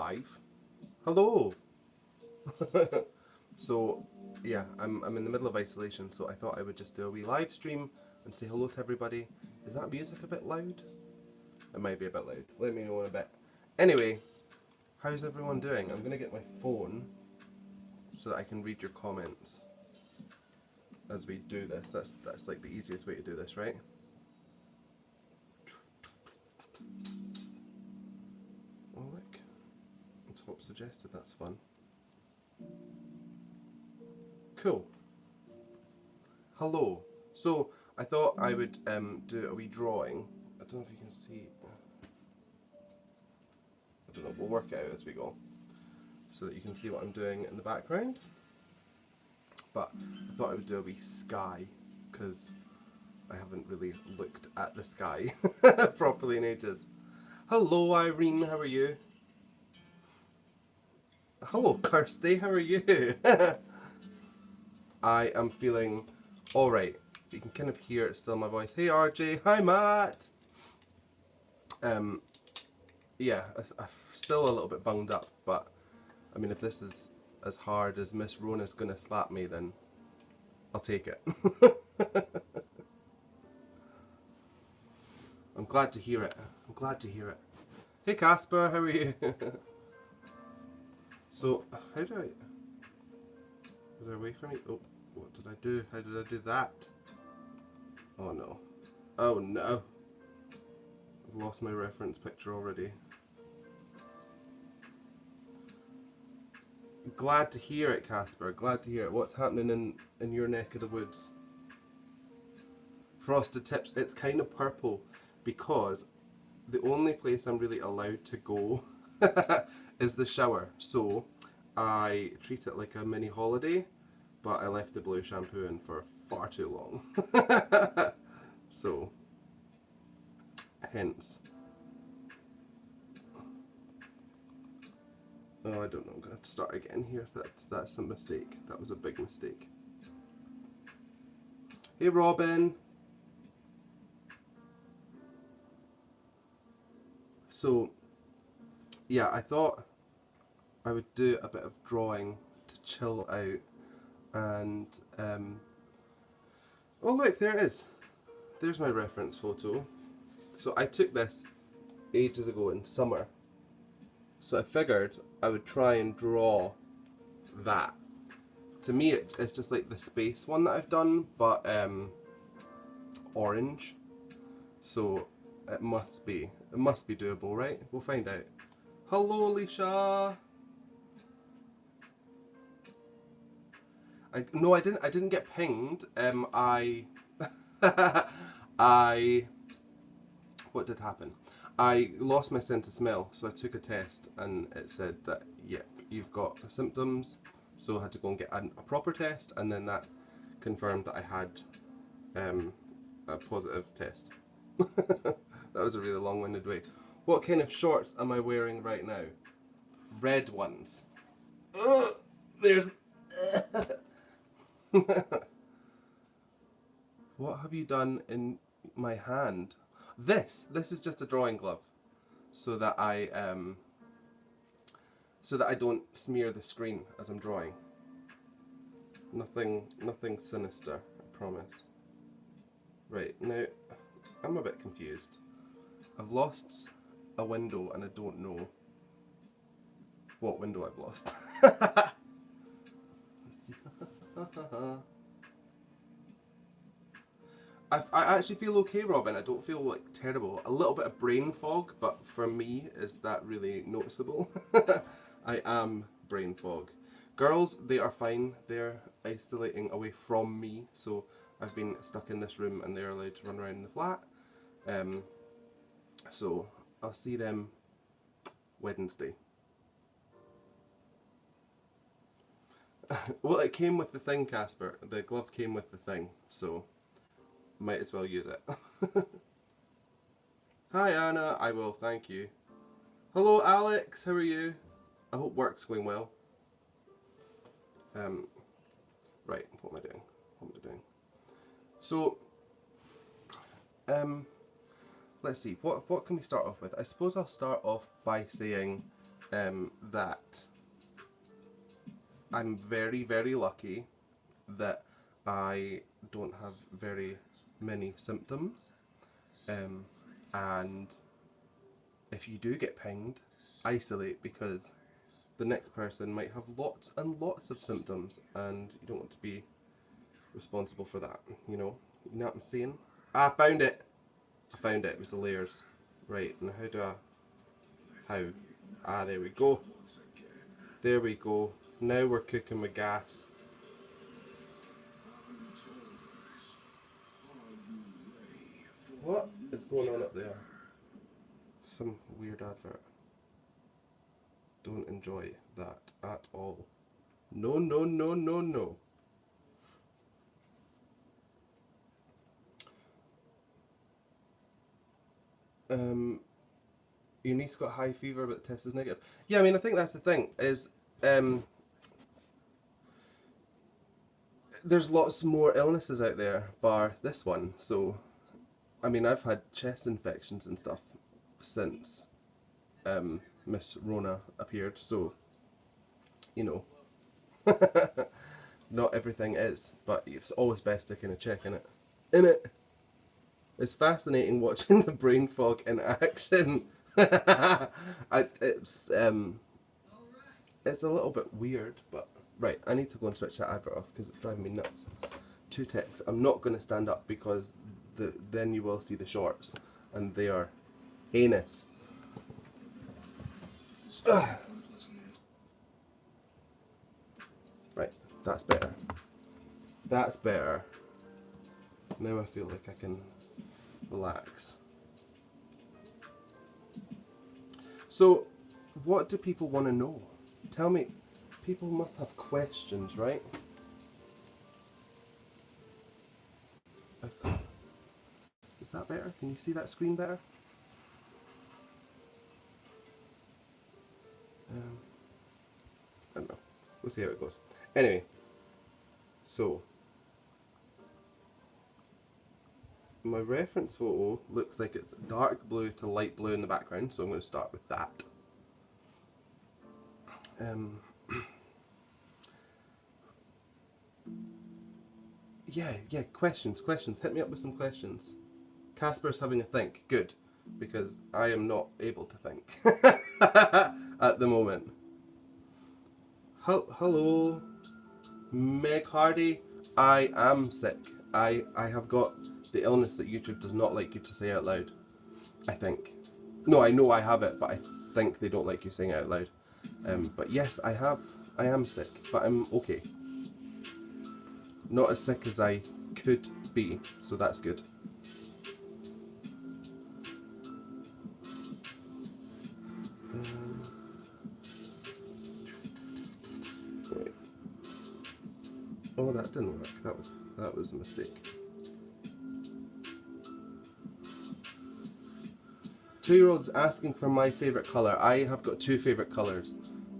live. Hello! So, yeah, I'm in the middle of isolation, so I thought I would just do a wee live stream and say hello to everybody. Is that music a bit loud? It might be a bit loud. Let me know in a bit. Anyway, how's everyone doing? I'm going to get my phone so that I can read your comments as we do this. That's like the easiest way to do this, right? Oh look, top suggested, that's fun. Cool. Hello. So I thought I would do a wee drawing. I don't know if you can see. I don't know, we'll work it out as we go so that you can see what I'm doing in the background. But I thought I would do a wee sky because I haven't really looked at the sky properly in ages. Hello Irene, how are you? Hello Kirsty, how are you? I am feeling alright. You can kind of hear it still in my voice. Hey RJ, hi Matt! Yeah, I'm still a little bit bunged up, but I mean, if this is as hard as Miss Rona's gonna slap me, then I'll take it. I'm glad to hear it. I'm glad to hear it. Hey Casper, how are you? So, how do I... Is there a way for me? Oh, what did I do? How did I do that? Oh no. Oh no. I've lost my reference picture already. Glad to hear it, Casper. Glad to hear it. What's happening in your neck of the woods? Frosted Tips. It's kind of purple because the only place I'm really allowed to go is the shower. So I treat it like a mini holiday, but I left the blue shampoo in for far too long. So, hence. Oh, I don't know. I'm going to have to start again here. That's a mistake. That was a big mistake. Hey, Robin. So, yeah, I thought I would do a bit of drawing to chill out. And, oh look, there it is. There's my reference photo. So I took this ages ago in summer. So I figured I would try and draw that. To me, it's just like the space one that I've done, but orange. So it must be doable, right? We'll find out. Hello, Alicia. No, I didn't get pinged. What did happen? I lost my sense of smell, so I took a test and it said that, yeah, you've got symptoms, so I had to go and get a proper test, and then that confirmed that I had a positive test. That was a really long-winded way. What kind of shorts am I wearing right now? Red ones. Ugh, there's... What have you done in my hand? This is just a drawing glove, so that I don't smear the screen as I'm drawing. Nothing sinister, I promise. Right, now I'm a bit confused. I've lost a window and I don't know what window I've lost. Let's see. I actually feel okay, Robin. I don't feel like terrible. A little bit of brain fog, but for me, is that really noticeable? I am brain fog. Girls, they are fine. They're isolating away from me, so I've been stuck in this room and they're allowed to run around in the flat. So I'll see them Wednesday. Well, it came with the thing, Casper. The glove came with the thing, so might as well use it. Hi Anna, I will, thank you. Hello Alex, how are you? I hope work's going well. Right, what am I doing? What am I doing? So, let's see, what can we start off with? I suppose I'll start off by saying that I'm very, very lucky that I don't have very many symptoms. And if you do get pinged, isolate, because the next person might have lots and lots of symptoms and you don't want to be responsible for that, you know? You know what I'm saying? I found it! I found it. It was the layers. Right, and how do I... How? Ah, there we go. There we go. Now we're cooking with gas. What is going on up there? Some weird advert. Don't enjoy that at all. No, no, no, no, no. Your niece got high fever but the test was negative. Yeah, I mean, I think that's the thing, is there's lots more illnesses out there bar this one. So, I mean, I've had chest infections and stuff since Miss Rona appeared, so, you know, not everything is, but it's always best to kind of check in it. It's fascinating watching the brain fog in action. It's a little bit weird, but right, I need to go and switch that advert off because it's driving me nuts. 2 ticks. I'm not going to stand up because then you will see the shorts, and they are heinous. Ugh. Right, that's better. That's better. Now I feel like I can relax. So, what do people want to know? Tell me, people must have questions, right? Is that better? Can you see that screen better? I don't know. We'll see how it goes. Anyway, so my reference photo looks like it's dark blue to light blue in the background, so I'm going to start with that. Yeah, questions. Hit me up with some questions. Casper's having a think. Good, because I am not able to think at the moment. Hello, Meg Hardy. I am sick. I have got the illness that YouTube does not like you to say out loud. I think. No, I know I have it, but I think they don't like you saying it out loud. But yes, I am sick, but I'm okay. Not as sick as I could be, so that's good. Right. Oh, that didn't work. That was a mistake. 2-year-old's asking for my favourite colour. I have got 2 favourite colours.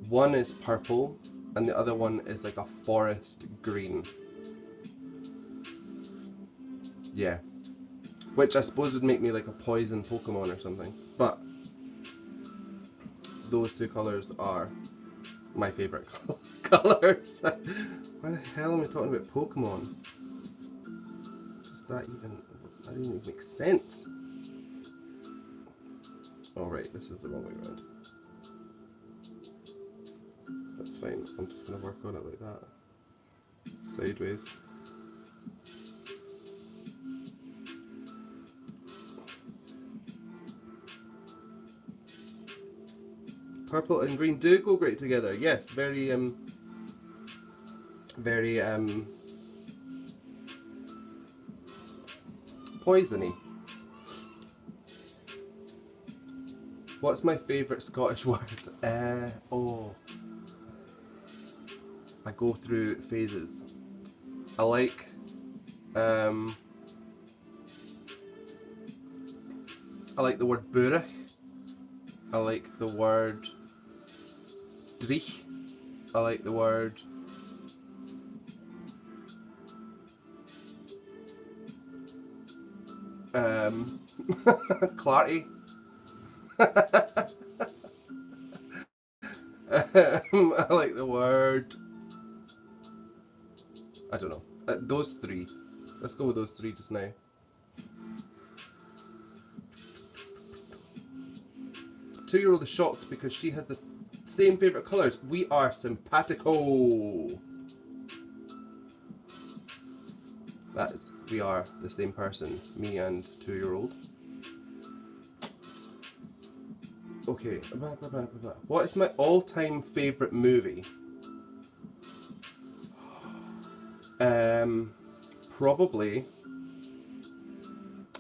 One is purple, and the other one is like a forest green. Yeah. Which I suppose would make me like a poison Pokemon or something. But those 2 colours are my favourite colours. Why the hell am I talking about Pokemon? Does that didn't even make sense. Oh right, this is the wrong way around. That's fine, I'm just going to work on it like that. Sideways. Purple and green do go great together. Yes, very poisony. What's my favourite Scottish word? Oh. I go through phases. I like the word burach. I like the word drich. I like the word clarty. I like the word. I don't know. Those three. Let's go with those three just now. 2-year-old is shocked because she has the same favourite colours. We are simpatico. We are the same person, me and 2-year-old. Okay, what is my all-time favourite movie? Probably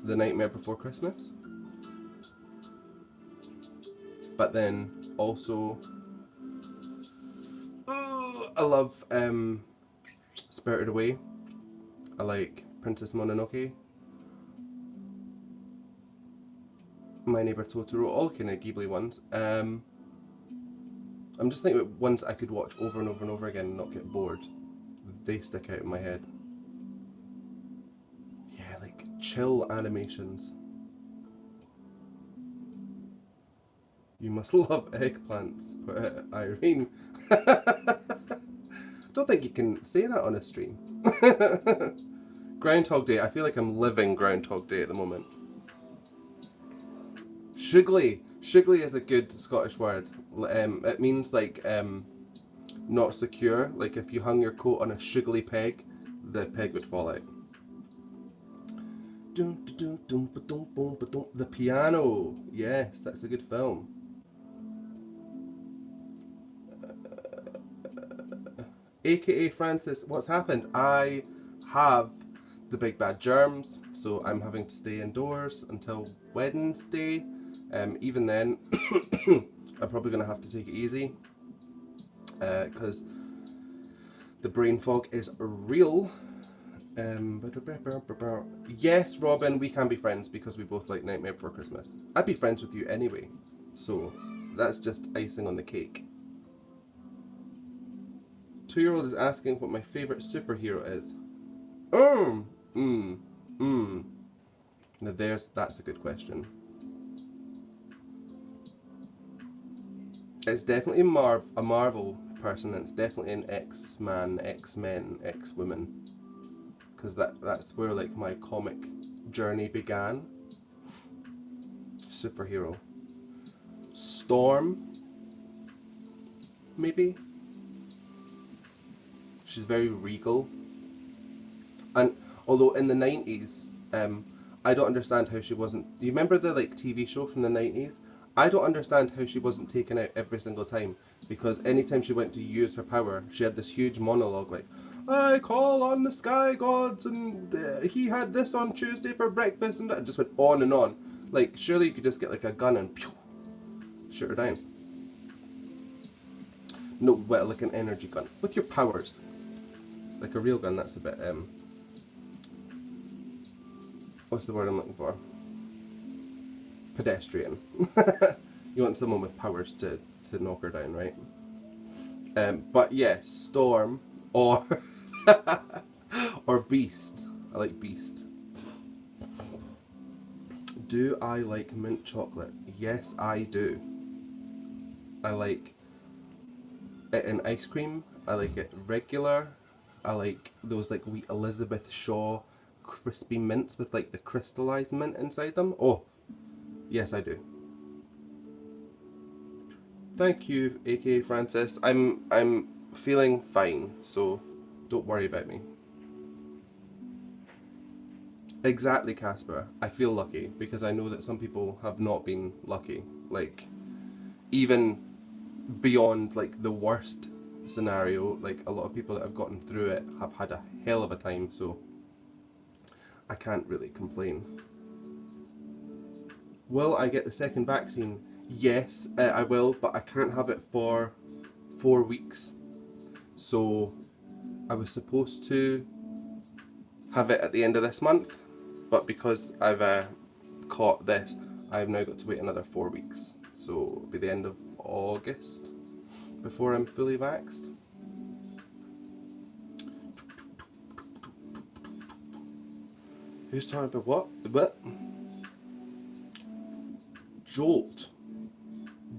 The Nightmare Before Christmas. But then also, I love Spirited Away. I like Princess Mononoke. My Neighbor Totoro, all kind of Ghibli ones. I'm just thinking about ones I could watch over and over and over again and not get bored. They stick out in my head. Yeah, like chill animations. You must love eggplants, put Irene. Don't think you can say that on a stream. Groundhog Day. I feel like I'm living Groundhog Day at the moment. Shugly. Shugly is a good Scottish word. It means like not secure. Like if you hung your coat on a shugly peg, the peg would fall out. The Piano. Yes, that's a good film. AKA Francis, what's happened? I have the big bad germs, so I'm having to stay indoors until Wednesday. Even then, I'm probably going to have to take it easy because the brain fog is real. Yes, Robin, we can be friends because we both like Nightmare Before Christmas. I'd be friends with you anyway, so that's just icing on the cake. 2-year-old is asking what my favourite superhero is. Now that's a good question. It's definitely a Marvel person, and it's definitely an X-Man, X-Men, X-Women. Because that's where like my comic journey began. Superhero. Storm, maybe? She's very regal. And although in the 90s, I don't understand how she wasn't... You remember the like TV show from the 90s? I don't understand how she wasn't taken out every single time. Because anytime she went to use her power, she had this huge monologue like, I call on the sky gods and he had this on Tuesday for breakfast, and it just went on and on. Like, surely you could just get like a gun and pew, shoot her down. No, well, like an energy gun. With your powers. Like a real gun, that's a bit, what's the word I'm looking for? Pedestrian. You want someone with powers to knock her down, right? But yeah, Storm or or Beast. I like Beast. Do I like mint chocolate? Yes, I do. I like it in ice cream. I like it regular. I like those like wee Elizabeth Shaw crispy mints with like the crystallized mint inside them. Oh, yes, I do. Thank you, aka Francis. I'm feeling fine, so don't worry about me. Exactly, Casper. I feel lucky because I know that some people have not been lucky. Like, even beyond like the worst scenario, like a lot of people that have gotten through it have had a hell of a time, so I can't really complain. Will I get the second vaccine? Yes, I will, but I can't have it for 4 weeks. So I was supposed to have it at the end of this month, but because I've caught this, I've now got to wait another 4 weeks. So it'll be the end of August before I'm fully vaxxed. Who's talking about what? What? Jolt.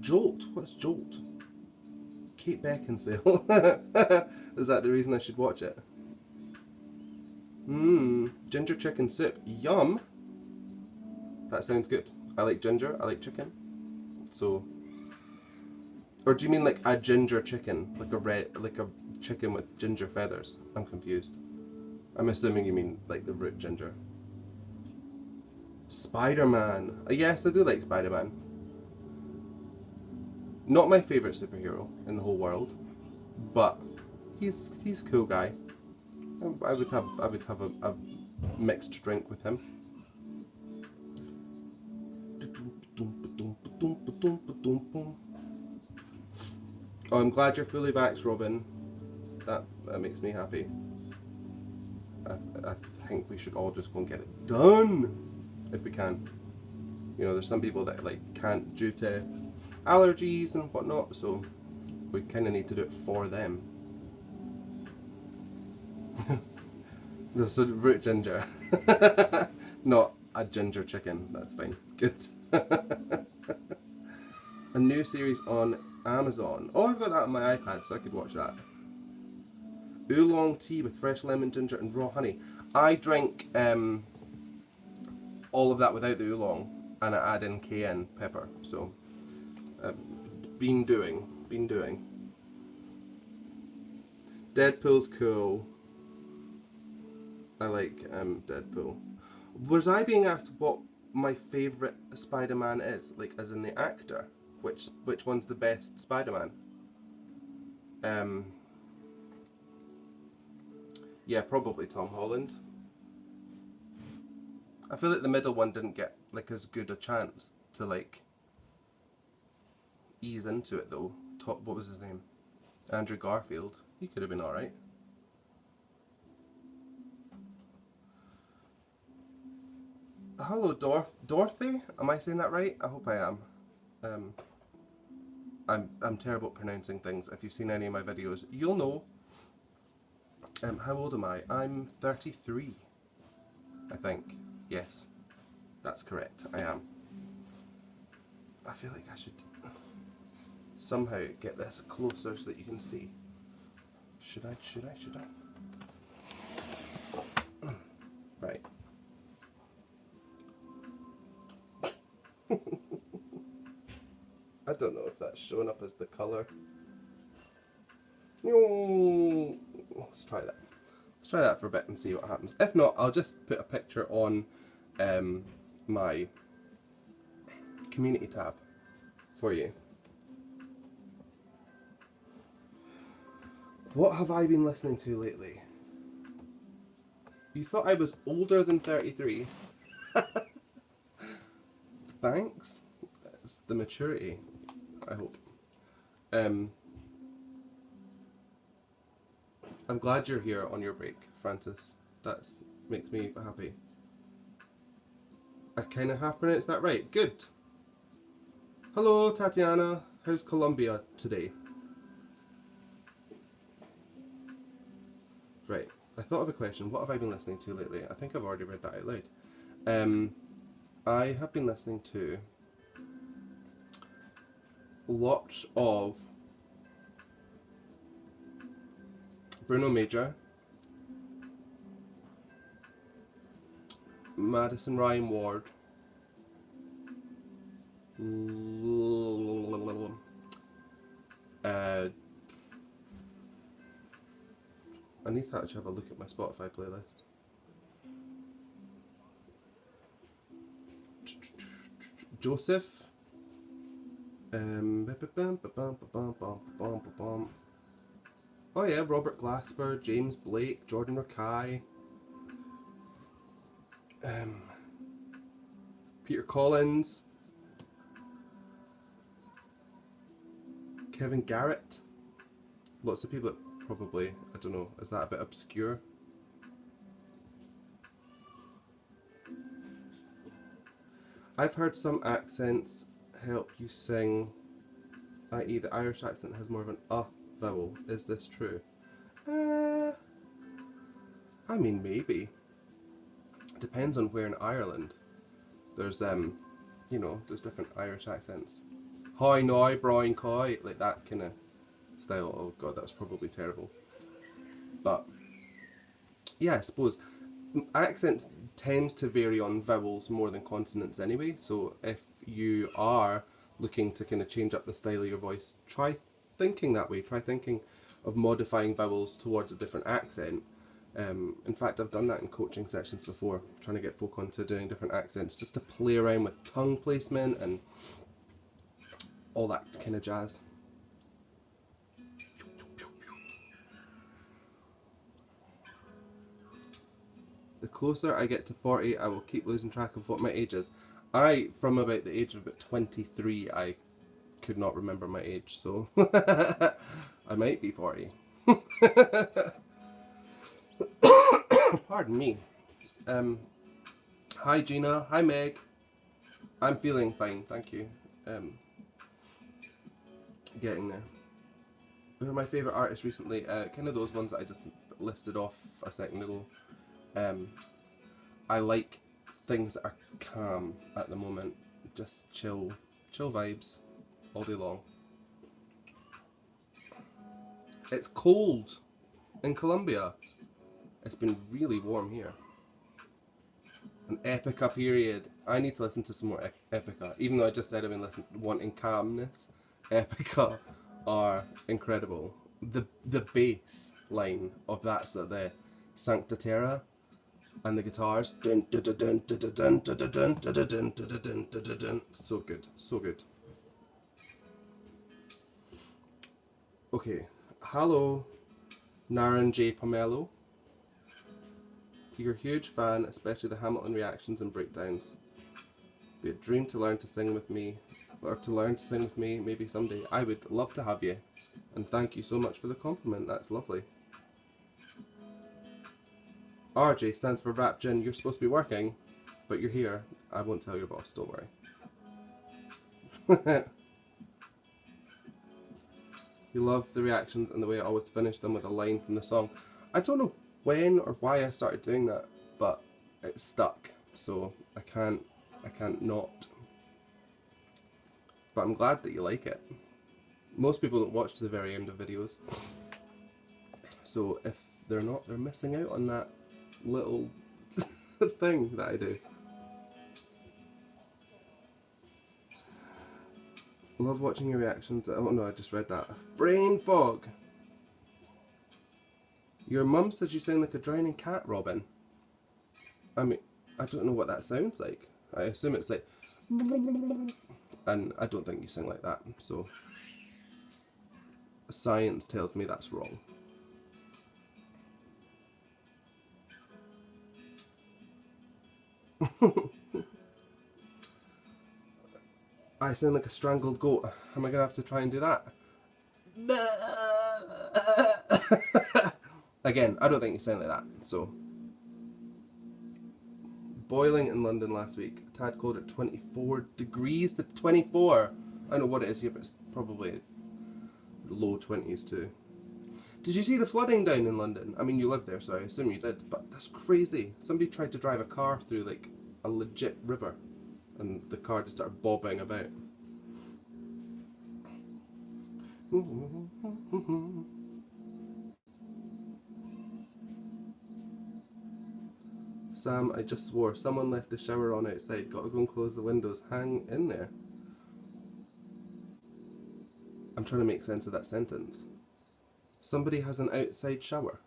Jolt? What's Jolt? Kate Beckinsale. Is that the reason I should watch it? Ginger chicken soup. Yum. That sounds good. I like ginger. I like chicken. So, or do you mean like a ginger chicken, like a chicken with ginger feathers? I'm confused. I'm assuming you mean like the root ginger. Spider-Man. Yes, I do like Spider-Man. Not my favourite superhero in the whole world, but he's a cool guy. I would have a mixed drink with him. Oh, I'm glad you're fully vaxxed, Robin. That makes me happy. I think we should all just go and get it done if we can. You know, there's some people that like can't due to allergies and whatnot, so we kind of need to do it for them. There's a root ginger, not a ginger chicken. That's fine. Good. A new series on Amazon. Oh, I've got that on my iPad, so I could watch that. Oolong tea with fresh lemon, ginger, and raw honey. I drink all of that without the oolong, and I add in cayenne pepper. So, been doing. Deadpool's cool. I like Deadpool. Was I being asked what my favourite Spider-Man is? Like, as in the actor? Which one's the best Spider-Man? Yeah, probably Tom Holland. I feel like the middle one didn't get like as good a chance to like ease into it though. What was his name? Andrew Garfield. He could have been alright. Hello, Dorothy? Am I saying that right? I hope I am. I'm terrible at pronouncing things. If you've seen any of my videos, you'll know. How old am I? I'm 33. I think. Yes. That's correct. I am. I feel like I should somehow get this closer so that you can see. Should I? Right. I don't know if that's showing up as the colour. No. Let's try that. Let's try that for a bit and see what happens. If not, I'll just put a picture on my community tab for you. What have I been listening to lately? You thought I was older than 33? Thanks. It's the maturity, I hope. I'm glad you're here on your break, Francis. That makes me happy. I kind of half pronounced that right. Good. Hello, Tatiana. How's Colombia today? Right. I thought of a question. What have I been listening to lately? I think I've already read that out loud. I have been listening to lots of Bruno Major, Madison Ryan Ward, I need to actually have a look at my Spotify playlist. Joseph. Oh yeah, Robert Glasper, James Blake, Jordan Rakai, Peter Collins, Kevin Garrett. Lots of people that probably, I don't know, is that a bit obscure? I've heard some accents help you sing, i.e. the Irish accent has more of an vowel. Is this true? I mean, maybe. Depends on where in Ireland. There's you know, there's different Irish accents. Hi, now, Brian, Coy, like that kind of style. Oh god, that's probably terrible. But yeah, I suppose accents tend to vary on vowels more than consonants anyway. So if you are looking to kind of change up the style of your voice, try thinking that way. Try thinking of modifying vowels towards a different accent. In fact, I've done that in coaching sessions before, trying to get folk onto doing different accents, just to play around with tongue placement and all that kind of jazz. The closer I get to 40, I will keep losing track of what my age is. From about the age of about 23, I could not remember my age, so I might be 40. Pardon me. Hi Gina, hi Meg. I'm feeling fine, thank you. Getting there. Who are my favourite artists recently? Kind of those ones that I just listed off a second ago. I like things that are calm at the moment. Just chill vibes all day long. It's cold in Colombia. It's been really warm here. An Epica period. I need to listen to some more Epica. Even though I just said I've been wanting calmness, Epica are incredible. The bass line of that, so the Sancta Terra and the guitars. So good, so good. Okay, hello, Naren J. Pomelo. You're a huge fan, especially the Hamilton reactions and breakdowns. Be a dream to learn to sing with me, or to learn to sing with me maybe someday. I would love to have you, and thank you so much for the compliment, that's lovely. RJ stands for Rap Gin. You're supposed to be working, but you're here. I won't tell your boss, don't worry. You love the reactions and the way I always finish them with a line from the song. I don't know when or why I started doing that, but it stuck, so I can't not. But I'm glad that you like it. Most people don't watch to the very end of videos, so if they're not, they're missing out on that little thing that I do. Love watching your reactions. Oh no, I just read that. Brain fog. Your mum says you sound like a drowning cat, Robin. I mean, I don't know what that sounds like. I assume it's like... And I don't think you sing like that, so... Science tells me that's wrong. I sound like a strangled goat. Am I going to have to try and do that? Again, I don't think you sound like that, so... Boiling in London last week. A tad cold at 24 degrees to 24. I don't know what it is here, but it's probably low 20s too. Did you see the flooding down in London? I mean, you live there, so I assume you did, but that's crazy. Somebody tried to drive a car through like a legit river, and the car just started bobbing about. Sam, I just swore. Someone left the shower on outside. Gotta go and close the windows. Hang in there. I'm trying to make sense of that sentence. Somebody has an outside shower.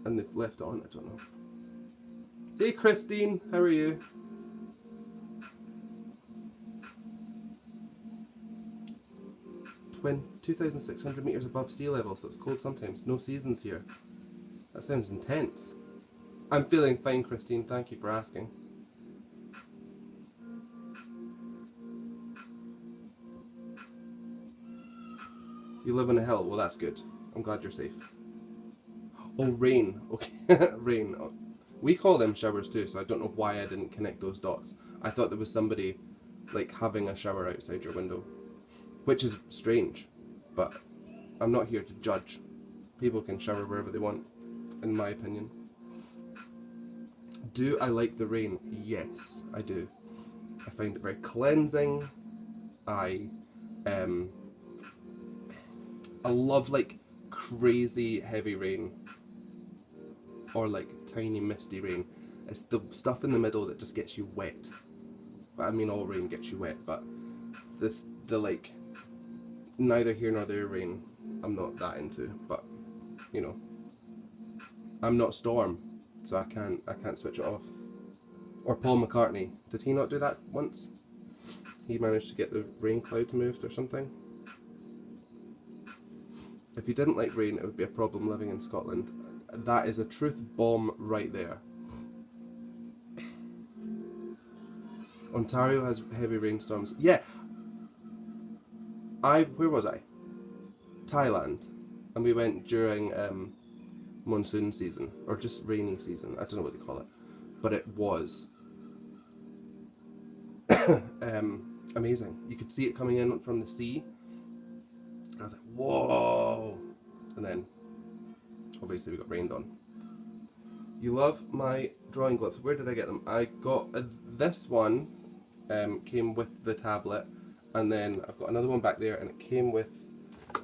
And they've left it on, I don't know. Hey Christine, how are you? When 2,600 metres above sea level, so it's cold sometimes. No seasons here. That sounds intense. I'm feeling fine, Christine. Thank you for asking. You live on a hill. Well, that's good. I'm glad you're safe. Oh, rain. Okay, rain. Oh. We call them showers too, so I don't know why I didn't connect those dots. I thought there was somebody like having a shower outside your window, which is strange, but I'm not here to judge. People can shower wherever they want, in my opinion. Do I like the rain? Yes, I do. I find it very cleansing. I I love like crazy heavy rain or like tiny misty rain. It's the stuff in the middle that just gets you wet. I mean, all rain gets you wet, but the like neither here nor there rain, I'm not that into. But you know, I'm not Storm, so I can't switch it off. Or Paul McCartney, did he not do that once? He managed to get the rain cloud moved or something. If you didn't like rain, it would be a problem living in Scotland. That is a truth bomb right there. Ontario has heavy rainstorms. Yeah, where was I? Thailand, and we went during monsoon season or just rainy season. I don't know what they call it, but it was amazing. You could see it coming in from the sea. I was like, whoa! And then, obviously, we got rained on. You love my drawing gloves. Where did I get them? I got this one. Came with the tablet, and then I've got another one back there, and it came with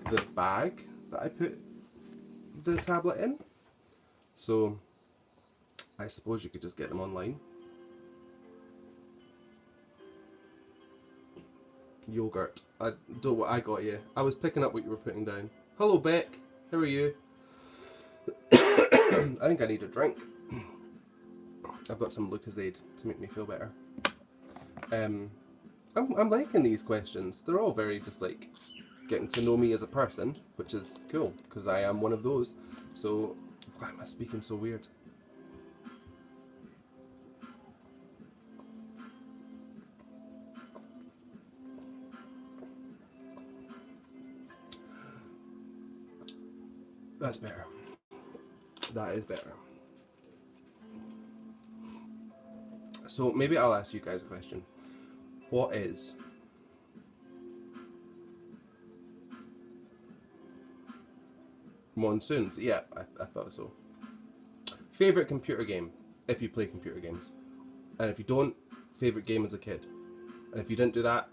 the bag that I put the tablet in. So I suppose you could just get them online. Yogurt. I got you. I was picking up what you were putting down. Hello Beck, how are you? I think I need a drink. I've got some Lucozade to make me feel better. I'm liking these questions. They're all very just like getting to know me as a person, which is cool because I am one of those. So why am I speaking so weird? That's better. That is better. So maybe I'll ask you guys a question. What is monsoons? Yeah, I thought so. Favorite computer game, if you play computer games. And if you don't, favorite game as a kid. And if you didn't do that,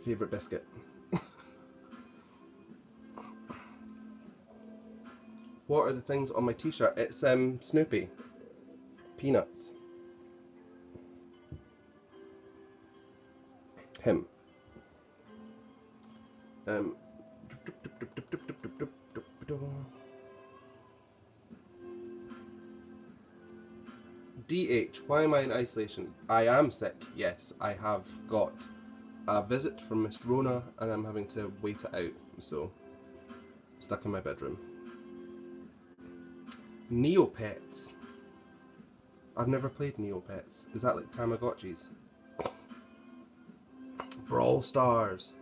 favorite biscuit. What are the things on my t-shirt? It's Snoopy. Peanuts. Him. DH, why am I in isolation? I am sick, yes. I have got a visit from Miss Rona and I'm having to wait it out, so stuck in my bedroom. Neopets. I've never played Neopets. Is that like Tamagotchis? Brawl Stars.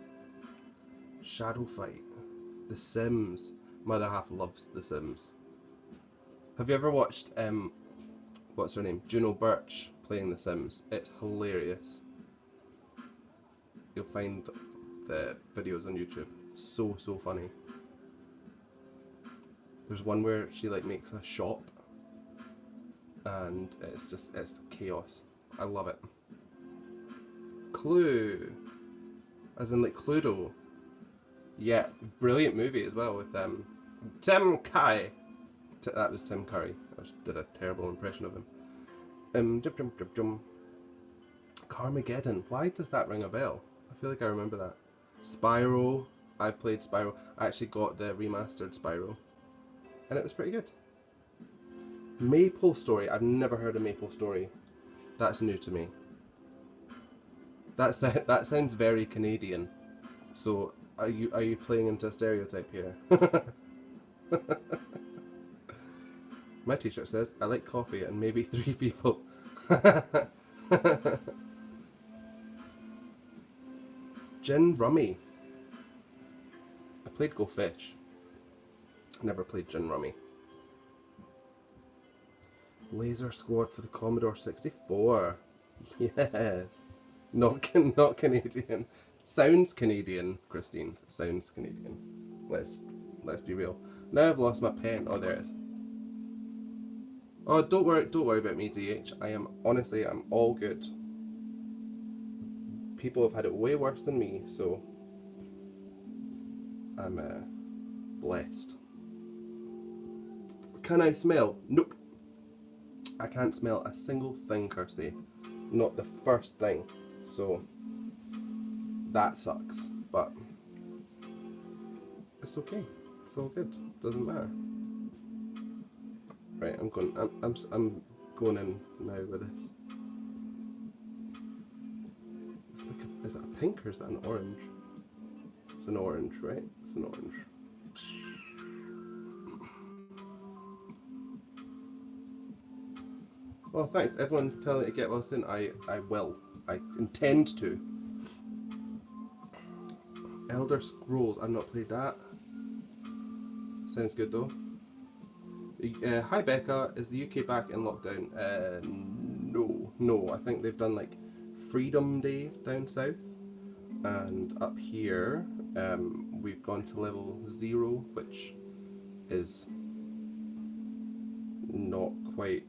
Shadow Fight. The Sims. My other half loves The Sims. Have you ever watched what's her name? Juno Birch playing The Sims? It's hilarious. You'll find the videos on YouTube. So funny. There's one where she like makes a shop and it's chaos. I love it. Clue. As in like Cluedo. Yeah, brilliant movie as well with Tim Curry. That was Tim Curry. I did a terrible impression of him. Carmageddon. Why does that ring a bell? I feel like I remember that. Spyro. I played Spyro. I actually got the remastered Spyro. And it was pretty good. Maple Story. I've never heard of Maple Story. That's new to me. That sounds very Canadian. So are you playing into a stereotype here? My t-shirt says, I like coffee and maybe 3 people. Gin Rummy. I played Go Fish. Never played Gin Rummy. Laser Squad for the Commodore 64. Yes. Not Canadian. Sounds Canadian, Christine. Sounds Canadian. Let's be real. Now I've lost my pen. Oh, there it is. Oh, don't worry about me, DH. I'm all good. People have had it way worse than me, so blessed. Can I smell? Nope. I can't smell a single thing, Kirsty. Not the first thing. So that sucks. But it's okay. It's all good. Doesn't matter. Right, I'm going in now with this. It's like is it a pink or is that an orange? It's an orange, right? It's an orange. Well, thanks. Everyone's telling me to get well soon. I will. I intend to. Elder Scrolls. I've not played that. Sounds good though. Hi Becca. Is the UK back in lockdown? No. I think they've done like Freedom Day down south, and up here we've gone to level 0, which is not quite.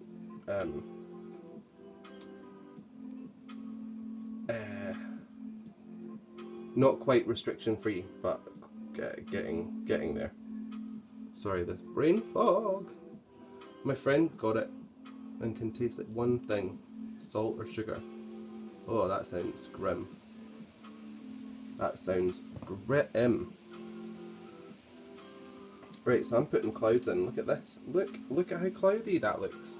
Not quite restriction free, but getting there. Sorry, this brain fog. My friend got it and can taste like one thing, salt or sugar. Oh, that sounds grim. That sounds grim. Right, so I'm putting clouds in. Look at this. Look at how cloudy that looks.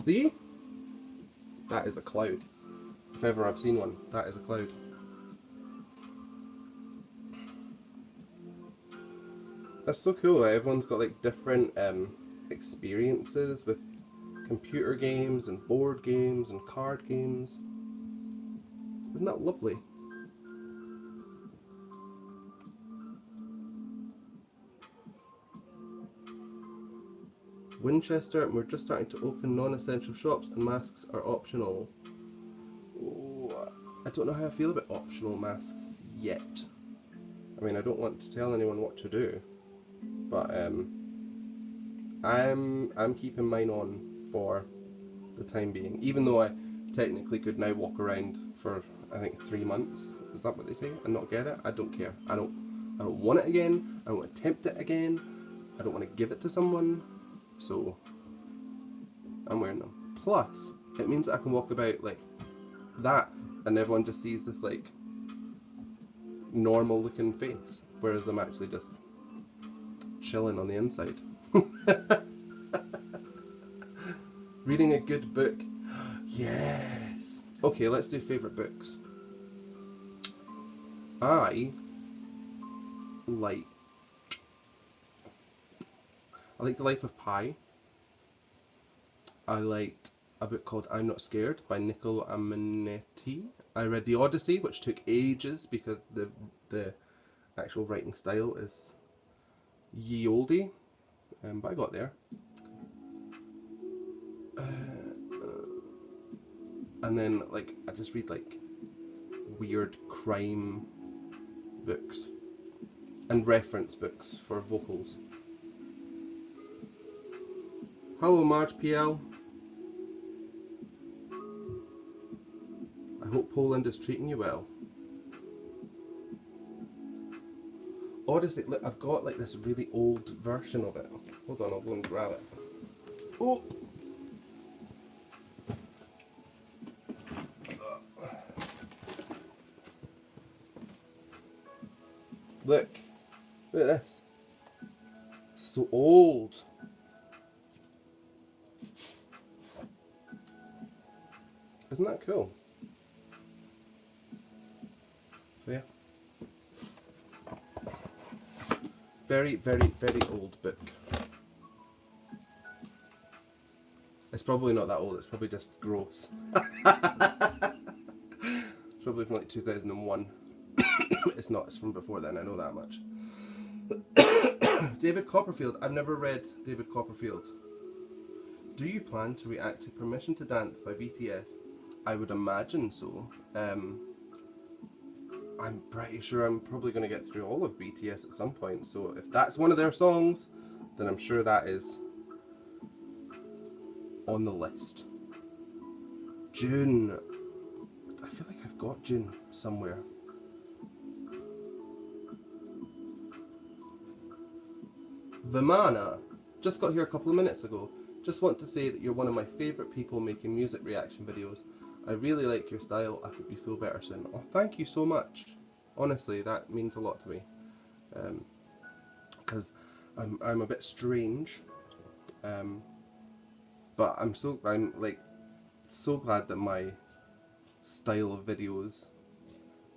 See? That is a cloud. If ever I've seen one, that is a cloud. That's so cool that everyone's got like different experiences with computer games and board games and card games. Isn't that lovely? Winchester, we're just starting to open non-essential shops and masks are optional. Oh, I don't know how I feel about optional masks yet. I mean, I don't want to tell anyone what to do, but I'm keeping mine on for the time being, even though I technically could now walk around for I think 3 months. Is that what they say? And not get it? I don't care. I don't want it again. I don't want to tempt it again. I don't want to give it to someone. So I'm wearing them. Plus, it means that I can walk about like that, and everyone just sees this like normal looking face, whereas I'm actually just chilling on the inside. Reading a good book. Yes. Okay, let's do favourite books. I like The Life of Pi. I liked a book called I'm Not Scared by Niccolo Ammanetti. I read The Odyssey, which took ages because the actual writing style is ye olde, but I got there. And then like I just read like weird crime books and reference books for vocals. Hello Marge PL. I hope Poland is treating you well. Odyssey, look, I've got like this really old version of it. Hold on, I'll go and grab it. Oh! Look at this. So old. Isn't that cool? So yeah. Very, very, very old book. It's probably not that old, it's probably just gross. It's probably from like 2001. It's not, it's from before then, I know that much. David Copperfield. I've never read David Copperfield. Do you plan to react to Permission to Dance by BTS? I would imagine so. I'm pretty sure I'm probably going to get through all of BTS at some point, so if that's one of their songs, then I'm sure that is on the list. June. I feel like I've got June somewhere. Vimana, just got here a couple of minutes ago. Just want to say that you're one of my favourite people making music reaction videos. I really like your style. I hope you feel better soon. Oh, thank you so much. Honestly, that means a lot to me. Because I'm a bit strange. But I'm like so glad that my style of videos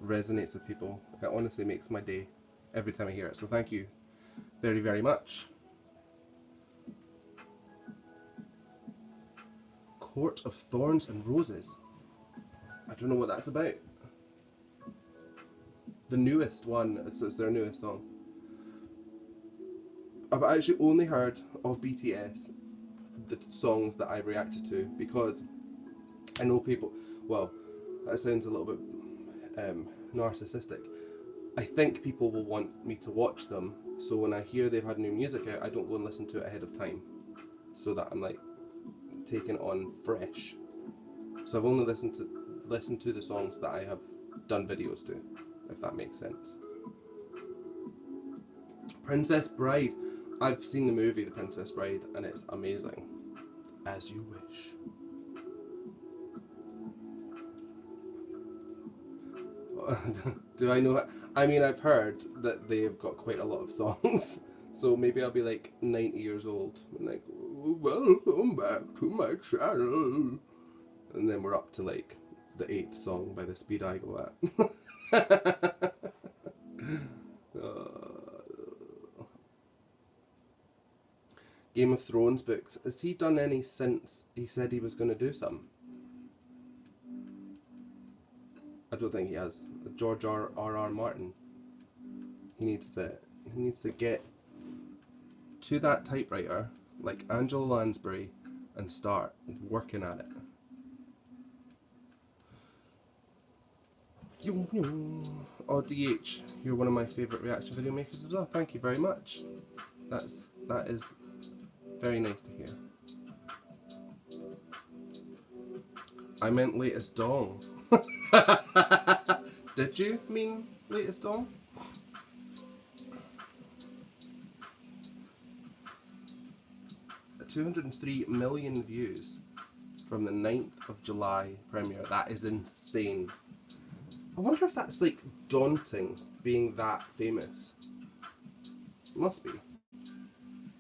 resonates with people. It honestly makes my day every time I hear it. So thank you very, very much. Court of Thorns and Roses. I don't know what that's about. The newest one, it's their newest song. I've actually only heard of BTS, the songs that I reacted to, because I know people, well, that sounds a little bit narcissistic. I think people will want me to watch them, so when I hear they've had new music out, I don't go and listen to it ahead of time, so that I'm like taking it on fresh. So I've only listened to the songs that I have done videos to, if that makes sense. Princess Bride. I've seen the movie The Princess Bride and it's amazing. As you wish. Do I know? I mean, I've heard that they've got quite a lot of songs, so maybe I'll be like 90 years old and like, welcome back to my channel, and then we're up to like the 8th song by the speed I go at. Game of Thrones books. Has he done any since he said he was going to do some? I don't think he has. George R.R. Martin. He needs to get to that typewriter like Angela Lansbury and start working at it. Oh, DH, you're one of my favourite reaction video makers as well. Thank you very much. That is very nice to hear. I meant latest dong. Did you mean latest dong? At 203 million views from the 9th of July premiere. That is insane. I wonder if that's like daunting, being that famous. It must be.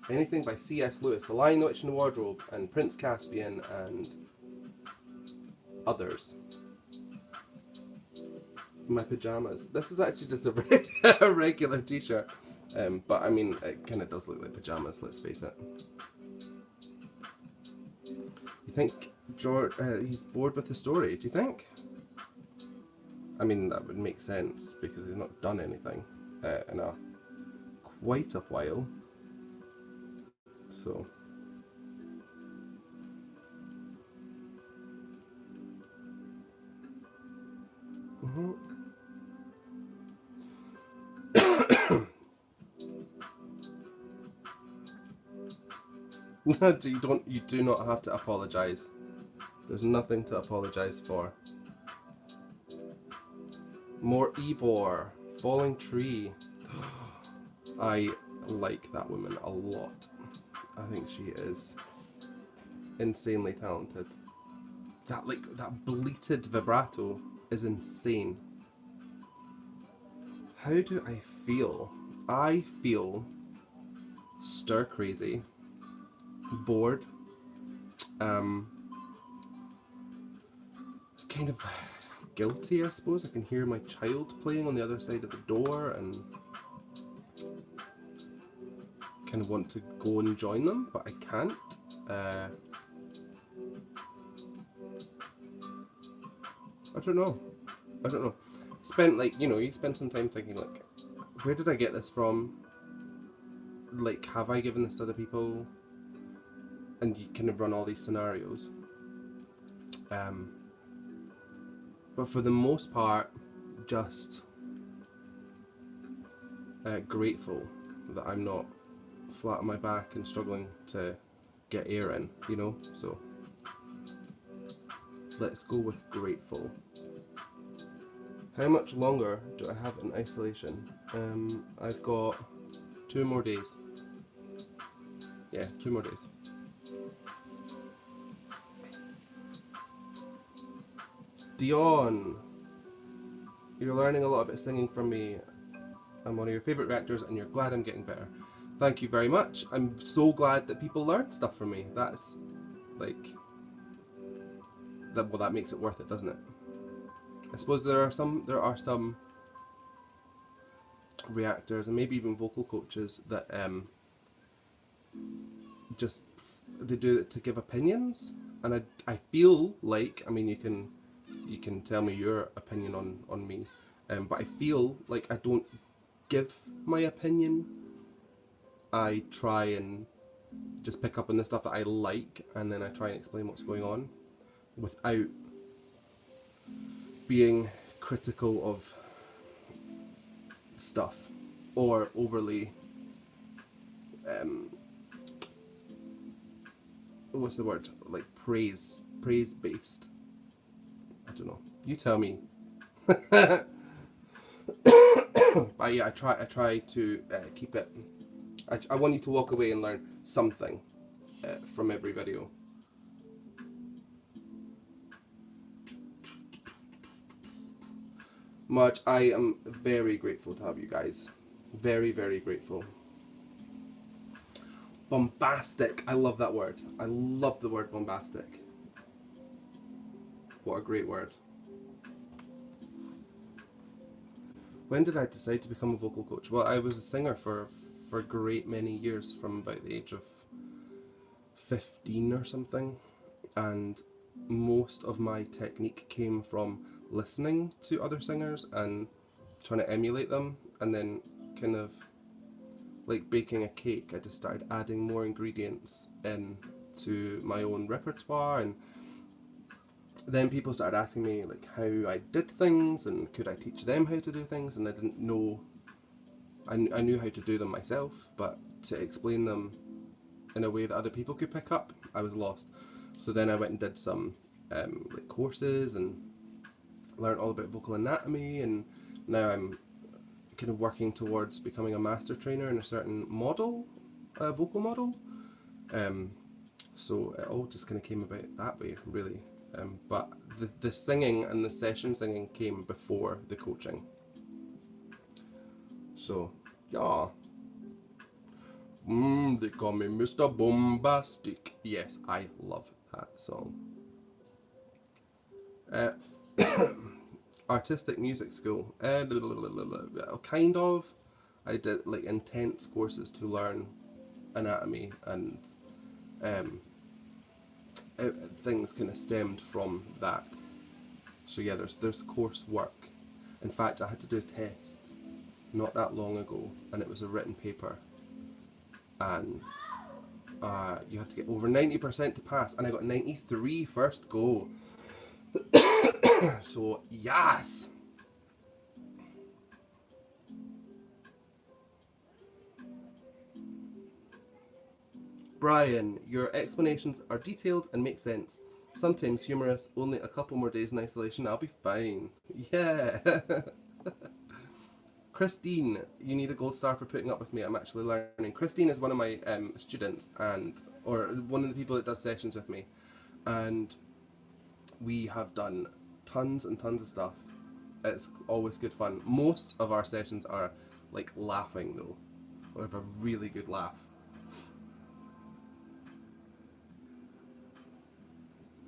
Anything by C.S. Lewis, The Lion, the Witch and the Wardrobe, and Prince Caspian, and others. My pajamas. This is actually just a regular t-shirt, but I mean, it kind of does look like pajamas, let's face it. You think George, he's bored with the story, do you think? I mean, that would make sense, because he's not done anything in quite a while. So you do not have to apologise. There's nothing to apologise for. More Ivor, Falling Tree. I like that woman a lot. I think she is insanely talented. That bleated vibrato is insane. How do I feel? I feel stir crazy, bored, kind of guilty, I suppose. I can hear my child playing on the other side of the door and kind of want to go and join them, but I can't. I don't know. Spent you spend some time thinking like, where did I get this from? Like, have I given this to other people? And you kind of run all these scenarios. But for the most part, just grateful that I'm not flat on my back and struggling to get air in, so let's go with grateful. How much longer do I have in isolation? I've got 2 more days. Yeah, 2 more days. Dion, you're learning a lot about singing from me. I'm one of your favourite reactors and you're glad I'm getting better. Thank you very much. I'm so glad that people learn stuff from me. That's like that. Well, that makes it worth it, doesn't it? I suppose there are some reactors and maybe even vocal coaches that just they do it to give opinions, and I feel like, I mean, you can tell me your opinion on me, but I feel like I don't give my opinion. I try and just pick up on the stuff that I like, and then I try and explain what's going on without being critical of stuff or overly what's the word, like praise based. I don't know, you tell me. But yeah, I try to keep it. I want you to walk away and learn something from every video. Much. I am very grateful to have you guys. Very, very grateful. Bombastic. I love that word. I love the word bombastic. What a great word. When did I decide to become a vocal coach? Well, I was a singer for a great many years, from about the age of 15 or something, and most of my technique came from listening to other singers and trying to emulate them, and then kind of like baking a cake, I just started adding more ingredients in to my own repertoire, and then people started asking me like how I did things and could I teach them how to do things, and I didn't know. I knew how to do them myself, but to explain them in a way that other people could pick up, I was lost. So then I went and did some like courses and learned all about vocal anatomy, and now I'm kind of working towards becoming a master trainer in a certain model, vocal model. So it all just kind of came about that way, really. But the singing and the session singing came before the coaching. So, yeah. They call me Mr. Bombastic. Yes, I love that song. Artistic music school. Kind of. I did like intense courses to learn anatomy, and things kind of stemmed from that. So yeah, there's course work. In fact, I had to do a test not that long ago, and it was a written paper, and you had to get over 90% to pass, and I got 93 first go. So yes. Brian, your explanations are detailed and make sense. Sometimes humorous, only a couple more days in isolation, I'll be fine. Yeah. Christine, you need a gold star for putting up with me. I'm actually learning. Christine is one of my students, or one of the people that does sessions with me, and we have done tons and tons of stuff. It's always good fun. Most of our sessions are like laughing though. We have a really good laugh.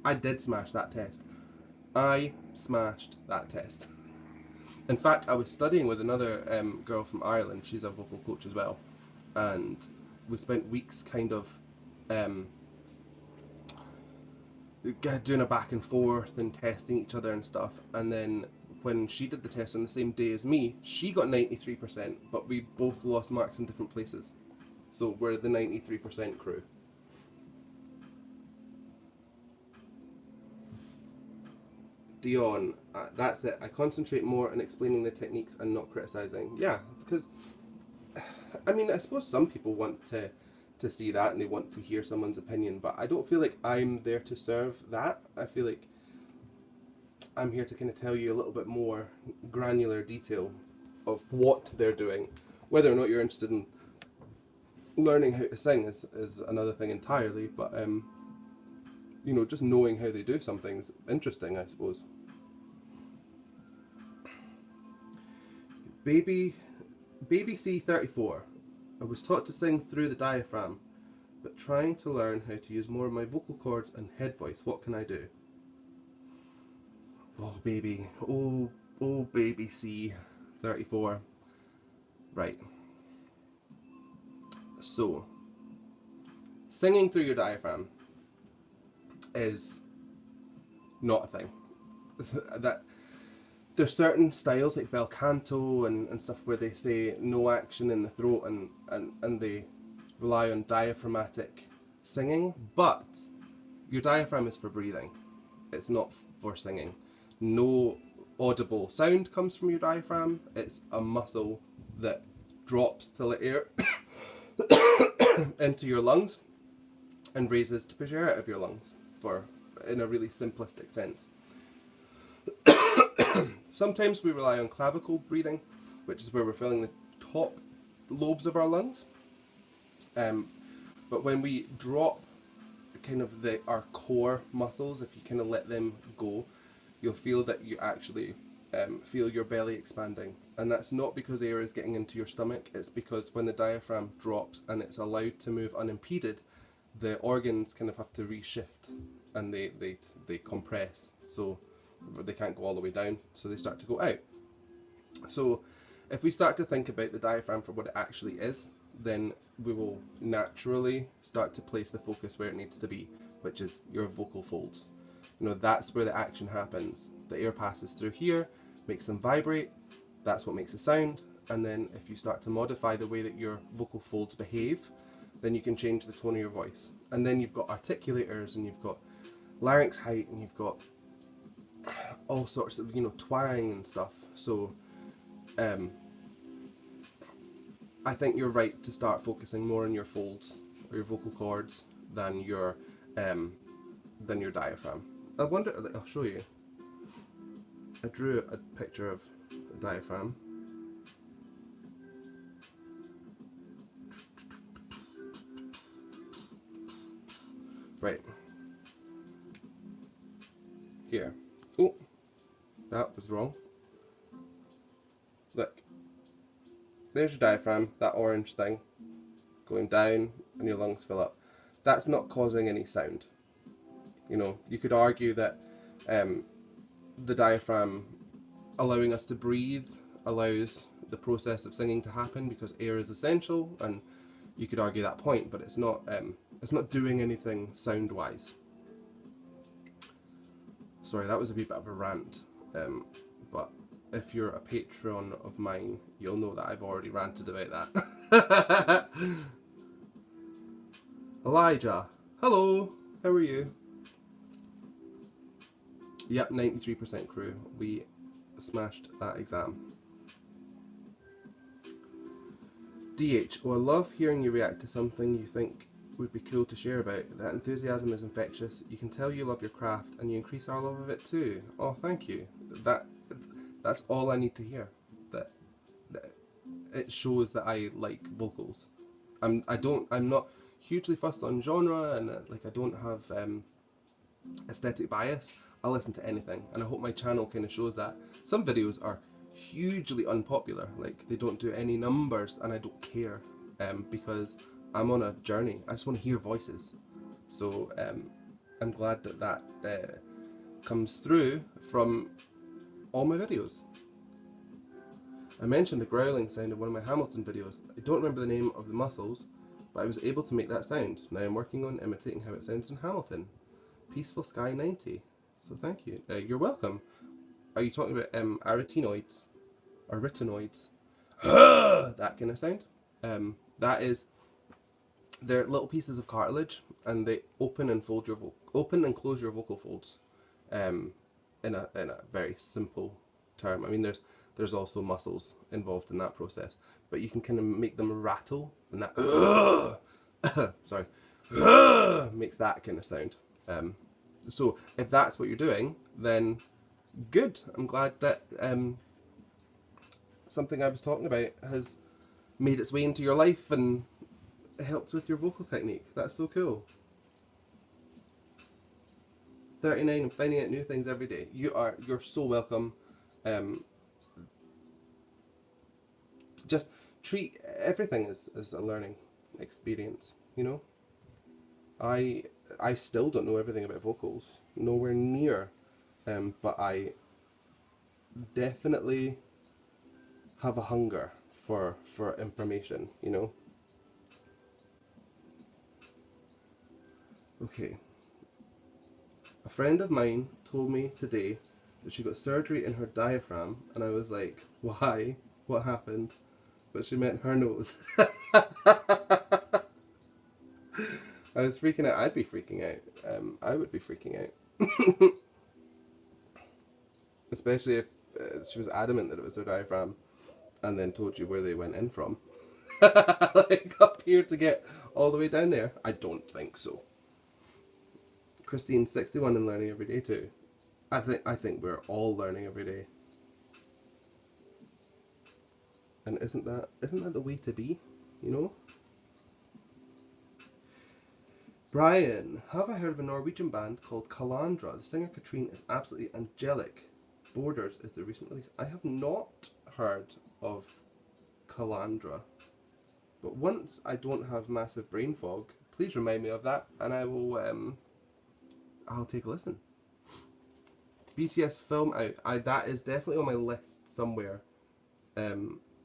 I did smash that test. I smashed that test. In fact, I was studying with another girl from Ireland. She's a vocal coach as well, and we spent weeks kind of doing a back and forth and testing each other and stuff. And then when she did the test on the same day as me, she got 93%, but we both lost marks in different places. So we're the 93% crew. Dion, that's it. I concentrate more on explaining the techniques and not criticising. Yeah, because I mean, I suppose some people want to see that and they want to hear someone's opinion, but I don't feel like I'm there to serve that. I feel like I'm here to kind of tell you a little bit more granular detail of what they're doing, whether or not you're interested in learning how to sing is another thing entirely, but you know, just knowing how they do something is interesting, I suppose. Baby C34. I was taught to sing through the diaphragm, but trying to learn how to use more of my vocal cords and head voice. What can I do? Oh baby, oh baby C34. Right. So, singing through your diaphragm is not a thing. That there's certain styles like bel canto and stuff where they say no action in the throat and they rely on diaphragmatic singing, but your diaphragm is for breathing. It's not for singing. No audible sound comes from your diaphragm. It's a muscle that drops to let air into your lungs and raises to push air out of your lungs, in a really simplistic sense. Sometimes we rely on clavicle breathing, which is where we're filling the top lobes of our lungs. But when we drop kind of our core muscles, if you kind of let them go, you'll feel that you actually feel your belly expanding. And that's not because air is getting into your stomach, it's because when the diaphragm drops and it's allowed to move unimpeded, the organs kind of have to reshift and they compress. So they can't go all the way down, so they start to go out. So if we start to think about the diaphragm for what it actually is, then we will naturally start to place the focus where it needs to be, which is your vocal folds. You know, that's where the action happens. The air passes through here, makes them vibrate, that's what makes a sound, and then if you start to modify the way that your vocal folds behave, then you can change the tone of your voice. And then you've got articulators, and you've got larynx height, and you've got all sorts of, you know, twang and stuff. So I think you're right to start focusing more on your folds or your vocal cords than your diaphragm. I wonder, I'll show you. I drew a picture of a diaphragm. Right. Here. Oh, that was wrong. Look. There's your diaphragm, that orange thing, going down and your lungs fill up. That's not causing any sound. You know, you could argue that the diaphragm allowing us to breathe allows the process of singing to happen because air is essential, and you could argue that point, but it's not doing anything sound-wise. Sorry, that was a wee bit of a rant, but if you're a patron of mine, you'll know that I've already ranted about that. Elijah, hello, how are you? Yep, 93% crew. We smashed that exam. DH, oh, I love hearing you react to something you think would be cool to share about. That enthusiasm is infectious. You can tell you love your craft and you increase our love of it too. Oh, thank you. That's all I need to hear. That it shows that I like vocals. I'm not hugely fussed on genre, and I don't have aesthetic bias. I listen to anything, and I hope my channel kind of shows that. Some videos are hugely unpopular, like they don't do any numbers, and I don't care because I'm on a journey. I just want to hear voices. So I'm glad that comes through from all my videos. I mentioned the growling sound in one of my Hamilton videos. I don't remember the name of the muscles, but I was able to make that sound. Now I'm working on imitating how it sounds in Hamilton. Peaceful Sky 90. So thank you. You're welcome. Are you talking about arytenoids? Or retinoids? That kind of sound? That is, they're little pieces of cartilage, and they open and close your vocal folds. In a very simple term. I mean, there's also muscles involved in that process, but you can kind of make them rattle, and that sorry, makes that kind of sound. So if that's what you're doing, then good. I'm glad that something I was talking about has made its way into your life and helped with your vocal technique. That's so cool. 39 and finding out new things every day. You're so welcome. Just treat everything as a learning experience, you know? I still don't know everything about vocals. Nowhere near. But I definitely have a hunger for information, you know? Okay. A friend of mine told me today that she got surgery in her diaphragm, and I was like, why? What happened? But she meant her nose. I was freaking out. I'd be freaking out. I would be freaking out. Especially if she was adamant that it was her diaphragm and then told you where they went in from. Like up here to get all the way down there. I don't think so. Christine's 61 and learning every day too. I think we're all learning every day. And isn't that the way to be, you know? Brian, have I heard of a Norwegian band called Calandra? The singer Katrine is absolutely angelic. Borders is the recent release. I have not heard of Calandra. But once I don't have massive brain fog, please remind me of that and I will I'll take a listen. BTS film out. That is definitely on my list somewhere.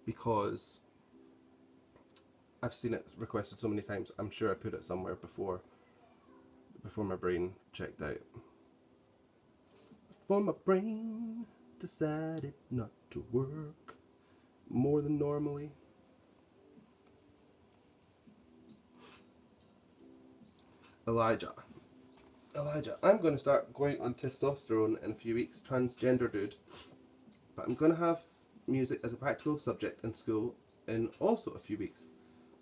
Because I've seen it requested so many times. I'm sure I put it somewhere before my brain checked out. Before my brain decided not to work more than normally. Elijah, I'm going to start going on testosterone in a few weeks, transgender dude. But I'm going to have music as a practical subject in school in also a few weeks.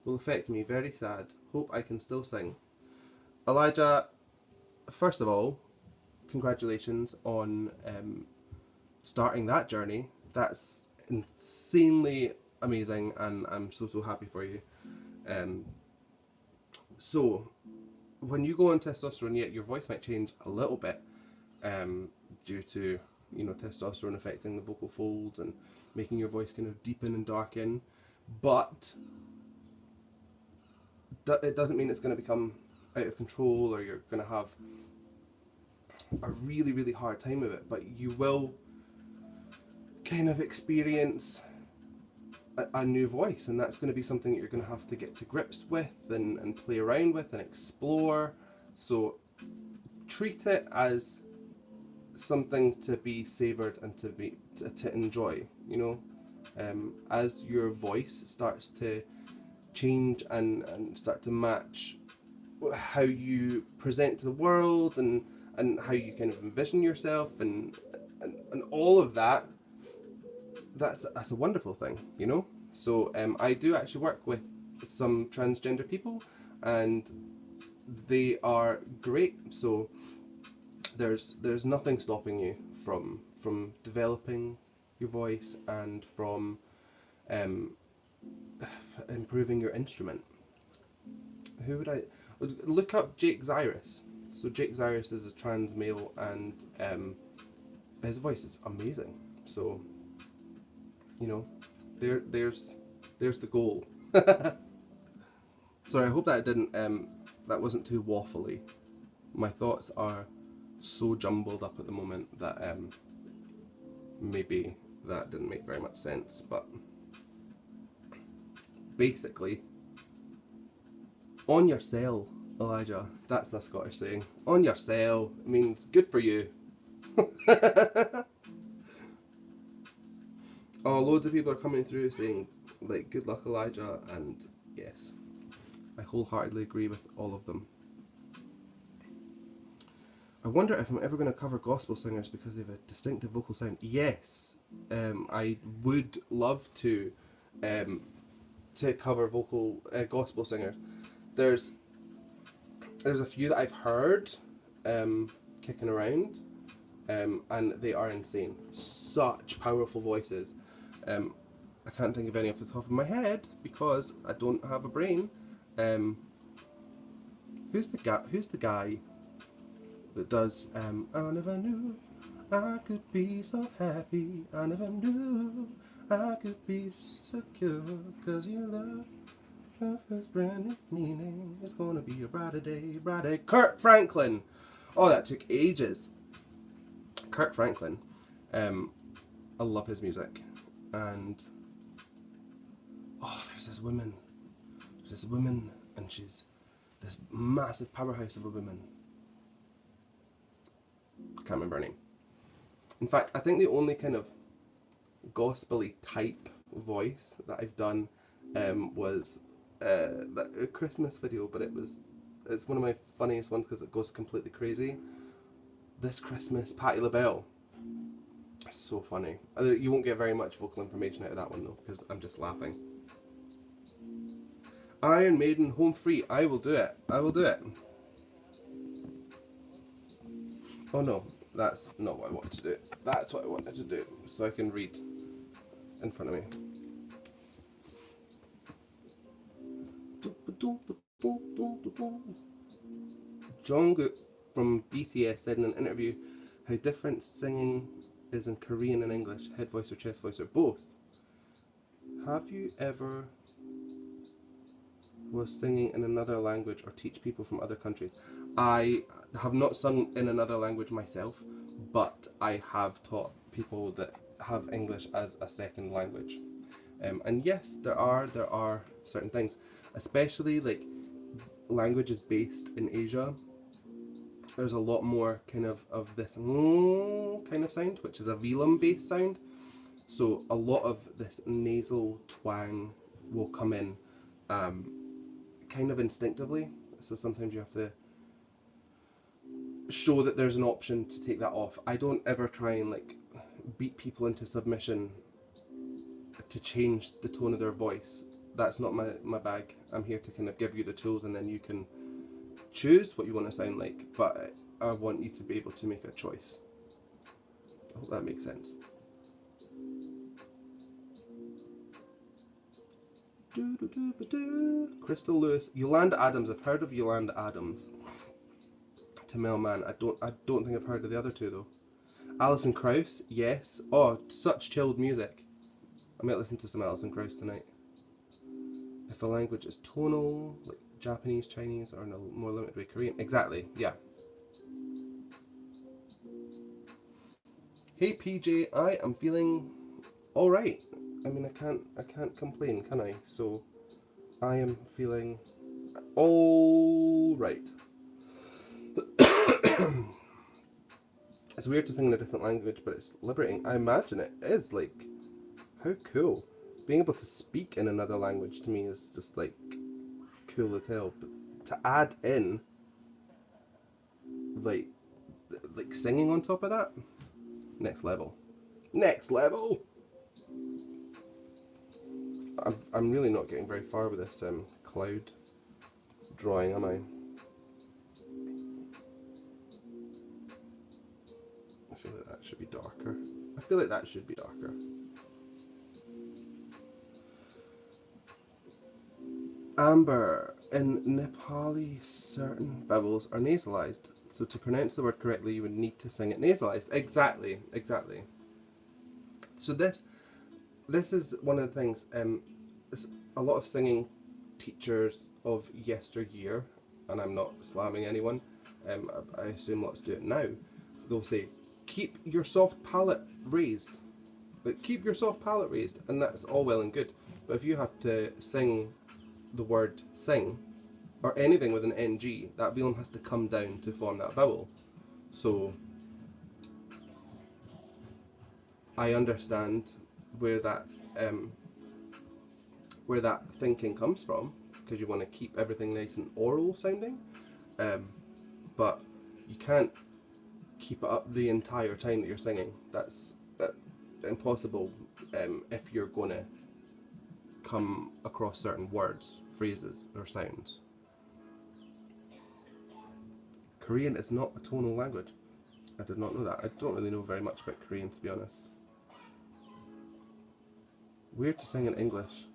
Will affect me, very sad. Hope I can still sing. Elijah, first of all, congratulations on starting that journey. That's insanely amazing and I'm so happy for you. So, when you go on testosterone, yet your voice might change a little bit due to, you know, testosterone affecting the vocal folds and making your voice kind of deepen and darken. But it doesn't mean it's going to become out of control or you're going to have a really hard time with it. But you will kind of experience a new voice, and that's going to be something that you're going to have to get to grips with and play around with and explore. So treat it as something to be savoured and to enjoy, you know. As your voice starts to change and start to match how you present to the world and how you kind of envision yourself and all of that, that's a wonderful thing, you know. So I do actually work with some transgender people and they are great. So there's nothing stopping you from developing your voice and from improving your instrument. Who would I look up? Jake Zyrus. So Jake Zyrus is a trans male and his voice is amazing. So, you know, there's the goal. Sorry, I hope that didn't that wasn't too waffly. My thoughts are so jumbled up at the moment that maybe that didn't make very much sense, but basically, on your cell, Elijah. That's a Scottish saying. On your cell means good for you. Oh, loads of people are coming through saying, like, good luck, Elijah, and yes, I wholeheartedly agree with all of them. I wonder if I'm ever going to cover gospel singers because they have a distinctive vocal sound. Yes, I would love to cover gospel singers. There's a few that I've heard kicking around, and they are insane. Such powerful voices. I can't think of any off the top of my head because I don't have a brain, Who's the guy? Who's the guy that does? I never knew I could be so happy. I never knew I could be secure. 'Cause your love has brand new meaning. It's gonna be a brighter day, brighter. Kurt Franklin. Oh, that took ages. Kurt Franklin. I love his music, and oh, there's this woman. There's this woman, and she's this massive powerhouse of a woman. Can't remember her name. In fact, I think the only kind of gospel-y type voice that I've done was a Christmas video, but it's one of my funniest ones because it goes completely crazy. This Christmas, Patti LaBelle. So funny. You won't get very much vocal information out of that one though, because I'm just laughing. Iron Maiden, Home Free. I will do it. I will do it. Oh no, that's not what I wanted to do. That's what I wanted to do, so I can read in front of me. Jungkook from BTS said in an interview how different singing is in Korean and English, head voice or chest voice or both. Have you ever was singing in another language or teach people from other countries? I have not sung in another language myself, but I have taught people that have English as a second language. And yes, there are certain things, especially like languages based in Asia. There's a lot more kind of this kind of sound, which is a velum based sound. So a lot of this nasal twang will come in kind of instinctively. So sometimes you have to show that there's an option to take that off. I don't ever try and like beat people into submission to change the tone of their voice. That's not my bag. I'm here to kind of give you the tools and then you can choose what you want to sound like, but I want you to be able to make a choice. I hope that makes sense. Crystal Lewis, Yolanda Adams. I've heard of Yolanda Adams. Tamil Man. I don't think I've heard of the other two though. Alison Krauss, yes. Oh, such chilled music. I might listen to some Alison Krauss tonight. If a language is tonal, like Japanese, Chinese, or in a more limited way Korean. Exactly, yeah. Hey PJ, I am feeling alright. I mean, I can't complain, can I? So, I am feeling alright. It's weird to sing in a different language, but it's liberating. I imagine it is, like, how cool. Being able to speak in another language to me is just, like, cool as hell. But to add in, like singing on top of that, next level. Next level! I'm really not getting very far with this cloud drawing, am I? I feel like that should be darker. I feel like that should be darker. Amber, in Nepali certain vowels are nasalized, so to pronounce the word correctly you would need to sing it nasalized. Exactly. So this is one of the things, a lot of singing teachers of yesteryear, and I'm not slamming anyone, I assume lots do it now, they'll say, keep your soft palate raised. Like, keep your soft palate raised, and that's all well and good, but if you have to sing the word sing, or anything with an NG, that velum has to come down to form that vowel. So I understand where that thinking comes from, because you want to keep everything nice and oral sounding, but you can't keep it up the entire time that you're singing. That's impossible if you're going to come across certain words, phrases, or sounds. Korean is not a tonal language. I did not know that. I don't really know very much about Korean, to be honest. Weird to sing in English.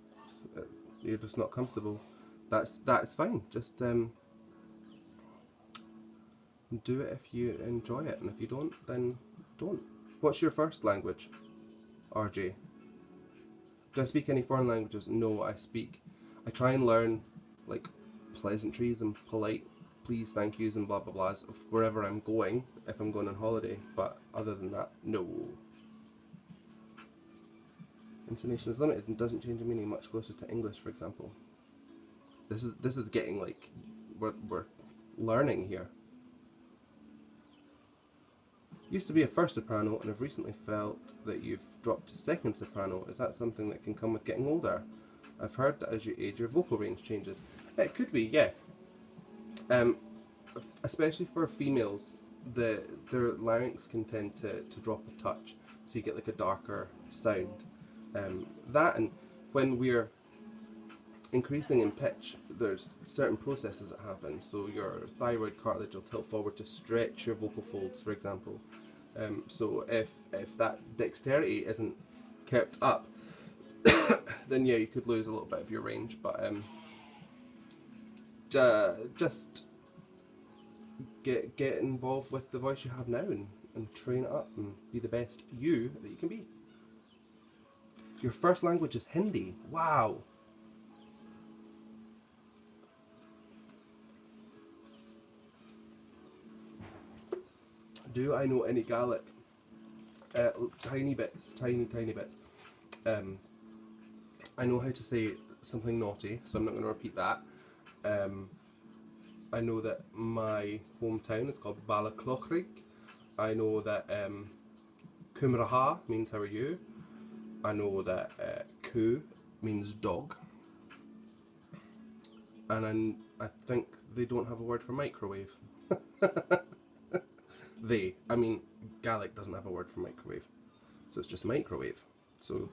You're just not comfortable. that's fine. Just do it if you enjoy it, and if you don't, then don't. What's your first language, RJ? Do I speak any foreign languages? No, I try and learn like pleasantries and polite please, thank yous and blah blah blahs of wherever I'm going, if I'm going on holiday, but other than that, no. Intonation is limited and doesn't change the meaning much closer to English, for example. This is getting like, we're learning here. Used to be a first soprano and have recently felt that you've dropped to second soprano. Is that something that can come with getting older? I've heard that as you age your vocal range changes. It could be, yeah. Especially for females, their larynx can tend to drop a touch, so you get like a darker sound. That, and when we're increasing in pitch, there's certain processes that happen. So your thyroid cartilage will tilt forward to stretch your vocal folds, for example. So if that dexterity isn't kept up, then yeah, you could lose a little bit of your range. But just get involved with the voice you have now and train it up and be the best you that you can be. Your first language is Hindi. Wow. Do I know any Gaelic? Tiny bits, tiny bits. I know how to say something naughty, so I'm not going to repeat that. I know that my hometown is called Balaclochrig. I know that Cumraha means how are you. I know that Coo means dog. And I think they don't have a word for microwave. Gaelic doesn't have a word for microwave. So it's just microwave. So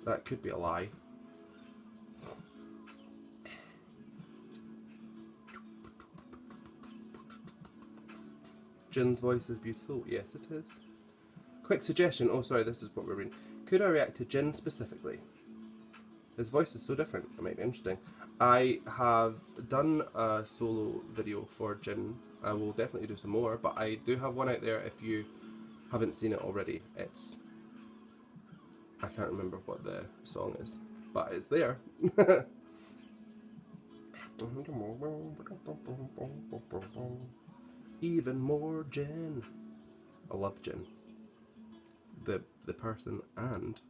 that could be a lie. Jin's voice is beautiful. Yes, it is. Quick suggestion. Oh, sorry, this is what we're reading. Could I react to Jin specifically? His voice is so different. It might be interesting. I have done a solo video for Jin. I will definitely do some more, but I do have one out there if you haven't seen it already. I can't remember what the song is, but it's there. Even more Jin. I love Jin. The person and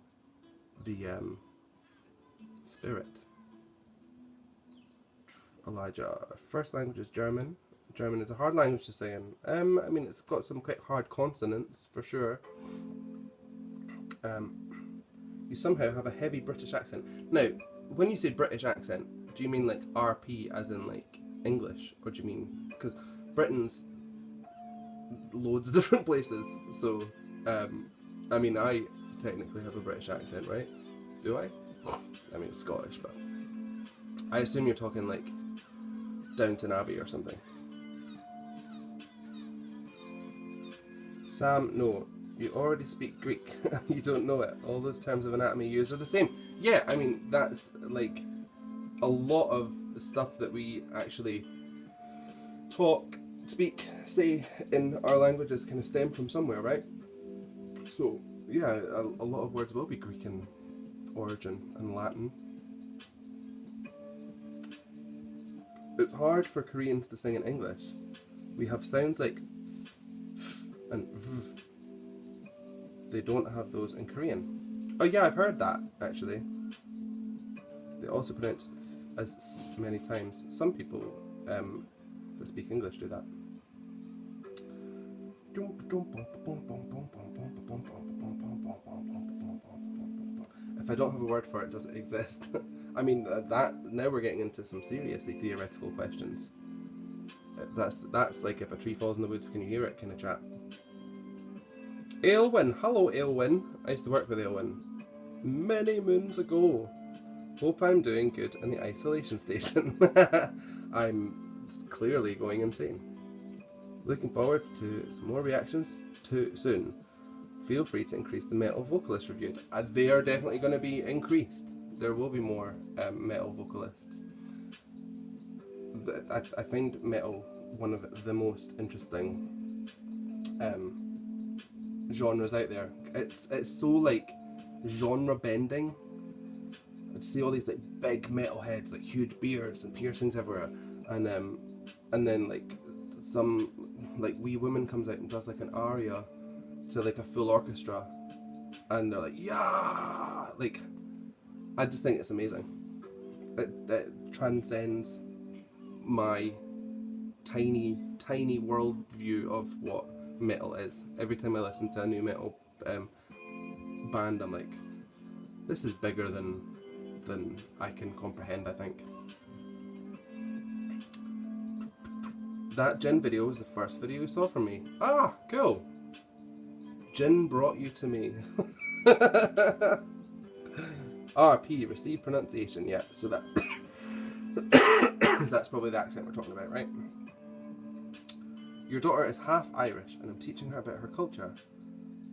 the spirit. Elijah. First language is German. German is a hard language to say in. It's got some quite hard consonants for sure. You somehow have a heavy British accent. Now, when you say British accent, do you mean like RP as in like English, or do you mean, because Britain's loads of different places, so I technically have a British accent, right? Do I? It's Scottish, but I assume you're talking like Downton Abbey or something. Sam, no, you already speak Greek. You don't know it. All those terms of anatomy used are the same. Yeah, that's like a lot of the stuff that we actually talk, speak, say in our languages kind of stem from somewhere, right? So yeah, a lot of words will be Greek in origin and Latin. It's hard for Koreans to sing in English. We have sounds like f and v. They don't have those in Korean. Oh yeah, I've heard that actually. They also pronounce f as s many times. Some people that speak English do that. If I don't have a word for it, does it exist? That now we're getting into some seriously theoretical questions. That's like if a tree falls in the woods, can you hear it kind of chat. Aylwin, hello Aylwin. I used to work with Aylwin many moons ago. Hope I'm doing good in the isolation station. I'm clearly going insane. Looking forward to some more reactions soon. Feel free to increase the metal vocalist reviewed. They are definitely going to be increased. There will be more metal vocalists. I find metal one of the most interesting genres out there. It's so like genre bending. I see all these like big metal heads, like huge beards and piercings everywhere, and then like some like wee woman comes out and does like an aria to like a full orchestra, and they're like, yeah, like I just think it's amazing. It transcends my tiny world view of what metal is. Every time I listen to a new metal band, I'm like, this is bigger than I can comprehend, I think. That gin video was the first video you saw from me. Ah, cool. Gin brought you to me. RP, received pronunciation, yeah, so that that's probably the accent we're talking about, right? Your daughter is half Irish and I'm teaching her about her culture.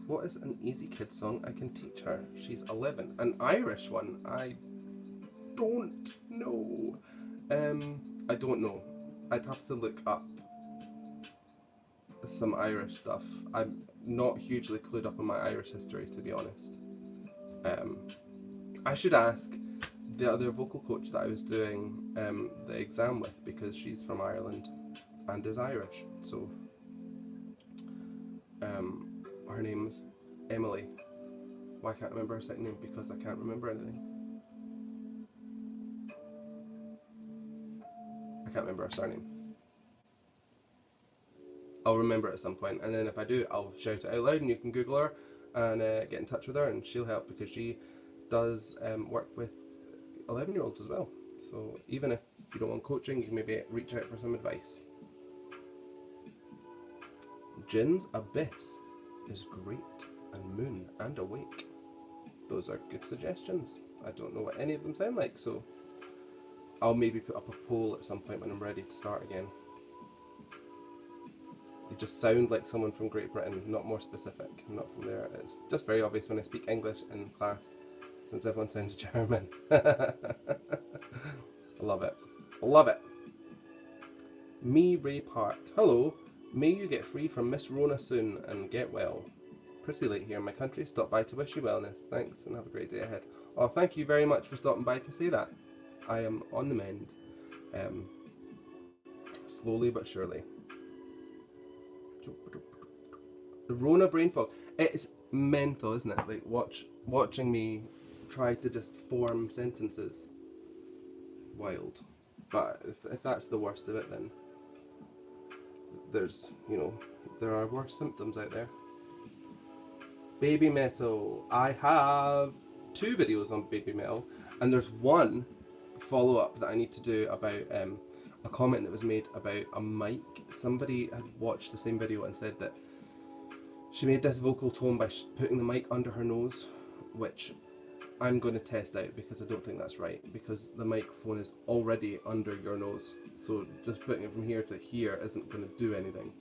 What is an easy kid song I can teach her? She's 11. An Irish one? I don't know. I don't know. I'd have to look up some Irish stuff. I'm not hugely clued up on my Irish history, to be honest. I should ask the other vocal coach that I was doing the exam with, because she's from Ireland and is Irish. So her name's Emily. Why can't I remember her second name? Because I can't remember anything. I can't remember her surname. I'll remember it at some point, and then if I do, I'll shout it out loud and you can Google her and get in touch with her, and she'll help, because she does work with 11-year-olds as well. So even if you don't want coaching, you can maybe reach out for some advice. Jin's Abyss is great, and Moon and Awake. Those are good suggestions. I don't know what any of them sound like, so I'll maybe put up a poll at some point when I'm ready to start again. You just sound like someone from Great Britain, not more specific. I'm not from there. It's just very obvious when I speak English in class, since everyone sounds German. I love it. Love it. Me Ray Park. Hello. May you get free from Miss Rona soon and get well. Pretty late here in my country. Stop by to wish you wellness. Thanks and have a great day ahead. Oh, thank you very much for stopping by to say that. I am on the mend. Slowly but surely. The Rona brain fog. It's mental, isn't it? Like watching me try to just form sentences. Wild. But if that's the worst of it, then there's, there are worse symptoms out there. Baby metal. I have 2 videos on baby metal, and there's one follow-up that I need to do about a comment that was made about a mic. Somebody had watched the same video and said that she made this vocal tone by putting the mic under her nose, which I'm going to test out because I don't think that's right, because the microphone is already under your nose, so just putting it from here to here isn't going to do anything.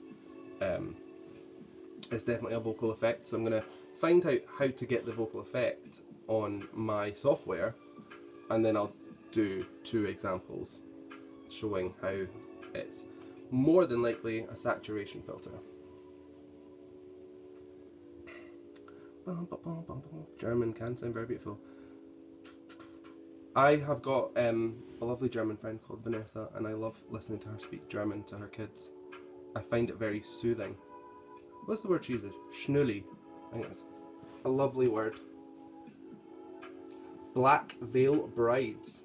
It's definitely a vocal effect, so I'm going to find out how to get the vocal effect on my software, and then I'll do 2 examples showing how it's more than likely a saturation filter. German can sound very beautiful. I have got a lovely German friend called Vanessa, and I love listening to her speak German to her kids. I find it very soothing. What's the word she uses? Schnully. I think it's a lovely word. Black Veil Brides.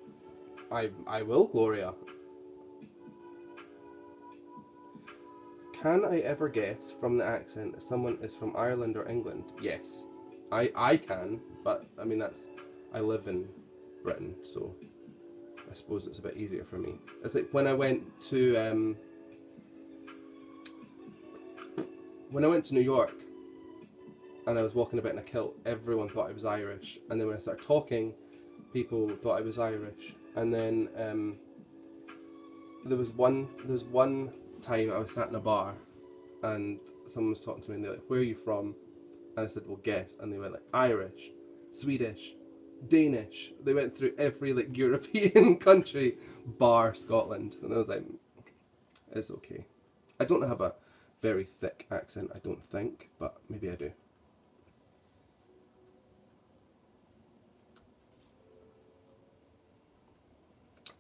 I will, Gloria. Can I ever guess from the accent if someone is from Ireland or England? Yes. I can, but I mean I live in Britain, so I suppose it's a bit easier for me. It's like when I went to New York and I was walking about in a kilt, everyone thought I was Irish, and then when I started talking, people thought I was Irish, and then there was one time I was sat in a bar and someone was talking to me and they're like, "Where are you from?" And I said, "Well, guess." And they went like, "Irish, Swedish, Danish. They went through every like European country bar Scotland, and I was like, it's okay. I don't have a very thick accent, I don't think, but maybe I do.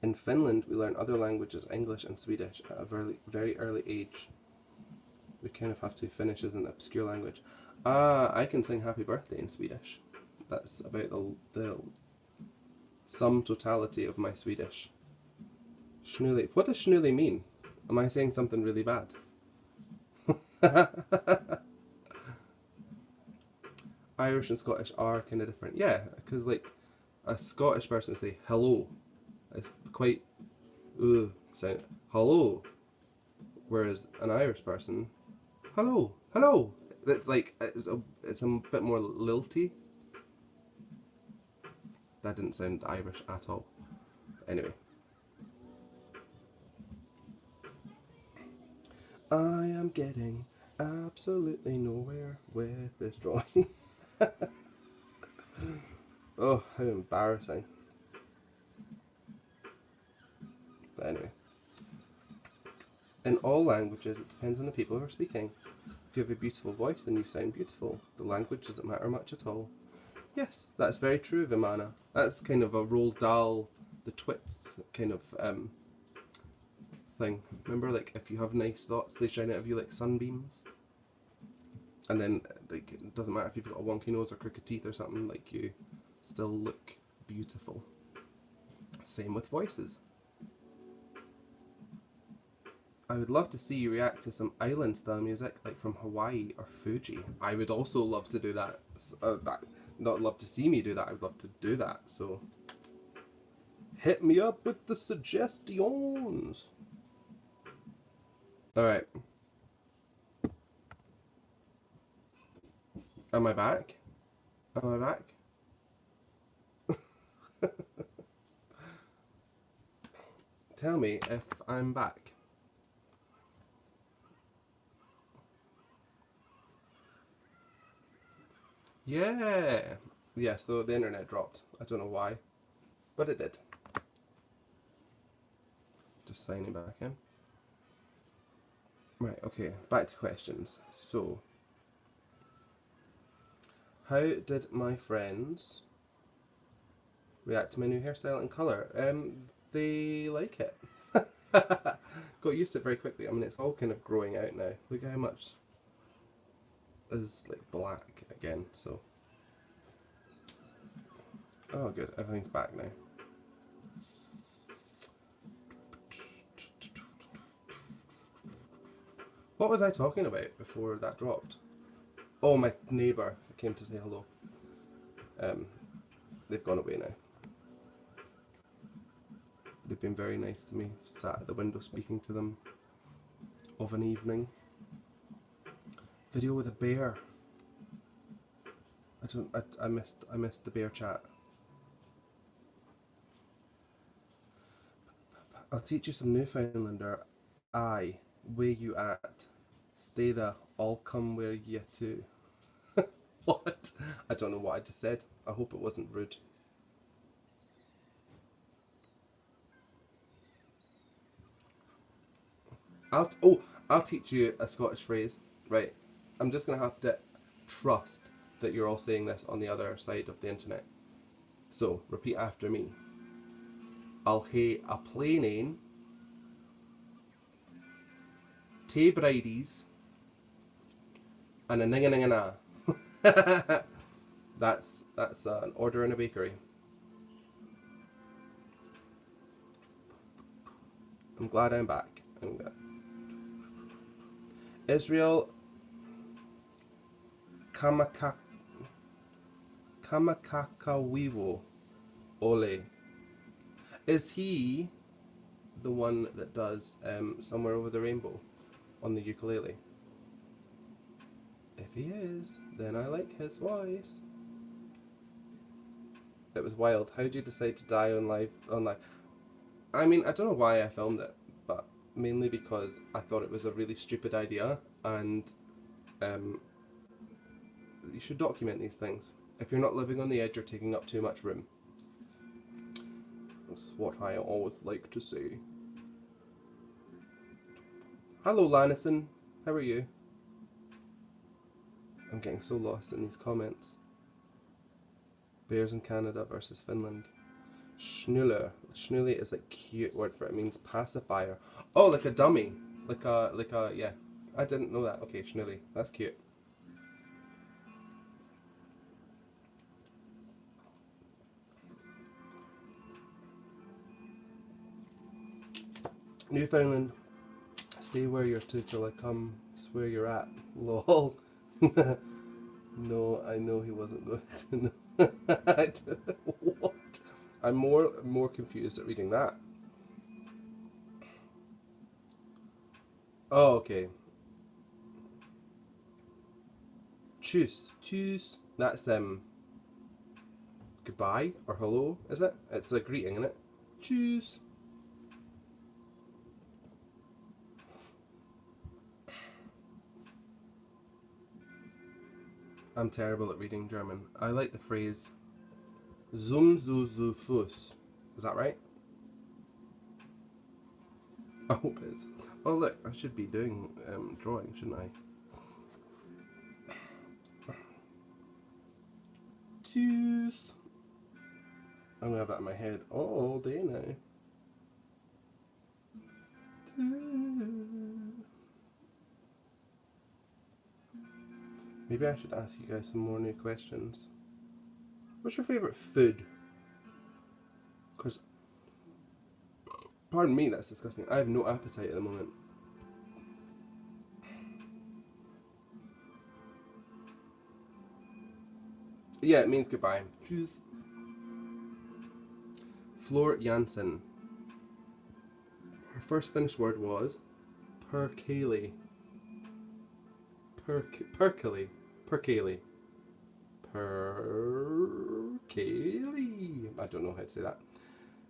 In Finland, we learn other languages, English and Swedish, at a very early age. We kind of have to. Finnish is an obscure language. I can sing Happy Birthday in Swedish. That's about the sum totality of my Swedish. Schnully. What does schnully mean? Am I saying something really bad? Irish and Scottish are kind of different. Yeah, because like a Scottish person say hello. It's quite sound hello, whereas an Irish person, hello, hello. It's like it's a bit more lilty. That didn't sound Irish at all. Anyway, I am getting absolutely nowhere with this drawing. Oh, how embarrassing. But anyway, in all languages, it depends on the people who are speaking. If you have a beautiful voice, then you sound beautiful. The language doesn't matter much at all. Yes, that's very true, Vimana. That's kind of a Roald Dahl, the twits kind of thing. Remember, like, if you have nice thoughts, they shine out of you like sunbeams. And then, like, it doesn't matter if you've got a wonky nose or crooked teeth or something, like, you still look beautiful. Same with voices. I would love to see you react to some island style music, like from Hawaii or Fuji. I would also love to do that. Not love to see me do that, I would love to do that. So, hit me up with the suggestions. Alright. Am I back? Am I back? Tell me if I'm back. Yeah! Yeah, so the internet dropped. I don't know why, but it did. Just signing back in. Right, okay, back to questions. So, how did my friends react to my new hairstyle and colour? They like it. Got used to it very quickly. I mean, it's all kind of growing out now. Look at how much is like black again, so. Oh good, everything's back now. What was I talking about before that dropped? Oh, my neighbour came to say hello. They've gone away now. They've been very nice to me. Sat at the window speaking to them of an evening. Video with a bear. I missed the bear chat. I'll teach you some Newfoundlander. Aye, where you at? Stay there, I'll come where you to. What? I don't know what I just said. I hope it wasn't rude. I'll teach you a Scottish phrase. Right, I'm just gonna have to trust that you're all saying this on the other side of the internet. So, repeat after me. I'll hae a plain ane, tae bridies, and a ning-a-ning-a-na. That's an order in a bakery. I'm glad I'm back. Israel Kamakakawiwo Ole. Is he the one that does Somewhere Over the Rainbow on the ukulele? If he is, then I like his voice. It was wild. How did you decide to die on live? I mean, I don't know why I filmed it, but mainly because I thought it was a really stupid idea, and you should document these things. If you're not living on the edge, you're taking up too much room. That's what I always like to say. Hello, Lanison. How are you? I'm getting so lost in these comments. Bears in Canada versus Finland. Schnuller. Schnulle is a cute word for it. It means pacifier. Oh, like a dummy. Like a, yeah. I didn't know that. Okay, Schnulle. That's cute. Newfoundland. Stay where you're to till I come. Swear you're at. Lol. No, I know he wasn't going to know. What? I'm more confused at reading that. Oh, okay. Tschüss. That's goodbye or hello, is it? It's a greeting, isn't it? Tschüss. I'm terrible at reading German. I like the phrase zum zu Fuß. Is that right? I hope it is. Oh look, I should be doing drawing, shouldn't I? Tschüss. I'm gonna have that in my head all day now. Maybe I should ask you guys some more new questions. What's your favourite food? Because, pardon me, that's disgusting. I have no appetite at the moment. Yeah, it means goodbye. Tschüss. Flor Jansen. Her first Finnish word was perkele. Perkele. I don't know how to say that.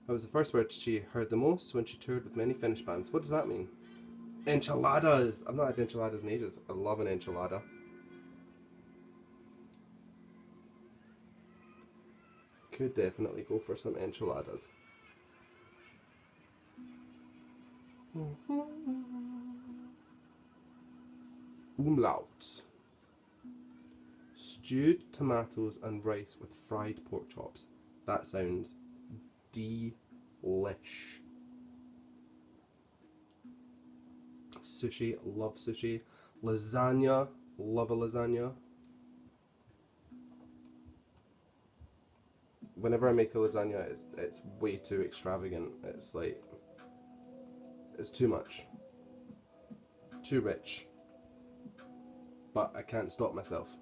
That was the first word she heard the most when she toured with many Finnish bands. What does that mean? Enchiladas! I've not had enchiladas in ages. I love an enchilada. Could definitely go for some enchiladas. Umlauts. Stewed tomatoes and rice with fried pork chops. That sounds delish. Sushi, love sushi. Lasagna, love a lasagna. Whenever I make a lasagna, it's way too extravagant. It's like, it's too much. Too rich. But I can't stop myself.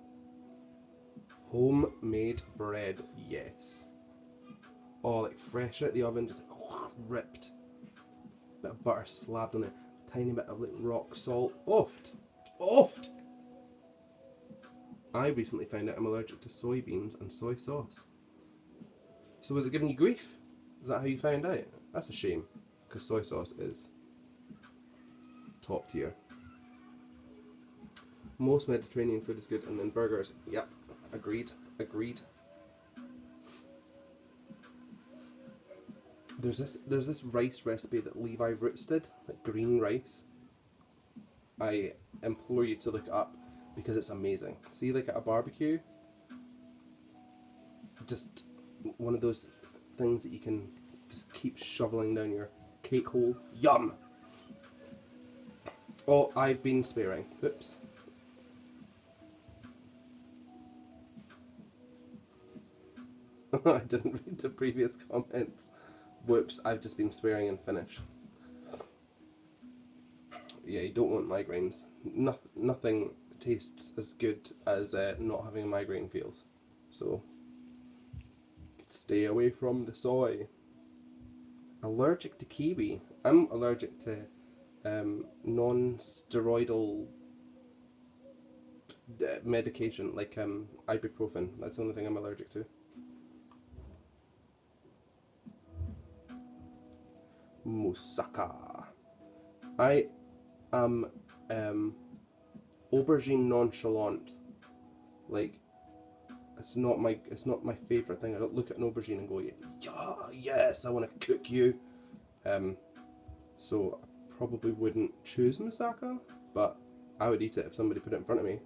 Homemade bread, yes. Oh, like fresh out the oven, just like ripped. Bit of butter slapped on it. Tiny bit of like rock salt. Oft. I recently found out I'm allergic to soybeans and soy sauce. So was it giving you grief? Is that how you found out? That's a shame, because soy sauce is top tier. Most Mediterranean food is good, and then burgers. Yep, agreed. There's this rice recipe that Levi Roots did, like green rice. I implore you to look it up because it's amazing. See, like at a barbecue, just one of those things that you can just keep shoveling down your cake hole. Yum! Oh, I've been swearing. Oops. I didn't read the previous comments. Whoops, I've just been swearing in Finnish. Yeah, you don't want migraines. Nothing tastes as good as not having a migraine feels. So, stay away from the soy. Allergic to kiwi. I'm allergic to non-steroidal medication, like ibuprofen. That's the only thing I'm allergic to. Moussaka. I am aubergine nonchalant. Like, it's not my favourite thing. I don't look at an aubergine and go, yeah, yes, I want to cook you. So I probably wouldn't choose moussaka, but I would eat it if somebody put it in front of me.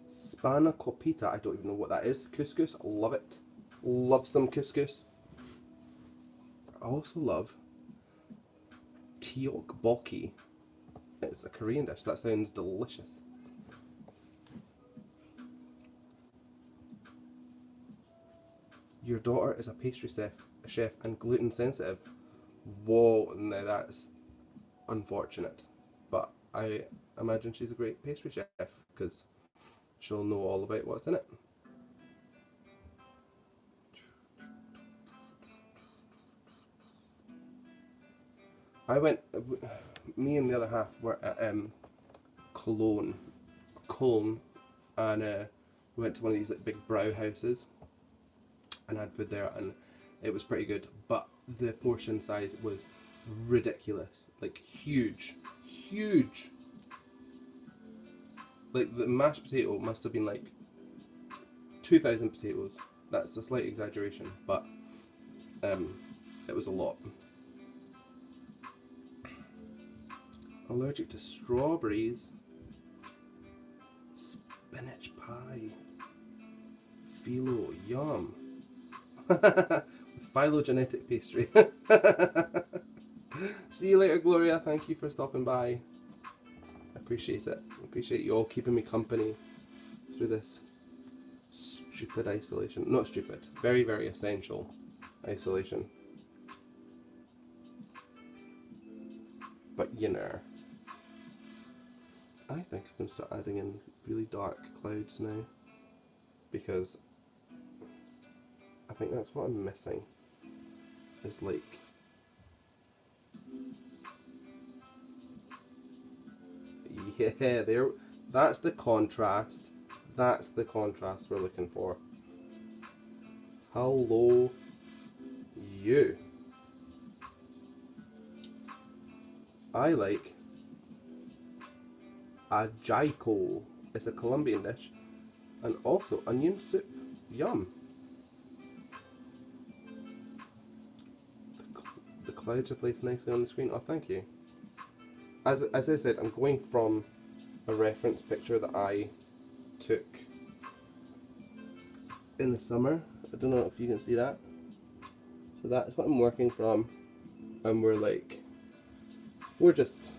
Spanakopita, I don't even know what that is. Couscous, love it. Love some couscous. I also love tteokbokki. It's a Korean dish. That sounds delicious. Your daughter is a pastry chef and gluten sensitive. Whoa, now that's unfortunate. But I imagine she's a great pastry chef because she'll know all about what's in it. Me and the other half were at Cologne, and we went to one of these like big brow houses and had food there, and it was pretty good, but the portion size was ridiculous, like huge. Like the mashed potato must have been like 2,000 potatoes. That's a slight exaggeration, but it was a lot. Allergic to strawberries. Spinach pie. Phyllo, yum. Phylogenetic pastry. See you later, Gloria. Thank you for stopping by. I appreciate it. I appreciate you all keeping me company through this stupid isolation. Not stupid. Very, very essential isolation. But you know. I think I'm going to start adding in really dark clouds now, because I think that's what I'm missing. It's like there. That's the contrast. That's the contrast we're looking for. Hello, you. I like ajaiko. It's a Colombian dish, and also onion soup. Yum. The clouds are placed nicely on the screen. Oh, thank you. As I said, I'm going from a reference picture that I took in the summer. I don't know if you can see that. So that's what I'm working from, and we're just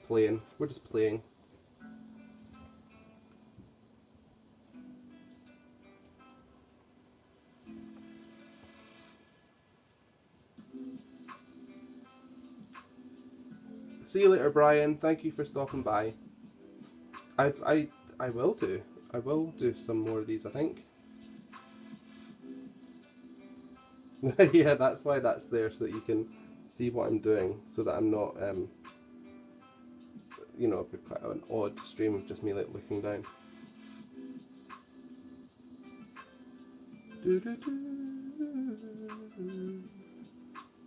playing. We're just playing. See you later, Brian. Thank you for stopping by. I will do. I will do some more of these, I think. Yeah, that's why that's there, so that you can see what I'm doing, so that I'm not, you know, it'd be quite an odd stream of just me like looking down.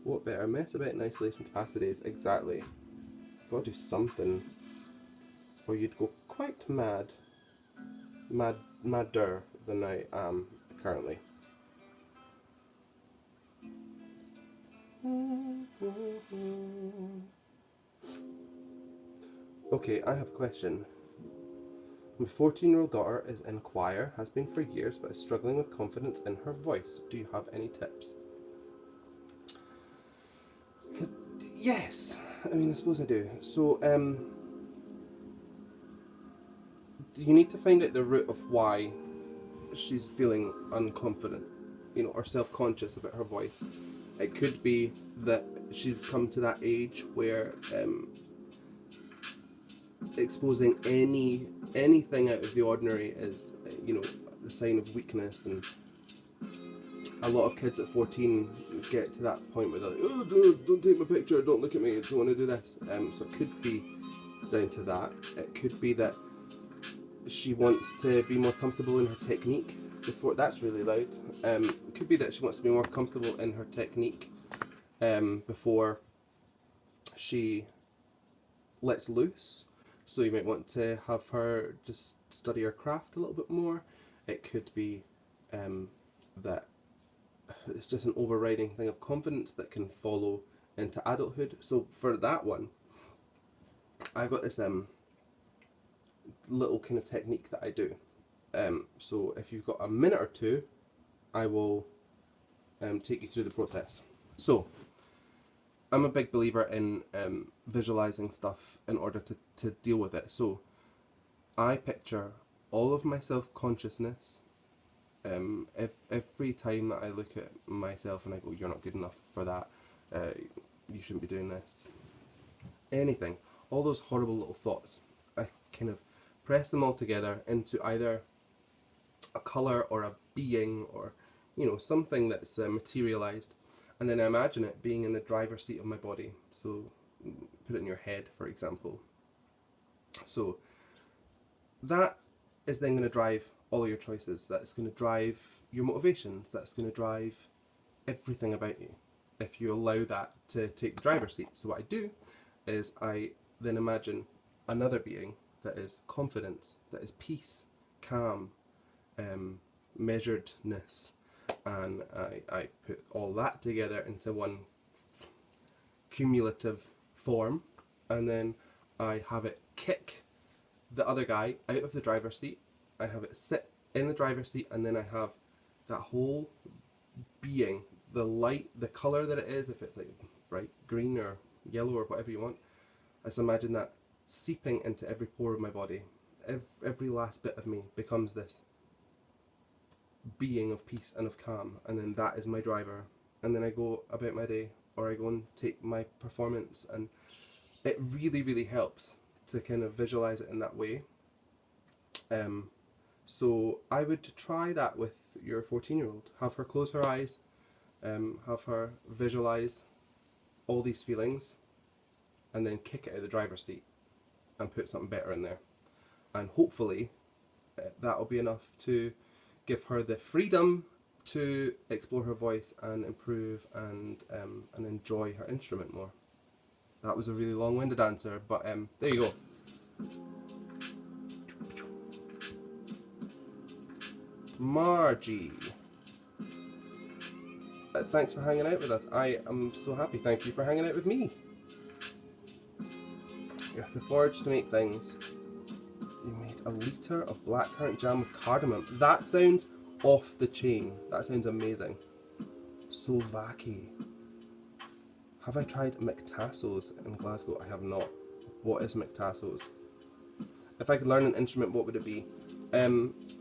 What better? Mess about in isolation capacities, exactly. Gotta do something, or you'd go quite madder than I am currently. Okay, I have a question. My 14-year-old daughter is in choir, has been for years, but is struggling with confidence in her voice. Do you have any tips? Yes, I mean, I suppose I do. So, you need to find out the root of why she's feeling unconfident, you know, or self-conscious about her voice. It could be that she's come to that age where exposing anything out of the ordinary is, you know, the sign of weakness, and a lot of kids at 14 get to that point where they're like, oh, don't take my picture, don't look at me, I don't want to do this. So it could be down to that. It could be that she wants to be more comfortable in her technique before. That's really loud. It could be that she wants to be more comfortable in her technique before she lets loose. So you might want to have her just study her craft a little bit more. It could be that it's just an overriding thing of confidence that can follow into adulthood. So for that one, I've got this little kind of technique that I do. So if you've got a minute or two, I will take you through the process. So I'm a big believer in visualizing stuff in order to deal with it. So I picture all of my self-consciousness. If every time that I look at myself and I go, you're not good enough for that, you shouldn't be doing this, anything, all those horrible little thoughts, I kind of press them all together into either a colour or a being or, you know, something that's materialised, and then I imagine it being in the driver's seat of my body. So put it in your head, for example. So that is then going to drive all your choices. That's going to drive your motivations. That's going to drive everything about you if you allow that to take the driver's seat. So what I do is I then imagine another being that is confidence, that is peace, calm, measuredness, and I put all that together into one cumulative form, and then I have it kick the other guy out of the driver's seat. I have it sit in the driver's seat, and then I have that whole being, the light, the colour that it is, if it's like bright green or yellow or whatever you want, I just imagine that seeping into every pore of my body. Every last bit of me becomes this being of peace and of calm, and then that is my driver, and then I go about my day, or I go and take my performance, and it really, really helps to kind of visualize it in that way. So I would try that with your 14-year-old. Have her close her eyes, have her visualize all these feelings, and then kick it out of the driver's seat and put something better in there. And hopefully that'll be enough to give her the freedom to explore her voice and improve and enjoy her instrument more. That was a really long-winded answer, but there you go. Margie, thanks for hanging out with us. I am so happy. Thank you for hanging out with me. You have to forage to make things. You made a litre of blackcurrant jam with cardamom. That sounds off the chain. That sounds amazing. So vacky. Have I tried McTasso's in Glasgow? I have not. What is McTasso's? If I could learn an instrument, what would it be?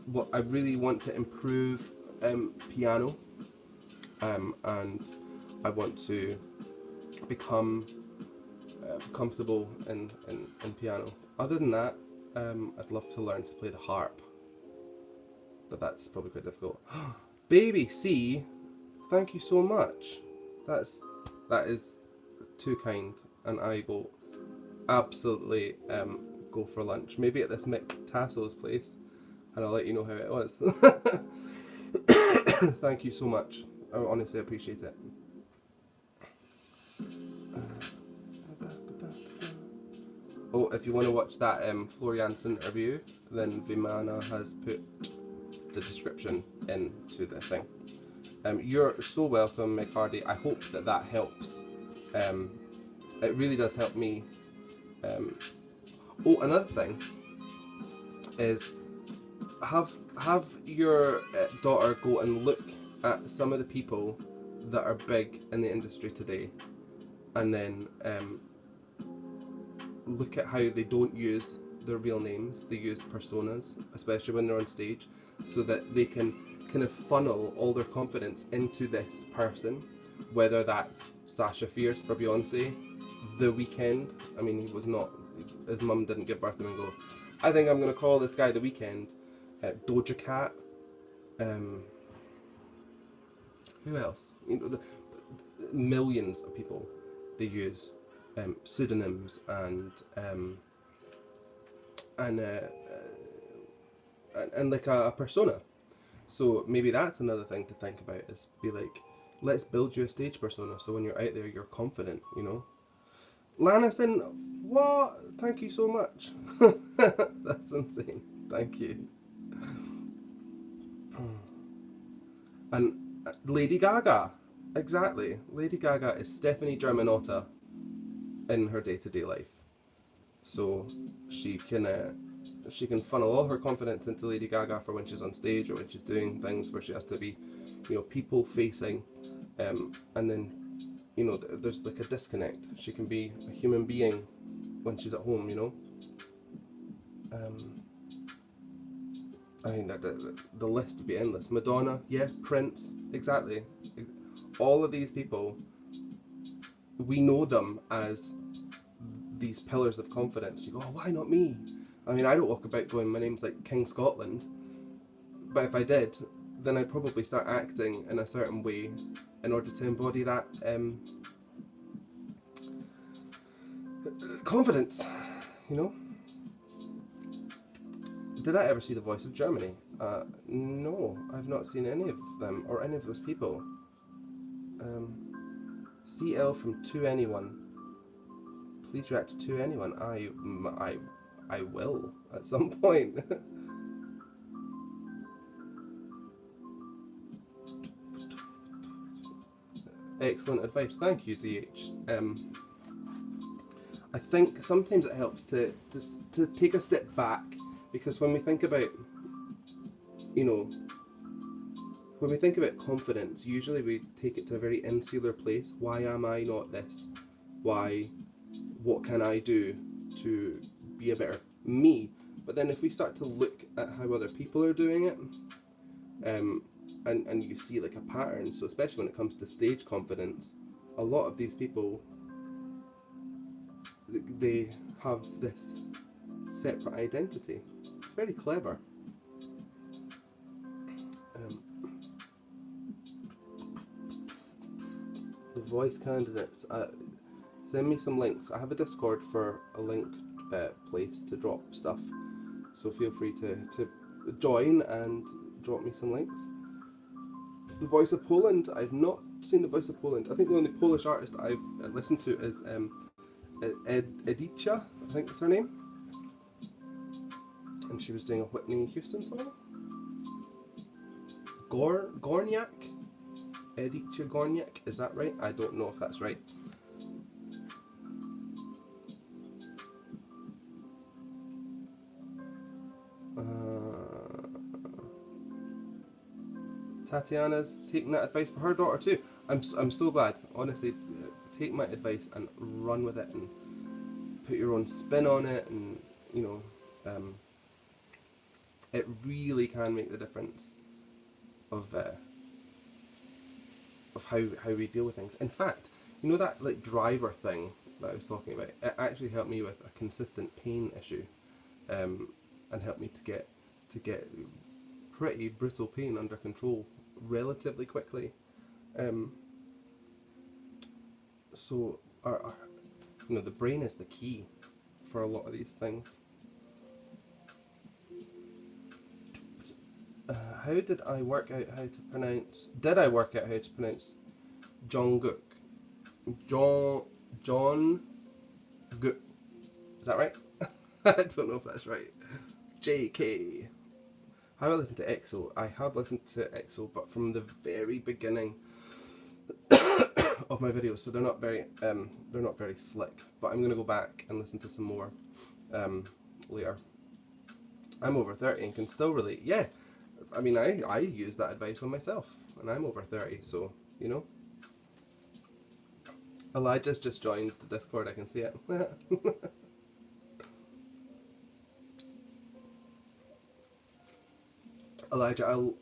What I really want to improve piano, and I want to become comfortable in piano. Other than that, I'd love to learn to play the harp, but that's probably quite difficult. Baby C, thank you so much. That is too kind, and I will absolutely go for lunch. Maybe at this McTasso's place, and I'll let you know how it was. Thank you so much. I honestly appreciate it. Oh, if you want to watch that Florian's interview, then Vimana has put the description into the thing. You're so welcome, Mick Hardy. I hope that helps. It really does help me. Oh, another thing is have your daughter go and look at some of the people that are big in the industry today, and then look at how they don't use their real names. They use personas, especially when they're on stage, so that they can kind of funnel all their confidence into this person, whether that's Sasha Fierce for Beyonce, The Weeknd. I mean, he was not, his mum didn't give birth to him and go, I think I'm going to call this guy The Weeknd. Doja Cat. Who else? You know, the millions of people, they use pseudonyms and like a persona. So maybe that's another thing to think about, is be like, let's build you a stage persona, so when you're out there, you're confident, you know. Lanison, What? Thank you so much. That's insane. Thank you. And Lady Gaga. Exactly. Lady Gaga is Stephanie Germanotta in her day-to-day life. So she can funnel all her confidence into Lady Gaga for when she's on stage or when she's doing things where she has to be, people facing, and then, there's like a disconnect. She can be a human being when she's at home, I mean, the list would be endless. Madonna, yeah, Prince, exactly. All of these people, we know them as these pillars of confidence. You go, oh, why not me? I mean, I don't walk about going, my name's like King Scotland. But if I did, then I'd probably start acting in a certain way in order to embody that confidence, Did I ever see The Voice of Germany? No, I've not seen any of them or any of those people. CL from To Anyone. Please react to anyone. I will at some point. Excellent advice. Thank you, DH. I think sometimes it helps to take a step back, because when we think about, when we think about confidence, usually we take it to a very insular place. Why am I not this? What can I do to be a better me? But then if we start to look at how other people are doing it, and you see like a pattern, so especially when it comes to stage confidence, a lot of these people, they have this separate identity. It's very clever. The voice candidates, send me some links. I have a Discord for a link place to drop stuff, so feel free to join and drop me some links. The Voice of Poland, I've not seen The Voice of Poland. I think the only Polish artist I've listened to is Edicja, I think that's her name, and she was doing a Whitney Houston song. Gorniak? Edicja Gorniak, is that right? I don't know if that's right. Tatiana's taking that advice for her daughter too. I'm so glad. Honestly, take my advice and run with it and put your own spin on it, and it really can make the difference of how we deal with things. In fact, that like driver thing that I was talking about, it actually helped me with a consistent pain issue, and helped me to get pretty brutal pain under control relatively quickly. So the brain is the key for a lot of these things. Did I work out how to pronounce Jungkook? John Gook. Is that right? I don't know if that's right. JK. Have I listened to EXO? I have listened to EXO, but from the very beginning of my videos, so they're not very slick. But I'm gonna go back and listen to some more later. I'm over 30 and can still relate. Yeah, I mean I use that advice on myself, and I'm over 30, so Elijah's just joined the Discord. I can see it. Elijah, I'll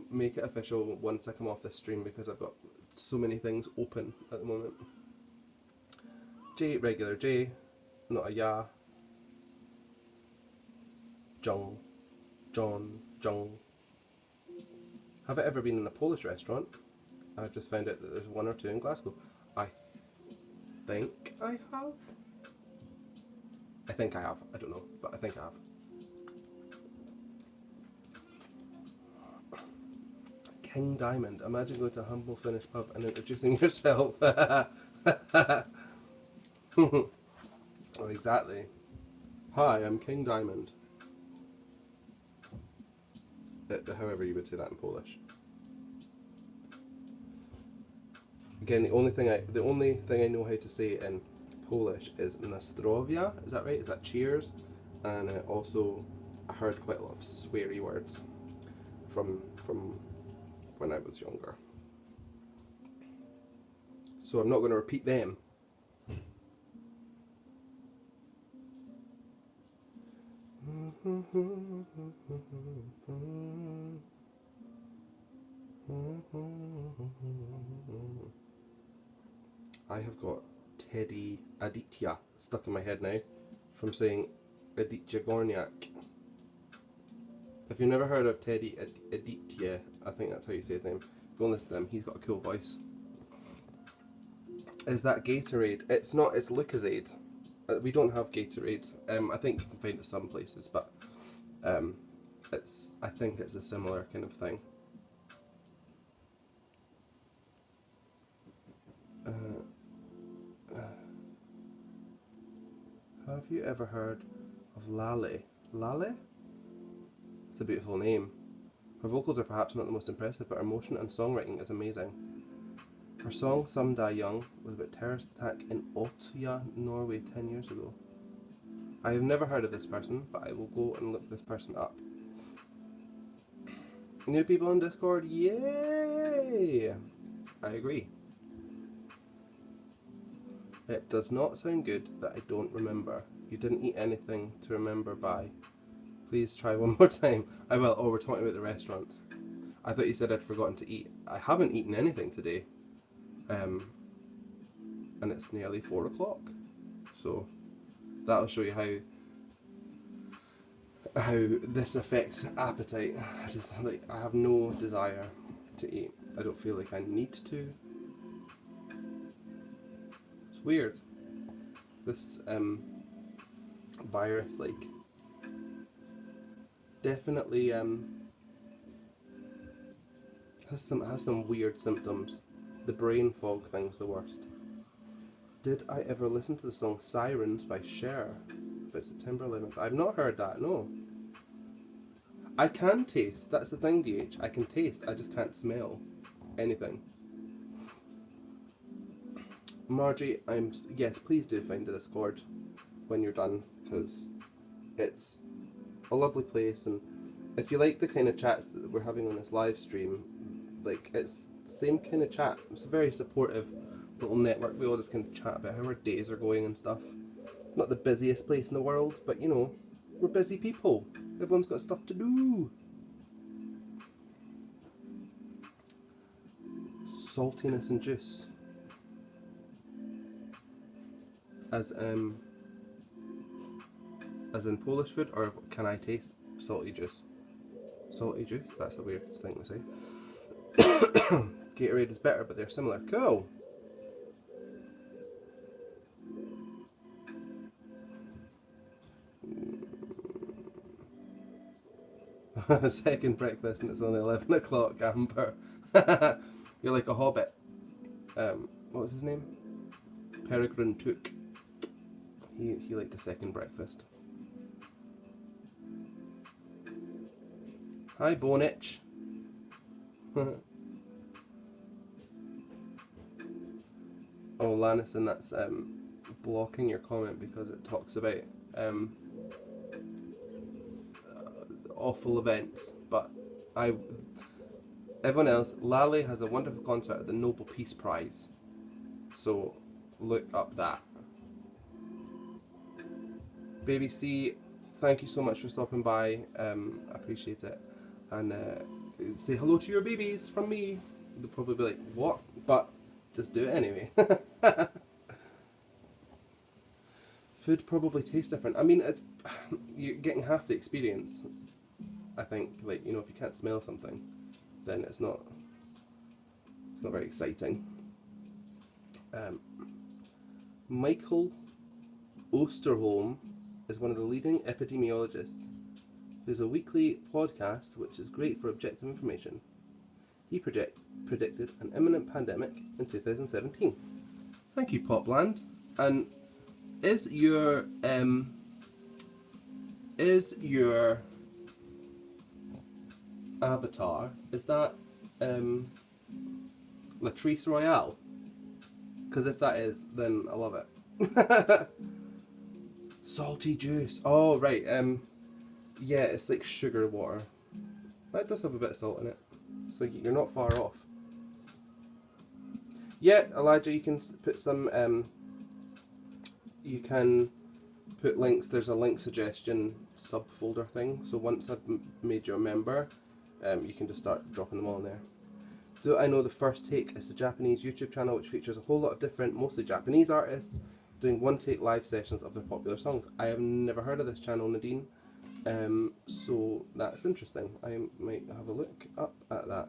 make it official once I come off this stream, because I've got so many things open at the moment. J, regular J, not a ya. Jung, John, Jung. Have I ever been in a Polish restaurant? I've just found out that there's one or two in Glasgow. I think I have. I don't know, but I think I have. King Diamond. Imagine going to a humble Finnish pub and introducing yourself. Oh, exactly. Hi, I'm King Diamond. However you would say that in Polish. Again, the only thing I know how to say in Polish is na zdrowia. Is that right? Is that cheers? And also, I heard quite a lot of sweary words from when I was younger. So I'm not going to repeat them. I have got Teddy Aditya stuck in my head now from saying Aditya Gorniak. If you've never heard of Teddy Aditya, I think that's how you say his name, go and listen to him. He's got a cool voice. Is that Gatorade? It's not, it's Lucozade. We don't have Gatorade. I think you can find it some places, but I think it's a similar kind of thing. Have you ever heard of Lale? Lale? It's a beautiful name. Her vocals are perhaps not the most impressive, but her emotion and songwriting is amazing. Her song Some Die Young was about a terrorist attack in Otya, Norway 10 years ago. I have never heard of this person, but I will go and look this person up. New people on Discord? Yay! I agree. It does not sound good that I don't remember. You didn't eat anything to remember by. Please try one more time. I will. Oh, we're talking about the restaurants. I thought you said I'd forgotten to eat. I haven't eaten anything today. And it's nearly 4 o'clock. So that'll show you how this affects appetite. I have no desire to eat. I don't feel like I need to. It's weird. This virus definitely has some weird symptoms. The brain fog thing's the worst. Did I ever listen to the song Sirens by Cher by September 11th? I've not heard that, no. I can taste, that's the thing, DH. I can taste, I just can't smell anything. Margie, yes, please do find the Discord when you're done, because it's a lovely place, and if you like the kind of chats that we're having on this live stream, it's the same kind of chat. It's a very supportive little network. We all just kind of chat about how our days are going and stuff. Not the busiest place in the world, but you know, we're busy people. Everyone's got stuff to do. Saltiness and juice. As in Polish food, or can I taste salty juice? Salty juice? That's a weird thing to say. Gatorade is better, but they're similar. Cool. Second breakfast and it's only 11 o'clock, Amber. You're like a hobbit. What was his name? Peregrine Took. He liked a second breakfast. Hi, Bonich. Oh, Lanison, that's blocking your comment because it talks about awful events. But everyone else, Lale has a wonderful concert at the Nobel Peace Prize. So look up that. Baby C, thank you so much for stopping by. I appreciate it. And say hello to your babies from me. They'll probably be like, what? But just do it anyway. Food probably tastes different. I mean, you're getting half the experience. I think, if you can't smell something, then it's not very exciting. Michael Osterholm is one of the leading epidemiologists. There's a weekly podcast which is great for objective information. He predicted an imminent pandemic in 2017. Thank you, Popland. And Is your avatar, is that Latrice Royale? Because if that is, then I love it. Salty juice. Oh right. Yeah, it's like sugar water. That does have a bit of salt in it, so you're not far off. Yeah, Elijah, you can put some. You can put links. There's a link suggestion subfolder thing. So once I've made you a member, you can just start dropping them all in there. Do I Know the First Take is a Japanese YouTube channel which features a whole lot of different, mostly Japanese artists doing one-take live sessions of their popular songs. I have never heard of this channel, Nadine, so that's interesting. I might have a look up at that.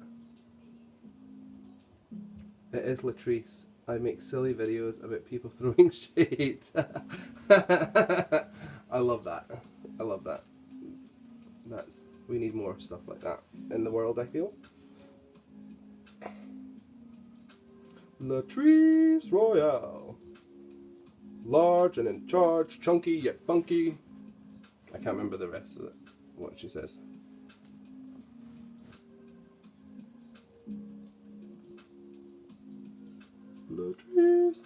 It is Latrice. I make silly videos about people throwing shade. I love that. I love that. We need more stuff like that in the world, I feel. Latrice Royale. Large and in charge, chunky yet funky. I can't remember the rest of it, what she says. Latrice.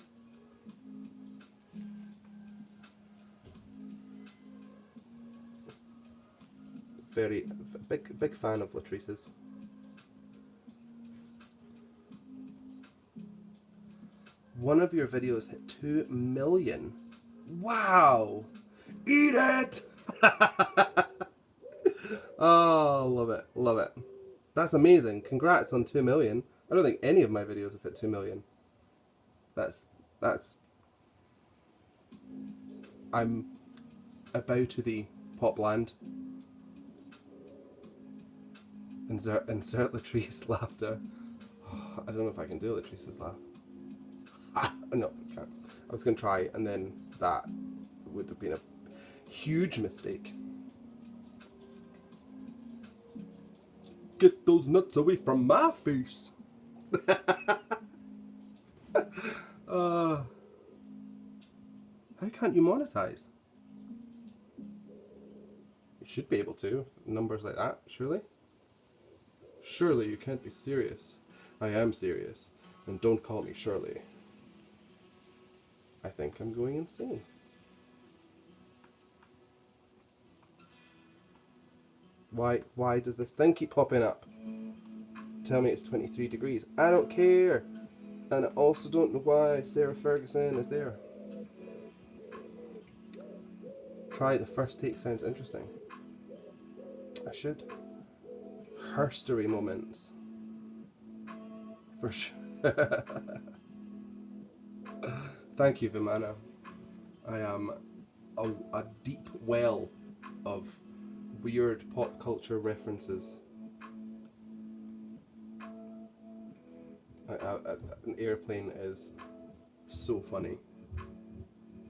Very big fan of Latrice's. One of your videos hit 2 million. Wow! Eat it! Oh, love it, love it. That's amazing. Congrats on 2 million. I don't think any of my videos have hit 2 million. I bow to thee, Popland. Insert Latrice laughter. Oh, I don't know if I can do Latrice's laugh. No, I can't. I was going to try, and then that would have been a huge mistake. Get those nuts away from my face. How can't you monetize? You should be able to. Numbers like that, surely? Surely you can't be serious. I am serious. And don't call me Shirley. I think I'm going insane. Why does this thing keep popping up? Tell me it's 23 degrees. I don't care. And I also don't know why Sarah Ferguson is there. Try the first take, sounds interesting. I should. Herstory moments. For sure. Thank you, Vimana. I am a deep well of weird pop culture references. An airplane is so funny.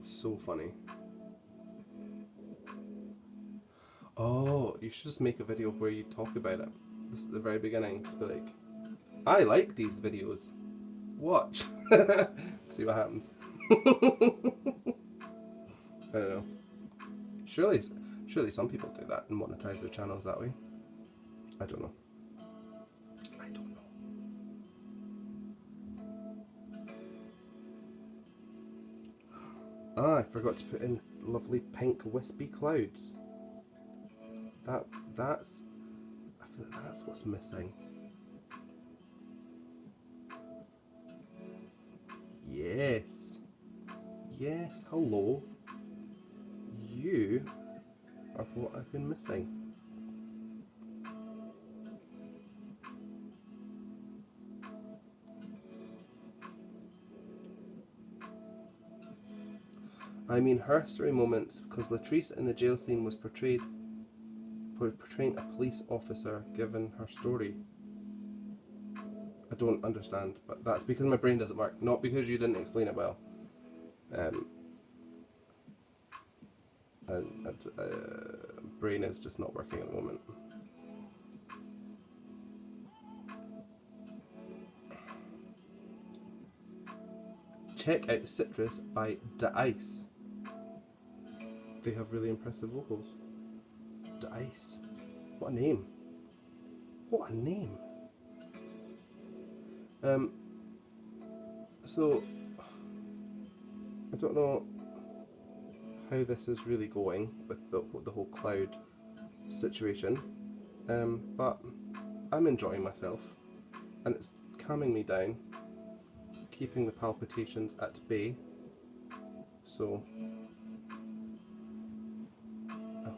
So funny. Oh, you should just make a video where you talk about it. This at the very beginning. Just be like, I like these videos. Watch. See what happens. I don't know. Surely some people do that and monetize their channels that way. I don't know. I forgot to put in lovely pink wispy clouds. I feel like that's what's missing. Yes. Yes, hello. You are what I've been missing. I mean herstory moments, because Latrice in the jail scene was portraying a police officer given her story. I don't understand, but that's because my brain doesn't work, not because you didn't explain it well. Brain is just not working at the moment. Check out Citrus by Da Ice. they have really impressive vocals. Dice. What a name. What a name. So I don't know how this is really going with the whole cloud situation, but I'm enjoying myself and it's calming me down, keeping the palpitations at bay. So I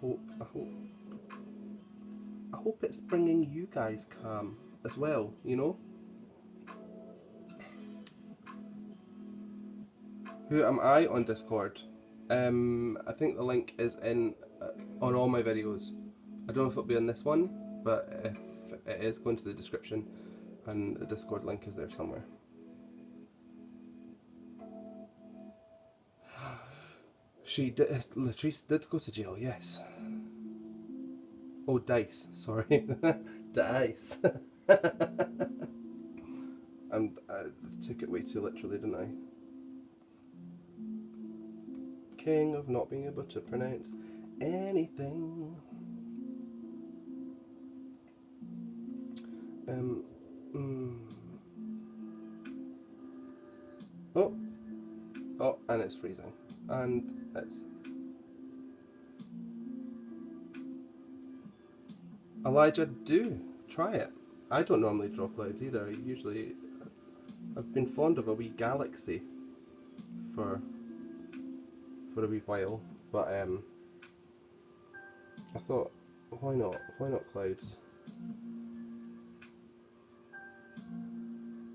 hope it's bringing you guys calm as well, you know? Who am I on Discord? I think the link is in on all my videos. I don't know if it'll be on this one, but if it is, go into the description and the Discord link is there somewhere. Latrice did go to jail, yes. Oh, Dice, sorry. Dice. And I took it way too literally, didn't I? King of not being able to pronounce anything. Oh, and it's freezing. And it's... Elijah, do try it. I don't normally draw clouds either. I've been fond of a wee galaxy for a wee while, but I thought, why not clouds?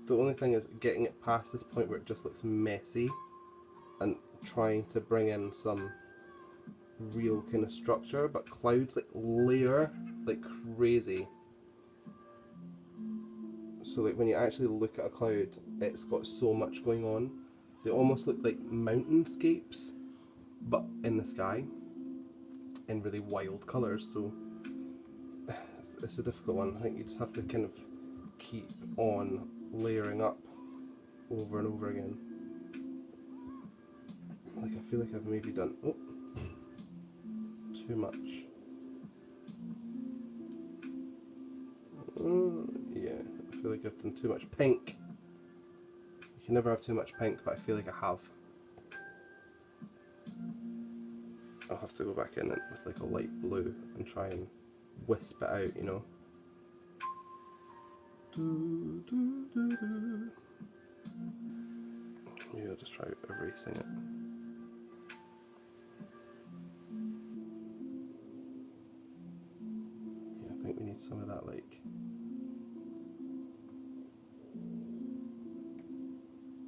The only thing is getting it past this point where it just looks messy and trying to bring in some real kind of structure, but clouds like layer like crazy. So like when you actually look at a cloud, it's got so much going on. They almost look like mountainscapes, but in the sky, in really wild colours. So it's a difficult one. I think you just have to kind of keep on layering up over and over again. Like I feel like I've maybe done too much. Yeah, I feel like I've done too much pink. You can never have too much pink, but I feel like I have. I'll have to go back in it with like a light blue and try and wisp it out, you know. Maybe I'll just try erasing it. Yeah, I think we need some of that, like,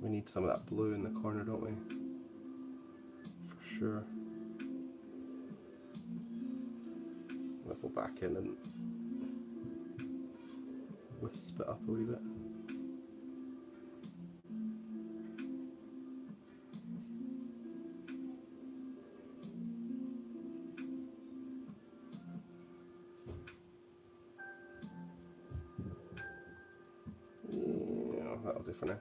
we need some of that blue in the corner, don't we? For sure. I'll go back in and wisp it up a wee bit. Yeah, that'll do for now.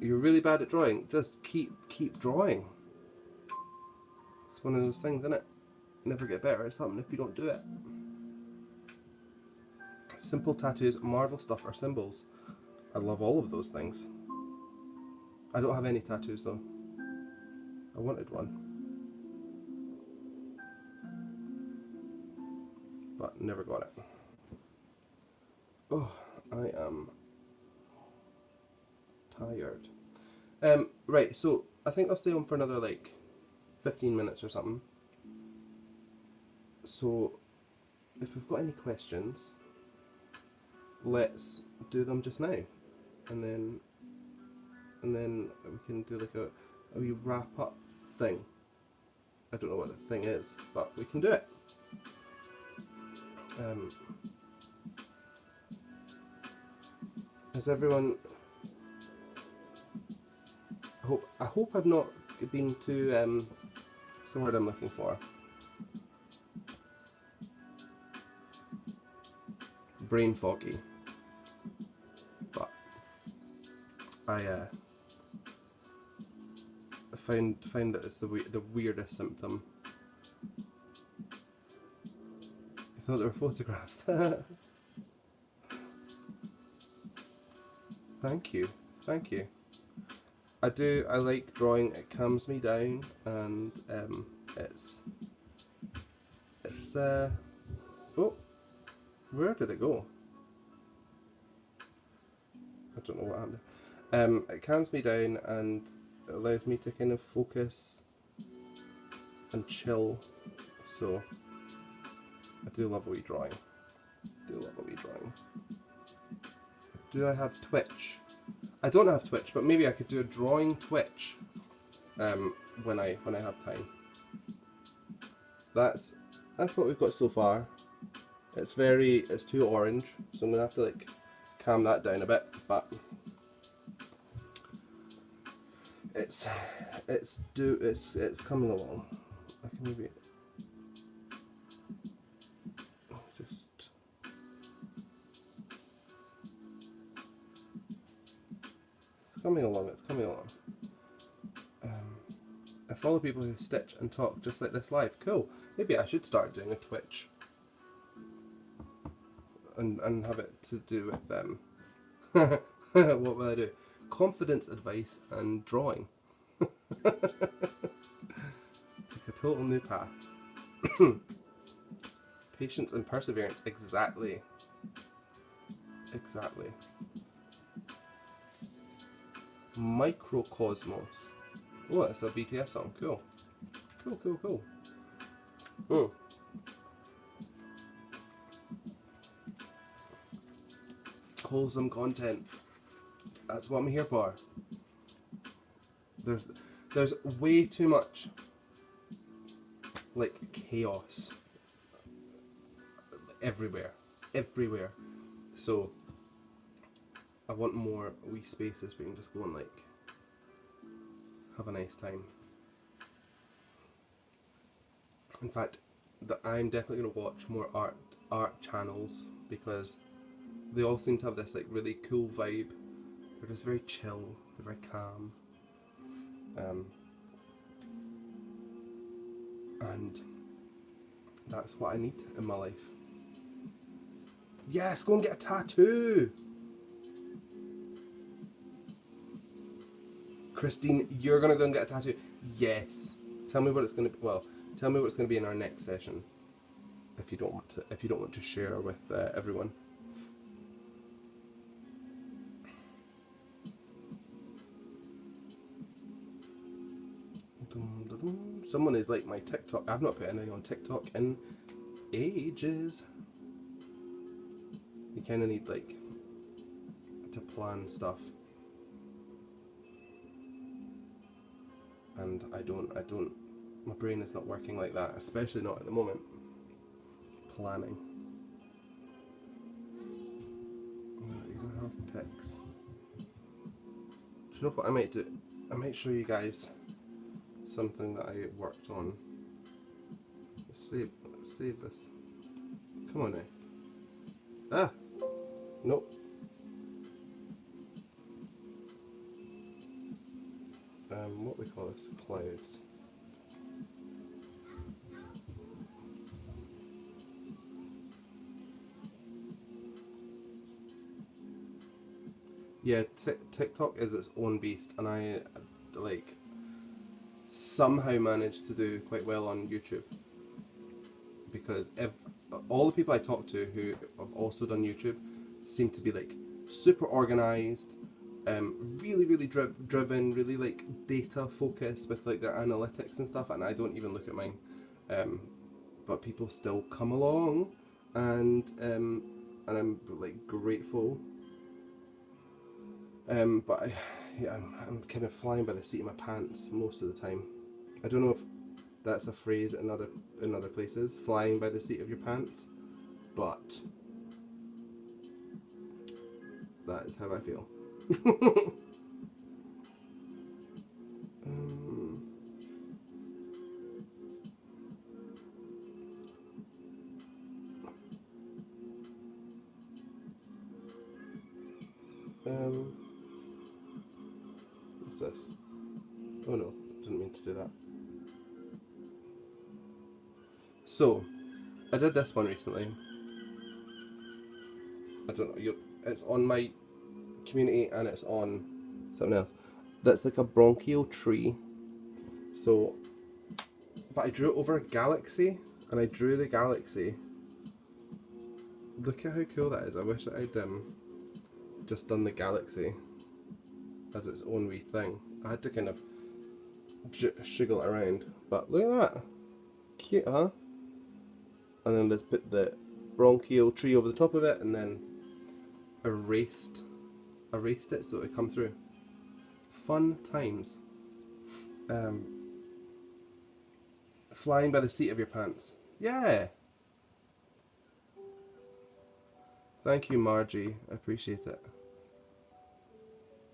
You're really bad at drawing. Just keep drawing. It's one of those things, isn't it? Never get better at something if you don't do it. Simple tattoos, Marvel stuff, or symbols. I love all of those things. I don't have any tattoos though. I wanted one, but never got it. Oh, I am tired. Right, so I think I'll stay on for another like 15 minutes or something. So if we've got any questions, let's do them just now, and then we can do like a wee wrap up thing. I don't know what the thing is, but we can do it. Has everyone? I hope I've not been too what's the word I'm looking for? Brain foggy. But I find that it's the weirdest symptom. I thought they were photographs. Thank you. I like drawing. It calms me down, and it's oh, where did it go? I don't know what happened. It calms me down and it allows me to kind of focus and chill. So I do love a wee drawing. Do I have Twitch? I don't have Twitch, but maybe I could do a drawing Twitch when I have time. That's what we've got so far. It's too orange, so I'm gonna have to like calm that down a bit, but it's coming along. I can maybe just it's coming along. I follow people who stitch and talk just like this live. Cool. Maybe I should start doing a Twitch and have it to do with them. What will I do? Confidence advice and drawing. Take a total new path. Patience and perseverance. Exactly. Microcosmos. Oh, it's a BTS song. Cool. Wholesome content. That's what I'm here for. There's way too much like chaos everywhere. So I want more wee spaces where we can just go and like have a nice time. In fact, I'm definitely going to watch more art channels because they all seem to have this like really cool vibe. They're just very chill, they're very calm, and that's what I need in my life. Yes, go and get a tattoo! Christine, you're gonna go and get a tattoo? Yes. Tell me what it's gonna be. Well, tell me what it's gonna be in our next session. If you don't want to share with everyone. Someone is like my TikTok. I've not put anything on TikTok in ages. You kind of need like to plan stuff, and I don't. My brain is not working like that, especially not at the moment. Planning. You don't have pics. Do you know what I might do? I might show you guys something that I worked on. Let's save this. Come on now. Ah! Nope. What we call this? Clouds. Yeah, TikTok is its own beast, and I like somehow managed to do quite well on YouTube, because if all the people I talk to who have also done YouTube seem to be like super organized, really driven, really like data focused with like their analytics and stuff, and I don't even look at mine, but people still come along, and I'm like grateful. But I'm kind of flying by the seat of my pants most of the time. I don't know if that's a phrase in other places, flying by the seat of your pants, but that is how I feel. What's this? Oh no, didn't mean to do that. So, I did this one recently. I don't know, it's on my community and it's on something else. That's like a bronchial tree. So, but I drew it over a galaxy, and I drew the galaxy. Look at how cool that is. I wish I'd just done the galaxy as its own wee thing. I had to kind of shiggle it around, but look at that. Cute, huh? And then let's put the bronchial tree over the top of it, and then erased it so it would come through. Fun times. Flying by the seat of your pants. Yeah! Thank you, Margie. I appreciate it.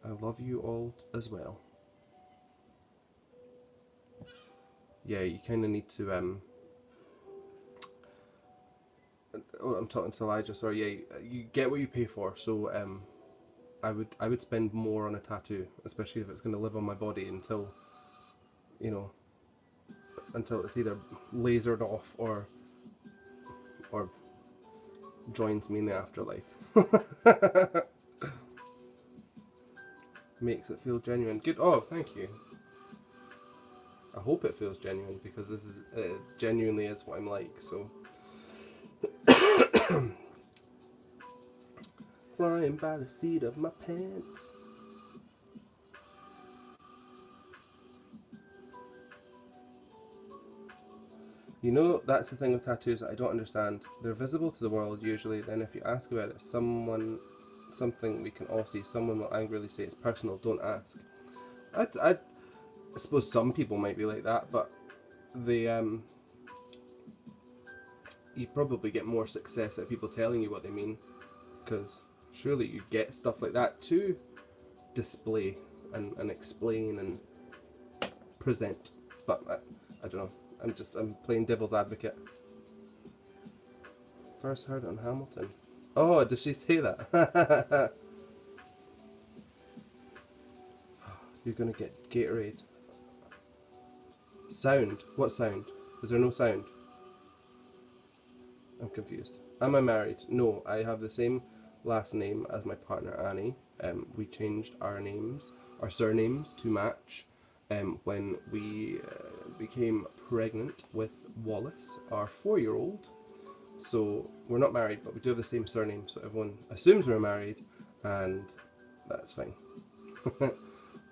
I love you all as well. Yeah, you kind of need to oh, I'm talking to Elijah. Sorry. Yeah, you get what you pay for. So I would spend more on a tattoo, especially if it's going to live on my body until, you know, until it's either lasered off or joins me in the afterlife. Makes it feel genuine. Good. Oh, thank you. I hope it feels genuine, because this is genuinely is what I'm like. So. Flying by the seat of my pants. You know, that's the thing with tattoos that I don't understand. They're visible to the world usually, then if you ask about it, something we can all see, someone will angrily say it's personal, don't ask. I suppose some people might be like that, but you probably get more success at people telling you what they mean, because surely you get stuff like that to display and explain and present. But I don't know. I'm playing devil's advocate. First heard it on Hamilton. Oh, did she say that? You're gonna get Gatorade. Sound? What sound? Is there no sound? I'm confused. Am I married? No, I have the same last name as my partner Annie. We changed our surnames to match when we became pregnant with Wallace, our 4-year-old. So we're not married, but we do have the same surname, so everyone assumes we're married, and that's fine.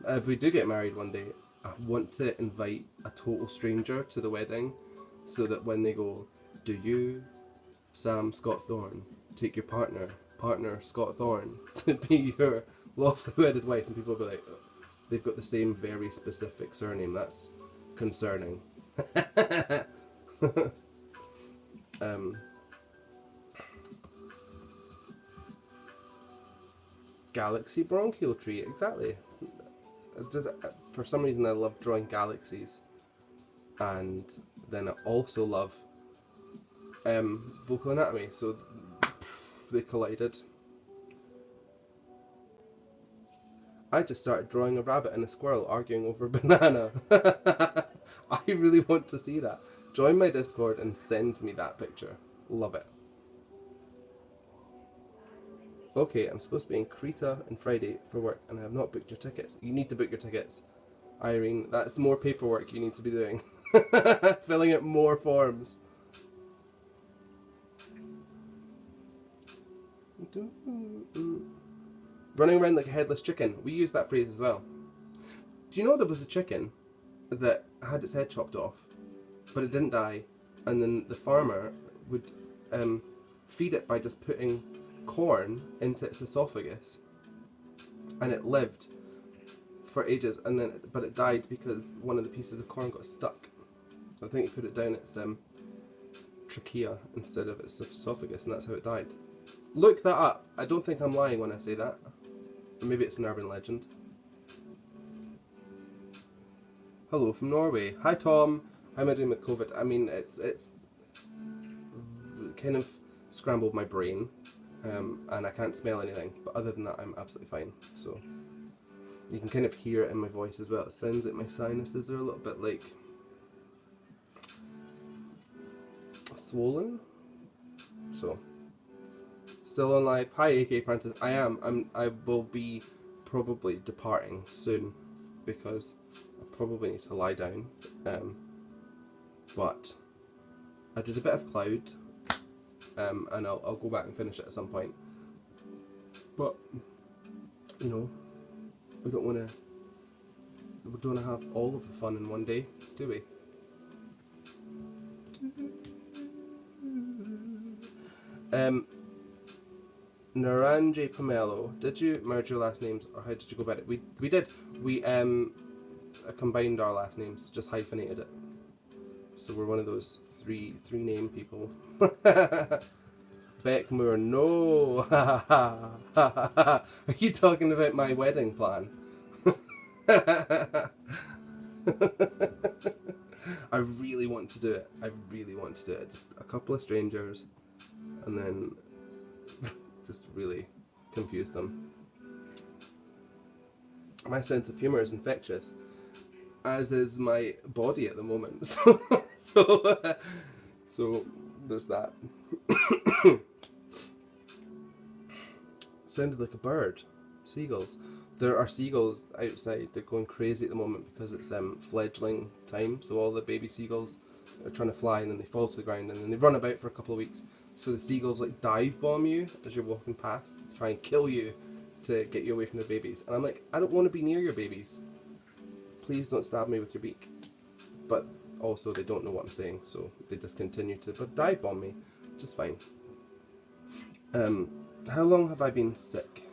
If we do get married one day, I want to invite a total stranger to the wedding, so that when they go, "Do you, Sam Scott-Thorne, take your partner Scott-Thorne, to be your lawfully wedded wife," and people will be like, "Oh, they've got the same very specific surname, that's concerning." Galaxy bronchial tree, exactly. For some reason I love drawing galaxies, and then I also love vocal anatomy, so they collided. I just started drawing a rabbit and a squirrel arguing over a banana. I really want to see that. Join my Discord and send me that picture. Love it. Okay, I'm supposed to be in Creta on Friday for work, and I have not booked your tickets. You need to book your tickets, Irene. That's more paperwork you need to be doing. Filling out more forms. Running around like a headless chicken. We use that phrase as well. Do you know there was a chicken that had its head chopped off, but it didn't die, and then the farmer would feed it by just putting corn into its esophagus, and it lived for ages, and then but it died because one of the pieces of corn got stuck. I think he put it down its trachea instead of its esophagus, and that's how it died. Look that up. I don't think I'm lying when I say that. Maybe it's an urban legend. Hello from Norway. Hi Tom. How am I doing with COVID? I mean, it's kind of scrambled my brain, and I can't smell anything. But other than that, I'm absolutely fine. So You can kind of hear it in my voice as well. It sounds like my sinuses are a little bit like swollen. So, still on live. Hi, AK Francis. I will be probably departing soon because I probably need to lie down. But I did a bit of Cloud, and I'll go back and finish it at some point. But you know, we don't want to have all of the fun in one day, do we? Naranje Pomelo, did you merge your last names or how did you go about it? We did. We combined our last names, just hyphenated it. So we're one of those three name people. Beckmore, no. Are you talking about my wedding plan? I really want to do it. Just a couple of strangers and then just really confuse them. My sense of humour is infectious, as is my body at the moment. So there's that. Sounded like a bird. Seagulls. There are seagulls outside. They're going crazy at the moment because it's fledgling time. So all the baby seagulls are trying to fly and then they fall to the ground and then they run about for a couple of weeks. So the seagulls like dive bomb you as you're walking past to try and kill you to get you away from the babies. And I'm like, I don't want to be near your babies. Please don't stab me with your beak. But also they don't know what I'm saying, so they just continue to dive bomb me, which is fine. How long have I been sick?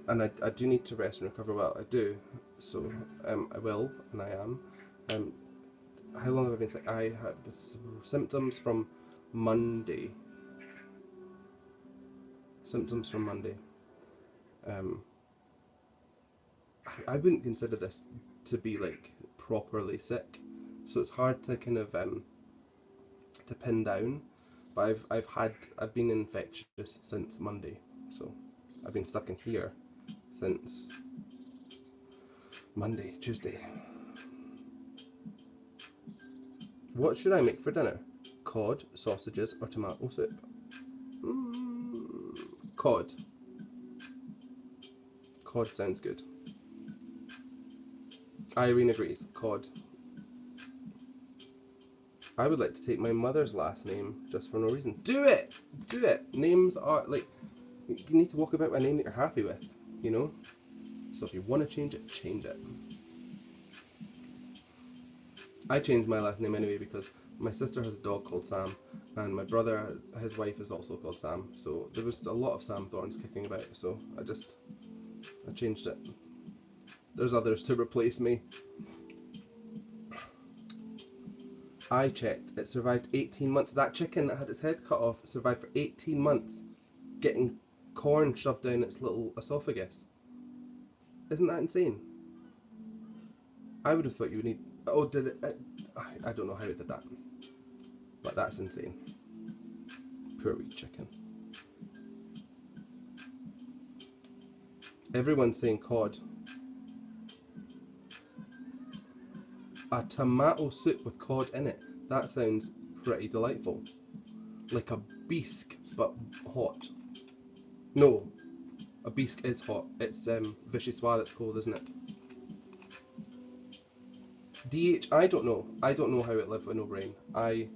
And I do need to rest and recover well. I do. So I will, and I am. How long have I been sick? I had symptoms from Monday. I wouldn't consider this to be like properly sick, so it's hard to kind of to pin down. But I've been infectious since Monday, so I've been stuck in here since Monday, Tuesday. What should I make for dinner? Cod, sausages, or tomato soup? Cod. Cod sounds good. Irene agrees. Cod. I would like to take my mother's last name just for no reason. Do it! Do it! Names are like, you need to walk about with a name that you're happy with, you know? So if you want to change it, change it. I changed my last name anyway because my sister has a dog called Sam and my brother, his wife is also called Sam. So there was a lot of Sam Thorns kicking about, so I changed it. There's others to replace me. I checked. It survived 18 months. That chicken that had its head cut off survived for 18 months, getting corn shoved down its little esophagus. Isn't that insane? I would have thought you would need... Oh, did it? I don't know how it did that. But that's insane. Poor wee chicken. Everyone's saying cod. A tomato soup with cod in it. That sounds pretty delightful. Like a bisque, but hot. No, a bisque is hot. It's vichyssoise that's cold, isn't it? DH, I don't know. I don't know how it lived with no brain. I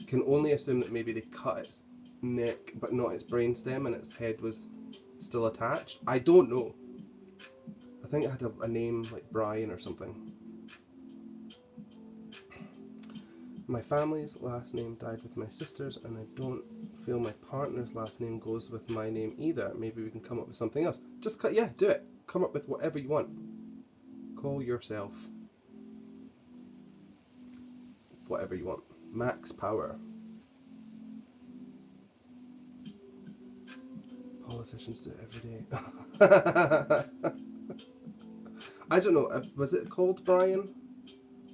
can only assume that maybe they cut its neck, but not its brainstem, and its head was still attached. I don't know. I think it had a name like Brian or something. My family's last name died with my sister's, and I don't feel my partner's last name goes with my name either. Maybe we can come up with something else. Just do it. Come up with whatever you want. Call yourself whatever you want. Max Power. Politicians do it every day. I don't know. Was it called Brian?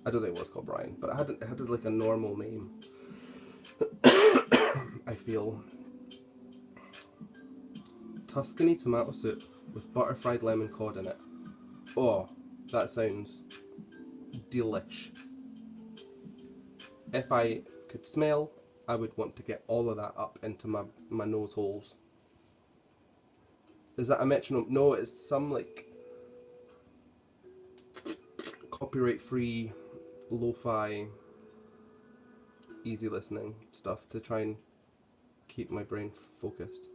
I don't think it was called Brian, but it had like a normal name. I feel. Tuscany tomato soup with butter fried lemon cod in it. Oh, that sounds delish. If I could smell, I would want to get all of that up into my nose holes. Is that a metronome? No, it's some like copyright free, lo-fi, easy listening stuff to try and keep my brain focused.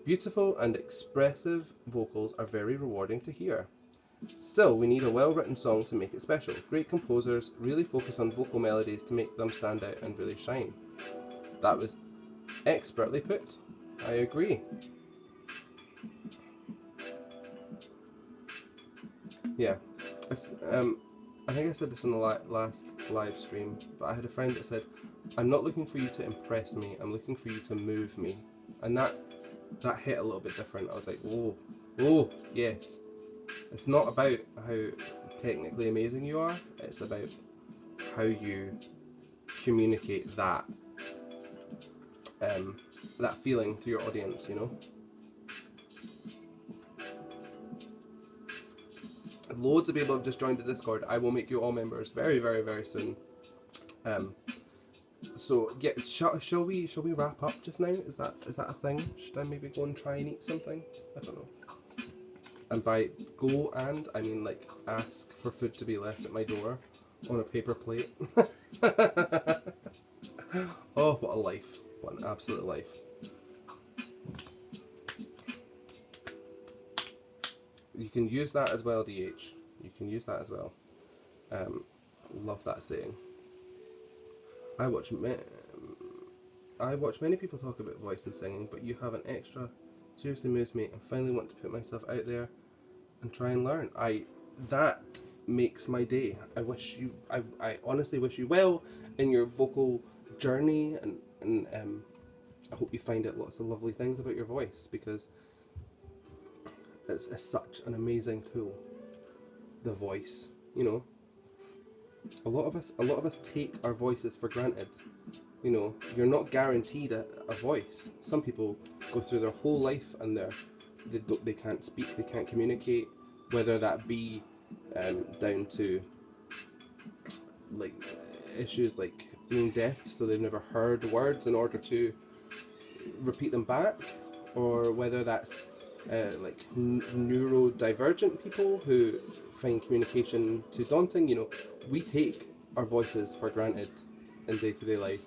Beautiful and expressive vocals are very rewarding to hear. Still, we need a well-written song to make it special. Great composers really focus on vocal melodies to make them stand out and really shine. That was expertly put. I agree. Yeah. I think I said this on the last live stream, but I had a friend that said, I'm not looking for you to impress me, I'm looking for you to move me. And that hit a little bit different. I was like, oh, yes. It's not about how technically amazing you are, it's about how you communicate that that feeling to your audience, you know? Loads of people have just joined the Discord. I will make you all members very, very, very soon. So yeah, shall we wrap up just now? Is that a thing? Should I maybe go and try and eat something? I don't know. And by go and I mean like ask for food to be left at my door on a paper plate. Oh, what a life! What an absolute life! You can use that as well, DH. You can use that as well. Love that saying. I watch many people talk about voice and singing, but you have an extra. Seriously moves me. I finally want to put myself out there and try and learn. That makes my day. I honestly wish you well in your vocal journey, and I hope you find out lots of lovely things about your voice, because it's such an amazing tool. The voice, you know. A lot of us take our voices for granted. You know, you're not guaranteed a voice. Some people go through their whole life and they can't speak, they can't communicate, whether that be down to like issues like being deaf, so they've never heard words in order to repeat them back, or whether that's like neurodivergent people who find communication too daunting. You know, we take our voices for granted in day-to-day life,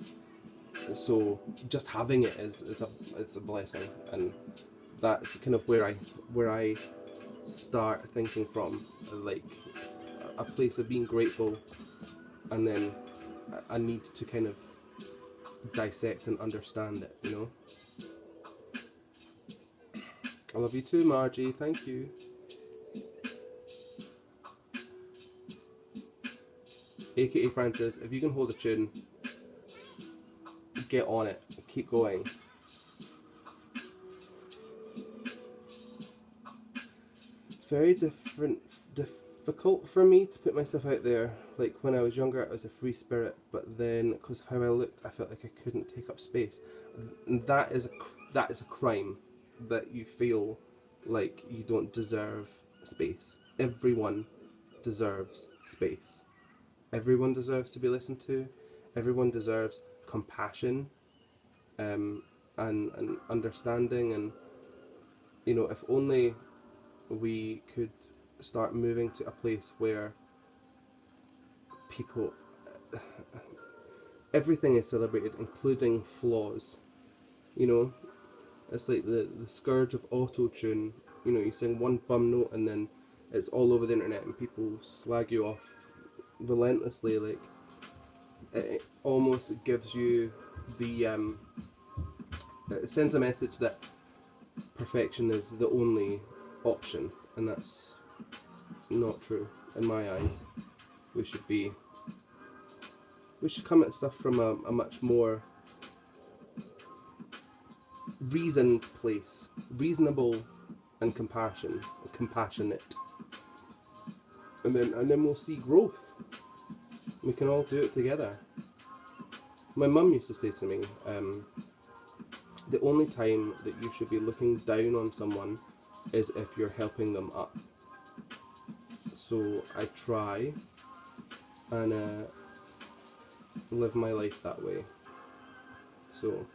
so just having it is a blessing, and that's kind of where I start thinking from, like a place of being grateful, and then I need to kind of dissect and understand it, you know. I love you too, Margie, thank you. AKA Francis, if you can hold a tune, get on it, keep going. It's very difficult for me to put myself out there. Like when I was younger, I was a free spirit, but then because of how I looked, I felt like I couldn't take up space. And that is a crime, that you feel like you don't deserve space. Everyone deserves space. Everyone deserves to be listened to. Everyone deserves compassion, and understanding, and you know, if only we could start moving to a place where people, everything is celebrated, including flaws. You know, it's like the scourge of auto-tune. You know, you sing one bum note and then it's all over the internet and people slag you off relentlessly. Like, it almost gives you the it sends a message that perfection is the only option, and that's not true in my eyes. We should come at stuff from a much more reasoned place, reasonable and compassionate, and then we'll see growth. We can all do it together. My mum used to say to me, the only time that you should be looking down on someone is if you're helping them up. So I try and live my life that way. So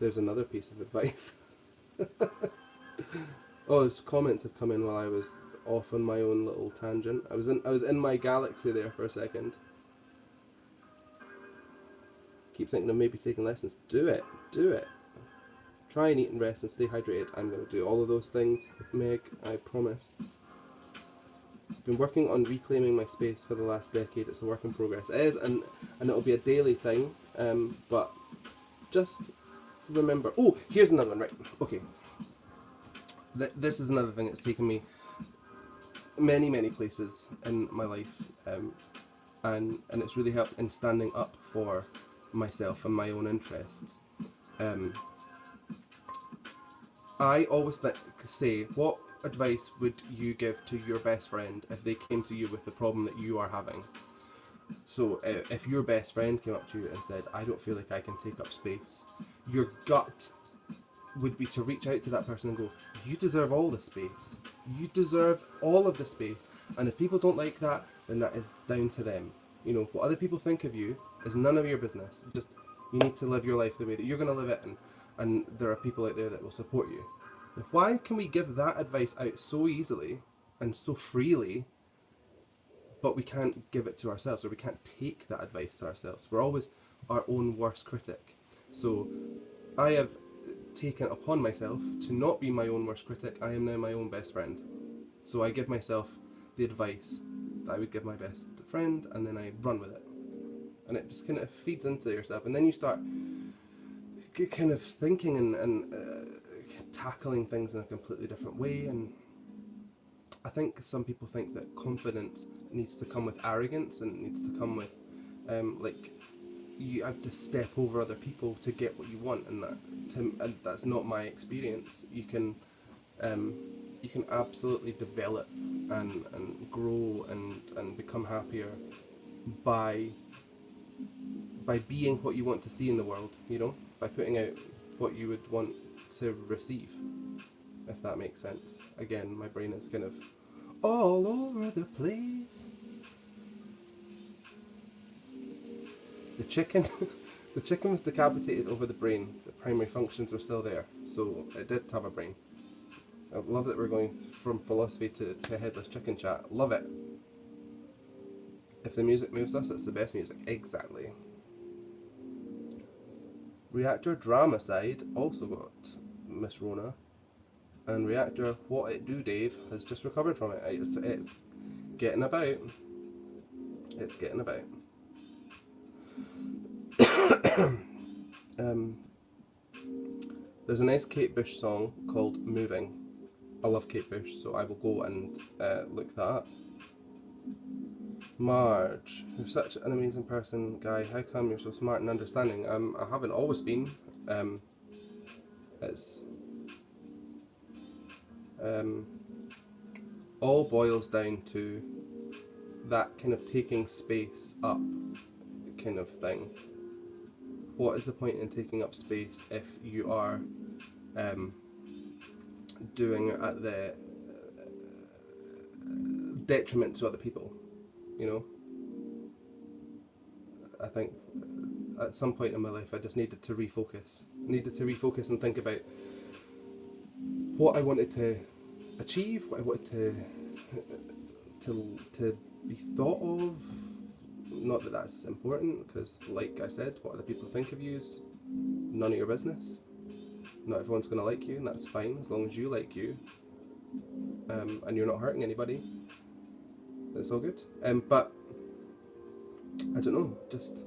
there's another piece of advice. Oh, there's comments have come in while I was off on my own little tangent. I was in my galaxy there for a second. Keep thinking of maybe taking lessons. Do it. Try and eat and rest and stay hydrated. I'm going to do all of those things, Meg, I promise. I've been working on reclaiming my space for the last decade. It's a work in progress. It is, and it'll be a daily thing, but just remember... Oh, here's another one, right. Okay. This is another thing that's taken me many places in my life, and it's really helped in standing up for myself and my own interests. I always say, what advice would you give to your best friend if they came to you with the problem that you are having? So if your best friend came up to you and said, I don't feel like I can take up space, your gut would be to reach out to that person and go, you deserve all the space. You deserve all of the space. And if people don't like that, then that is down to them. You know, what other people think of you is none of your business. Just, you need to live your life the way that you're going to live it, and there are people out there that will support you. Now, why can we give that advice out so easily and so freely, but we can't give it to ourselves, or we can't take that advice to ourselves? We're always our own worst critic. So I have taken upon myself to not be my own worst critic. I am now my own best friend. So I give myself the advice that I would give my best friend, and then I run with it. And it just kind of feeds into yourself, and then you start kind of thinking and tackling things in a completely different way. And I think some people think that confidence needs to come with arrogance, and it needs to come with like you have to step over other people to get what you want, and that's not my experience. You can absolutely develop and grow and become happier by being what you want to see in the world, you know, by putting out what you would want to receive, if that makes sense. Again, my brain is kind of all over the place. The chicken the chicken was decapitated over the brain. The primary functions were still there, so it did have a brain. I love that we're going from philosophy to headless chicken chat. Love it. If the music moves us, it's the best music. Exactly. Reactor Drama Side also got Miss Rona, and Reactor What It Do Dave has just recovered from it. It's getting about. It's getting about. There's a nice Kate Bush song called Moving. I love Kate Bush, so I will go and look that up. Marge, you're such an amazing person, Guy. How come you're so smart and understanding? I haven't always been. It's all boils down to that kind of taking space up kind of thing. What is the point in taking up space if you are doing it at the detriment to other people? You know, I think at some point in my life I just needed to refocus. And think about what I wanted to achieve, what I wanted to be thought of. Not that that's important, because like I said, what other people think of you is none of your business. Not everyone's going to like you, and that's fine as long as you like you, and you're not hurting anybody. It's all good. But I don't know. Just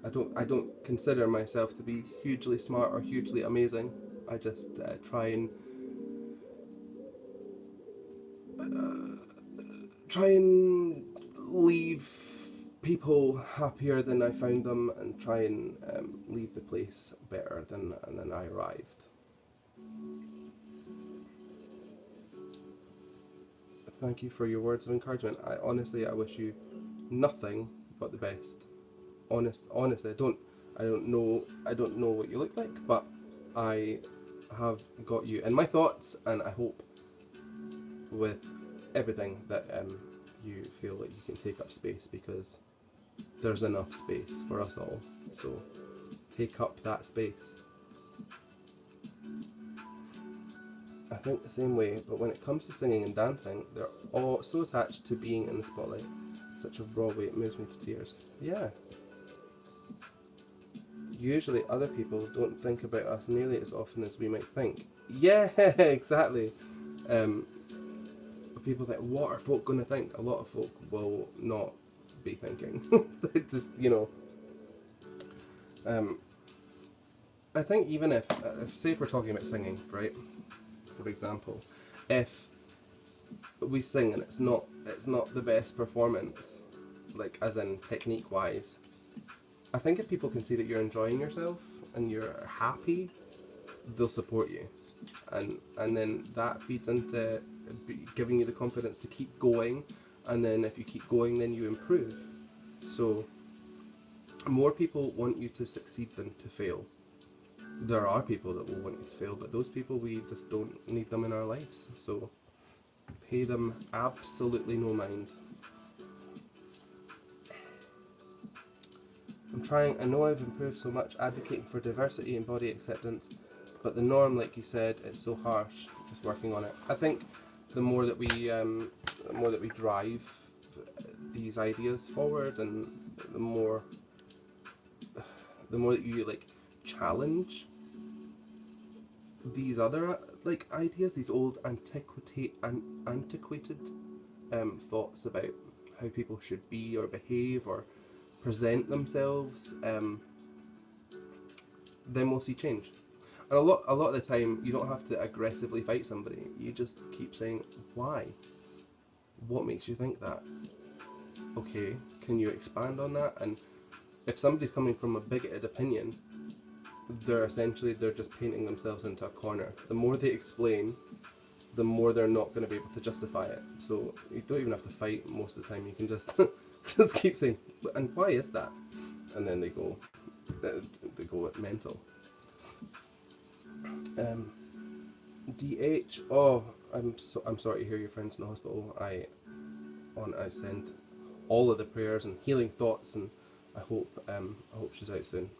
I don't consider myself to be hugely smart or hugely amazing. I just try and leave people happier than I found them, and try and leave the place better than I arrived. Thank you for your words of encouragement. I wish you nothing but the best. Honestly, I don't know what you look like, but I have got you in my thoughts, and I hope with everything that you feel like you can take up space, because there's enough space for us all. So take up that space. I think the same way, but when it comes to singing and dancing, they're all so attached to being in the spotlight. Such a raw way, it moves me to tears. Yeah. Usually other people don't think about us nearly as often as we might think. Yeah, exactly. People think, what are folk going to think? A lot of folk will not be thinking. They just, I think even if say if we're talking about singing, right, for example, if we sing and it's not the best performance, like as in technique wise, I think if people can see that you're enjoying yourself and you're happy, they'll support you, and then that feeds into giving you the confidence to keep going, and then if you keep going, then you improve. So more people want you to succeed than to fail. There are people that will want you to fail, but those people, we just don't need them in our lives, so pay them absolutely no mind. I know I've improved so much advocating for diversity and body acceptance, but the norm, like you said, it's so harsh. Just working on it. I think the more that we drive these ideas forward, and the more that you like challenge these other like ideas, these old antiquated thoughts about how people should be or behave or present themselves, then we'll see change. And a lot of the time, you don't have to aggressively fight somebody. You just keep saying, why? What makes you think that? Okay, can you expand on that? And if somebody's coming from a bigoted opinion, they're just painting themselves into a corner. The more they explain, the more they're not going to be able to justify it. So you don't even have to fight most of the time. You can just just keep saying, and why is that? And then they go mental. DH. Oh, I'm sorry to hear your friend's in the hospital. I send all of the prayers and healing thoughts, and I hope she's out soon.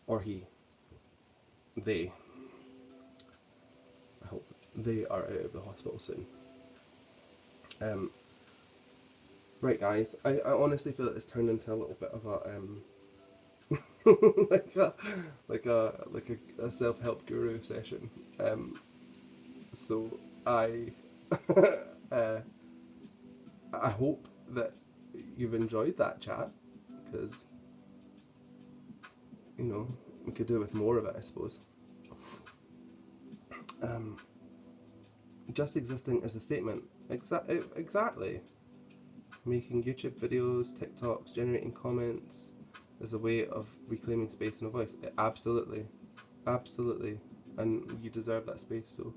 Or they. I hope they are out of the hospital soon. Right, guys. I honestly feel that it's turned into a little bit of a like a self-help guru session. So I I hope that you've enjoyed that chat, because we could do with more of it, I suppose. Just existing as a statement. Exactly. Making YouTube videos, TikToks, generating comments as a way of reclaiming space and a voice. Absolutely. Absolutely. And you deserve that space, so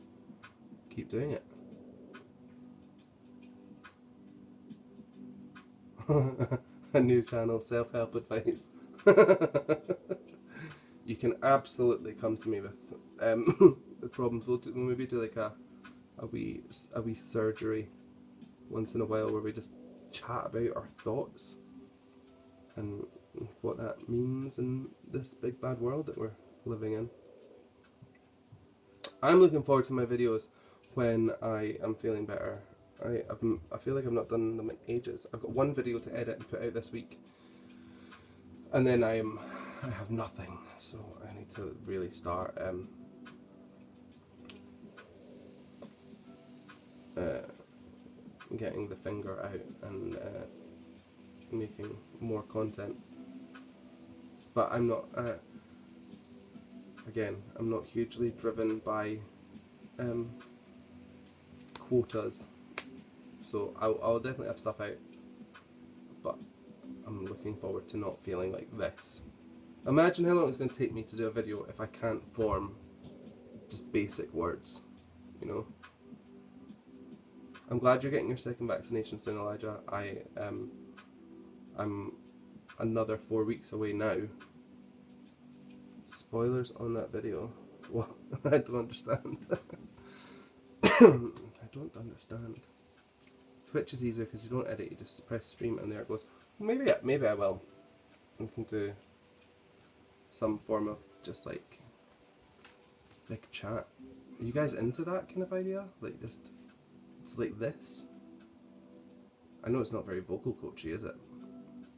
keep doing it. A new channel, self-help advice. You can absolutely come to me with the problems. We'll maybe do like a wee surgery once in a while, where we just chat about our thoughts and what that means in this big bad world that we're living in. I'm looking forward to my videos when I am feeling better. I feel like I've not done them in ages. I've got one video to edit and put out this week, and then I have nothing, so I need to really start getting the finger out and making more content. But I'm not I'm not hugely driven by quotas, so I'll definitely have stuff out, but I'm looking forward to not feeling like this. Imagine how long it's going to take me to do a video if I can't form just basic words, I'm glad you're getting your second vaccination soon, Elijah. I'm another 4 weeks away now. Spoilers on that video. What? I don't understand. I don't understand. Twitch is easier because you don't edit, you just press stream and there it goes. Maybe I will. We can do some form of just like chat. Are you guys into that kind of idea? Like just, it's like this. I know it's not very vocal coachy, is it?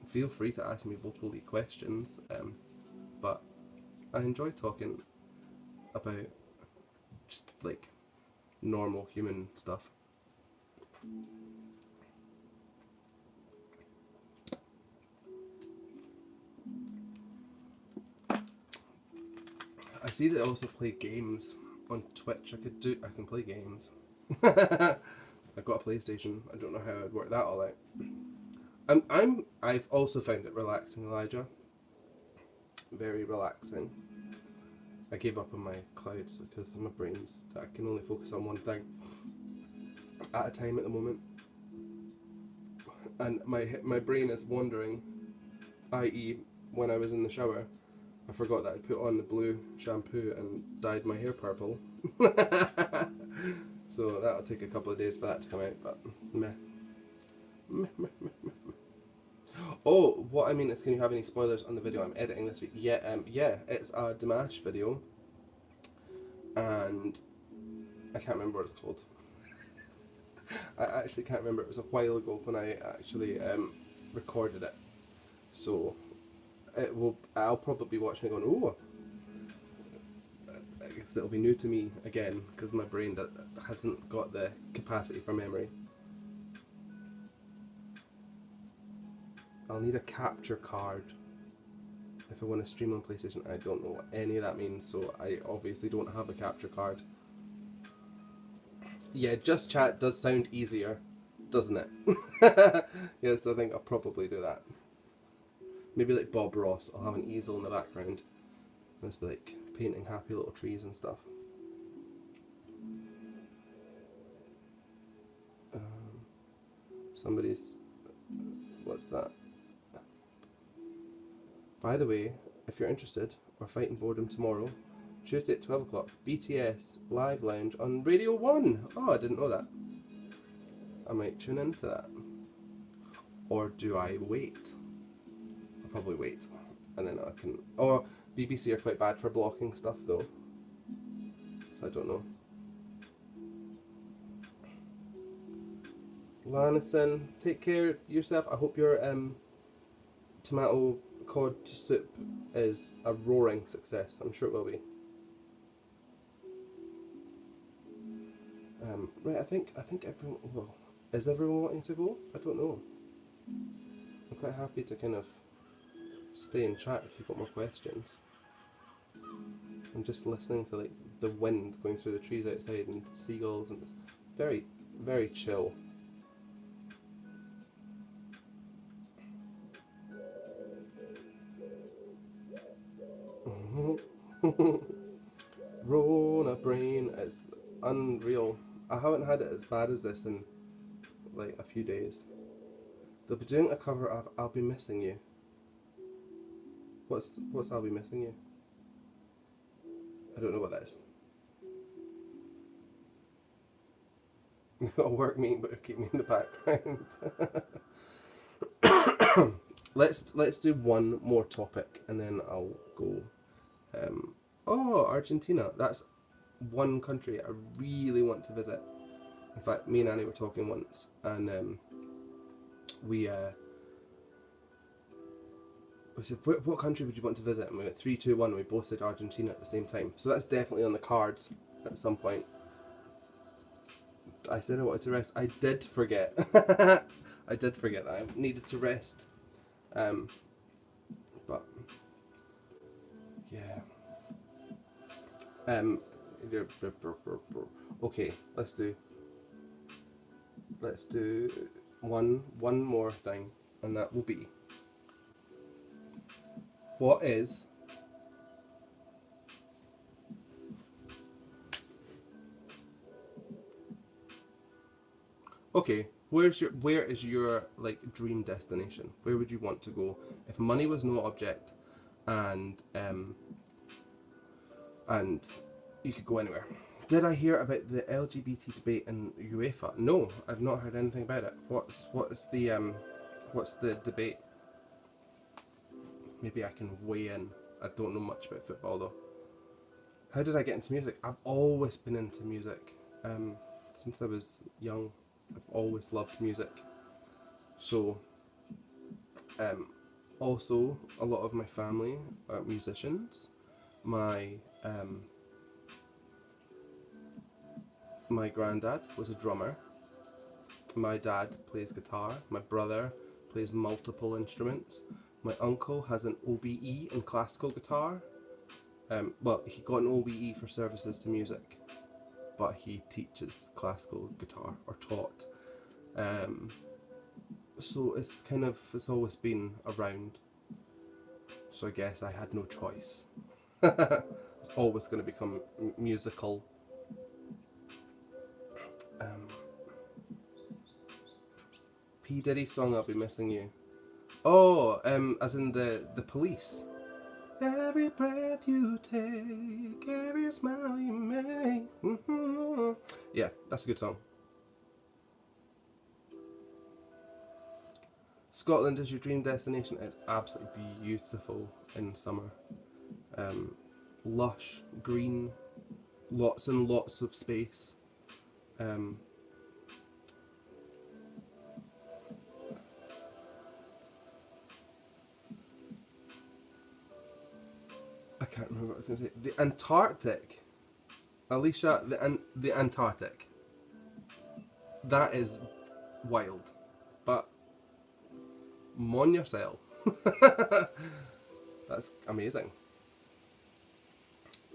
Feel free to ask me vocally questions, but I enjoy talking about just like normal human stuff. I see they also play games on Twitch. I can play games. I've got a PlayStation. I don't know how I'd work that all out. I've also found it relaxing, Elijah. Very relaxing. I gave up on my clouds because my brain's, I can only focus on one thing at a time at the moment. And my brain is wandering, i.e. when I was in the shower, I forgot that I'd put on the blue shampoo and dyed my hair purple. So that'll take a couple of days for that to come out, but meh. Oh, what I mean is, can you have any spoilers on the video I'm editing this week? Yeah, it's a Dimash video, and I can't remember what it's called. I actually can't remember. It was a while ago when I actually recorded it, so I'll probably be watching it going, oh, I guess it'll be new to me again because my brain hasn't got the capacity for memory. I'll need a capture card if I want to stream on PlayStation. I don't know what any of that means, so I obviously don't have a capture card. Yeah, just chat does sound easier, doesn't it? Yes, I think I'll probably do that. Maybe like Bob Ross, I'll have an easel in the background. Let's be like painting happy little trees and stuff. Somebody's... what's that? By the way, if you're interested, we're fighting boredom tomorrow, Tuesday at 12 o'clock, BTS Live Lounge on Radio 1. Oh, I didn't know that. I might tune into that. Or do I wait? I'll probably wait. And then I can... oh, BBC are quite bad for blocking stuff though. So I don't know. Lanison, take care of yourself. I hope your tomato cod soup is a roaring success. I'm sure it will be. Right, I think everyone... well, is everyone wanting to go? I don't know. I'm quite happy to kind of stay and chat if you've got more questions. I'm just listening to like the wind going through the trees outside and seagulls, and it's very, very chill. Rona brain, it's unreal. I haven't had it as bad as this in like a few days. They'll be doing a cover of I'll Be Missing You. What's I'll Be Missing You? I don't know what that is. You've got a work meeting, but keep me in the background. Let's do one more topic and then I'll go. Oh, Argentina. That's one country I really want to visit. In fact, me and Annie were talking once, and we said, what country would you want to visit? And we went 3, 2, 1, and we both said Argentina at the same time. So that's definitely on the cards at some point. I said I wanted to rest. I did forget. I did forget that I needed to rest. But yeah. Okay, let's do one more thing, and that will be, what is where is your like dream destination? Where would you want to go if money was no object, and you could go anywhere. Did I hear about the LGBT debate in UEFA? No, I've not heard anything about it. What's the debate? Maybe I can weigh in. I don't know much about football though. How did I get into music? I've always been into music. Since I was young, I've always loved music. So, also a lot of my family are musicians. My my granddad was a drummer. My dad plays guitar. My brother plays multiple instruments. My uncle has an OBE in classical guitar. Well, he got an OBE for services to music, but he teaches classical guitar, or taught. So it's always been around. So I guess I had no choice. It's always going to become musical. P. Diddy's song "I'll Be Missing You." Oh, as in the Police. Every breath you take, every smile you make. Mm-hmm. Yeah, that's a good song. Scotland is your dream destination. It's absolutely beautiful in summer. Lush, green, lots and lots of space. I can't remember what I was going to say. The Antarctic. Alicia, the Antarctic. That is wild. But mon yourself. That's amazing.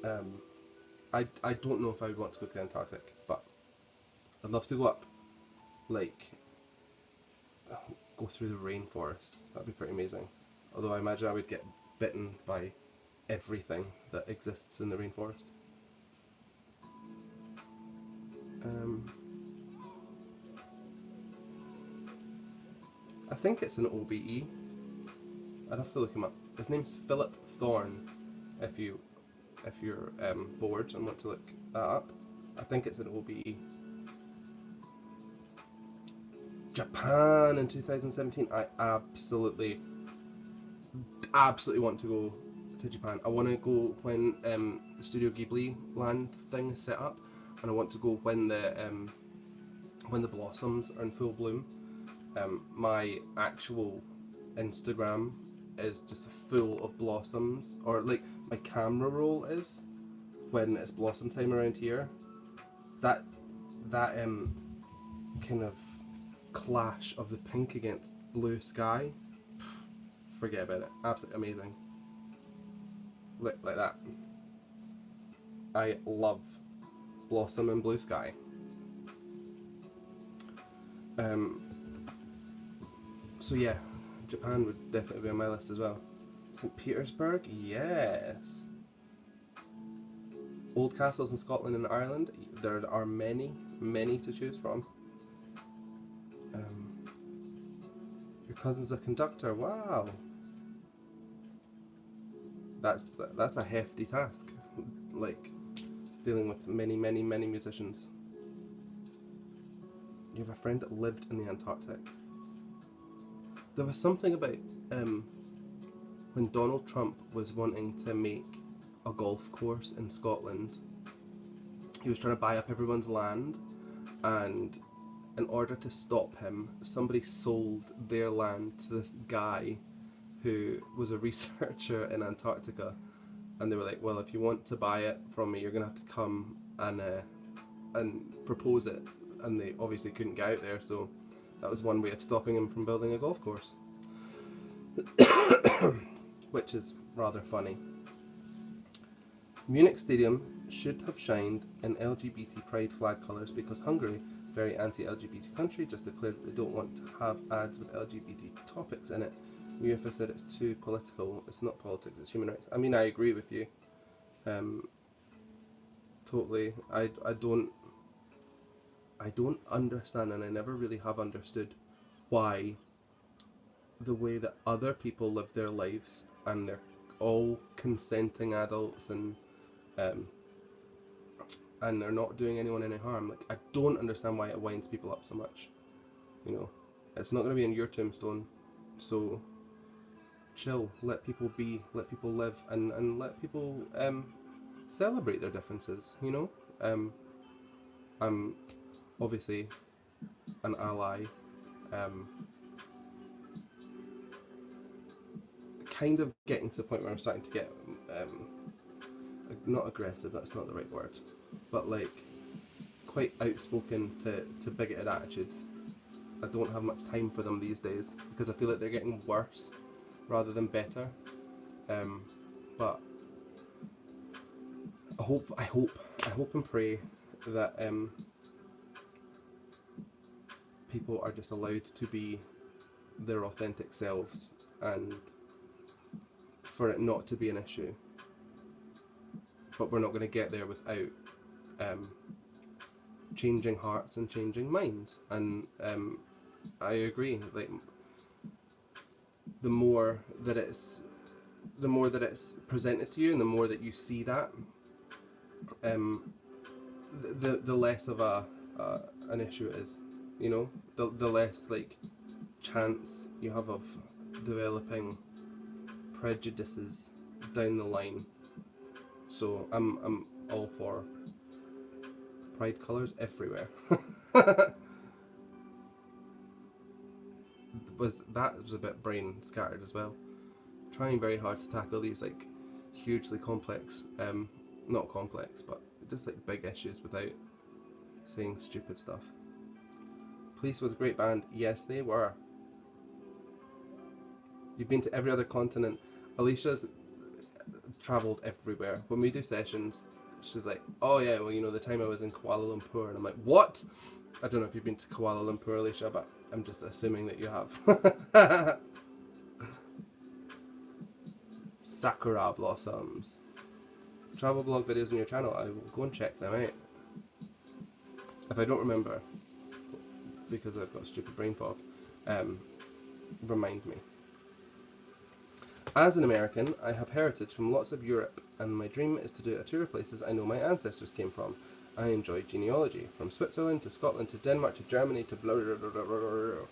I don't know if I would want to go to the Antarctic, but I'd love to go up, like, go through the rainforest. That'd be pretty amazing. Although I imagine I would get bitten by everything that exists in the rainforest. I think it's an OBE. I'd have to look him up. His name's Philip Thorne. If you're bored and want to look that up, I think it's an OBE. Japan in 2017. I absolutely want to go to Japan. I want to go when the Studio Ghibli land thing is set up, and I want to go when the blossoms are in full bloom. My actual Instagram is just full of blossoms, or like my camera roll is when it's blossom time around here. That kind of clash of the pink against blue sky, forget about it. Absolutely amazing. Like that. I love blossom and blue sky. So yeah, Japan would definitely be on my list as well. St. Petersburg, yes. Old castles in Scotland and Ireland, there are many to choose from. Your cousin's a conductor, wow. That's a hefty task, like dealing with many musicians. You have a friend that lived in the Antarctic. There was something about when Donald Trump was wanting to make a golf course in Scotland. He was trying to buy up everyone's land, and in order to stop him, somebody sold their land to this guy who was a researcher in Antarctica, and they were like, well, if you want to buy it from me, you're going to have to come and propose it, and they obviously couldn't get out there, so that was one way of stopping him from building a golf course. Which is rather funny. Munich Stadium should have shined in LGBT pride flag colours because Hungary, very anti-LGBT country, just declared that they don't want to have ads with LGBT topics in it. UEFA said it's too political. It's not politics, it's human rights. I mean, I agree with you. Totally. I don't understand, and I never really have understood why the way that other people live their lives, and they're all consenting adults, and and they're not doing anyone any harm. Like, I don't understand why it winds people up so much. You know, it's not going to be in your tombstone, so chill, let people be, let people live, and let people celebrate their differences, you know. I'm obviously an ally, kind of getting to the point where I'm starting to get not aggressive, that's not the right word, but like quite outspoken to bigoted attitudes. I don't have much time for them these days because I feel like they're getting worse rather than better. But I hope and pray that people are just allowed to be their authentic selves, and for it not to be an issue. But we're not going to get there without changing hearts and changing minds. And I agree. Like, the more that it's presented to you, and the more that you see that, the less of an issue it is. You know, the less like chance you have of developing prejudices down the line. So I'm all for pride colours everywhere. was a bit brain scattered as well. Trying very hard to tackle these like hugely complex, not complex, but just like big issues without saying stupid stuff. Police was a great band. Yes, they were. You've been to every other continent. Alicia's travelled everywhere. When we do sessions, she's like, oh yeah, well, you know, the time I was in Kuala Lumpur, and I'm like, what? I don't know if you've been to Kuala Lumpur, Alicia, but I'm just assuming that you have. Sakura blossoms. Travel blog videos on your channel. I will go and check them out. If I don't remember, because I've got stupid brain fog, remind me. As an American, I have heritage from lots of Europe, and my dream is to do a tour of places I know my ancestors came from. I enjoy genealogy, from Switzerland to Scotland to Denmark to Germany to blah blah blah blah blah blah.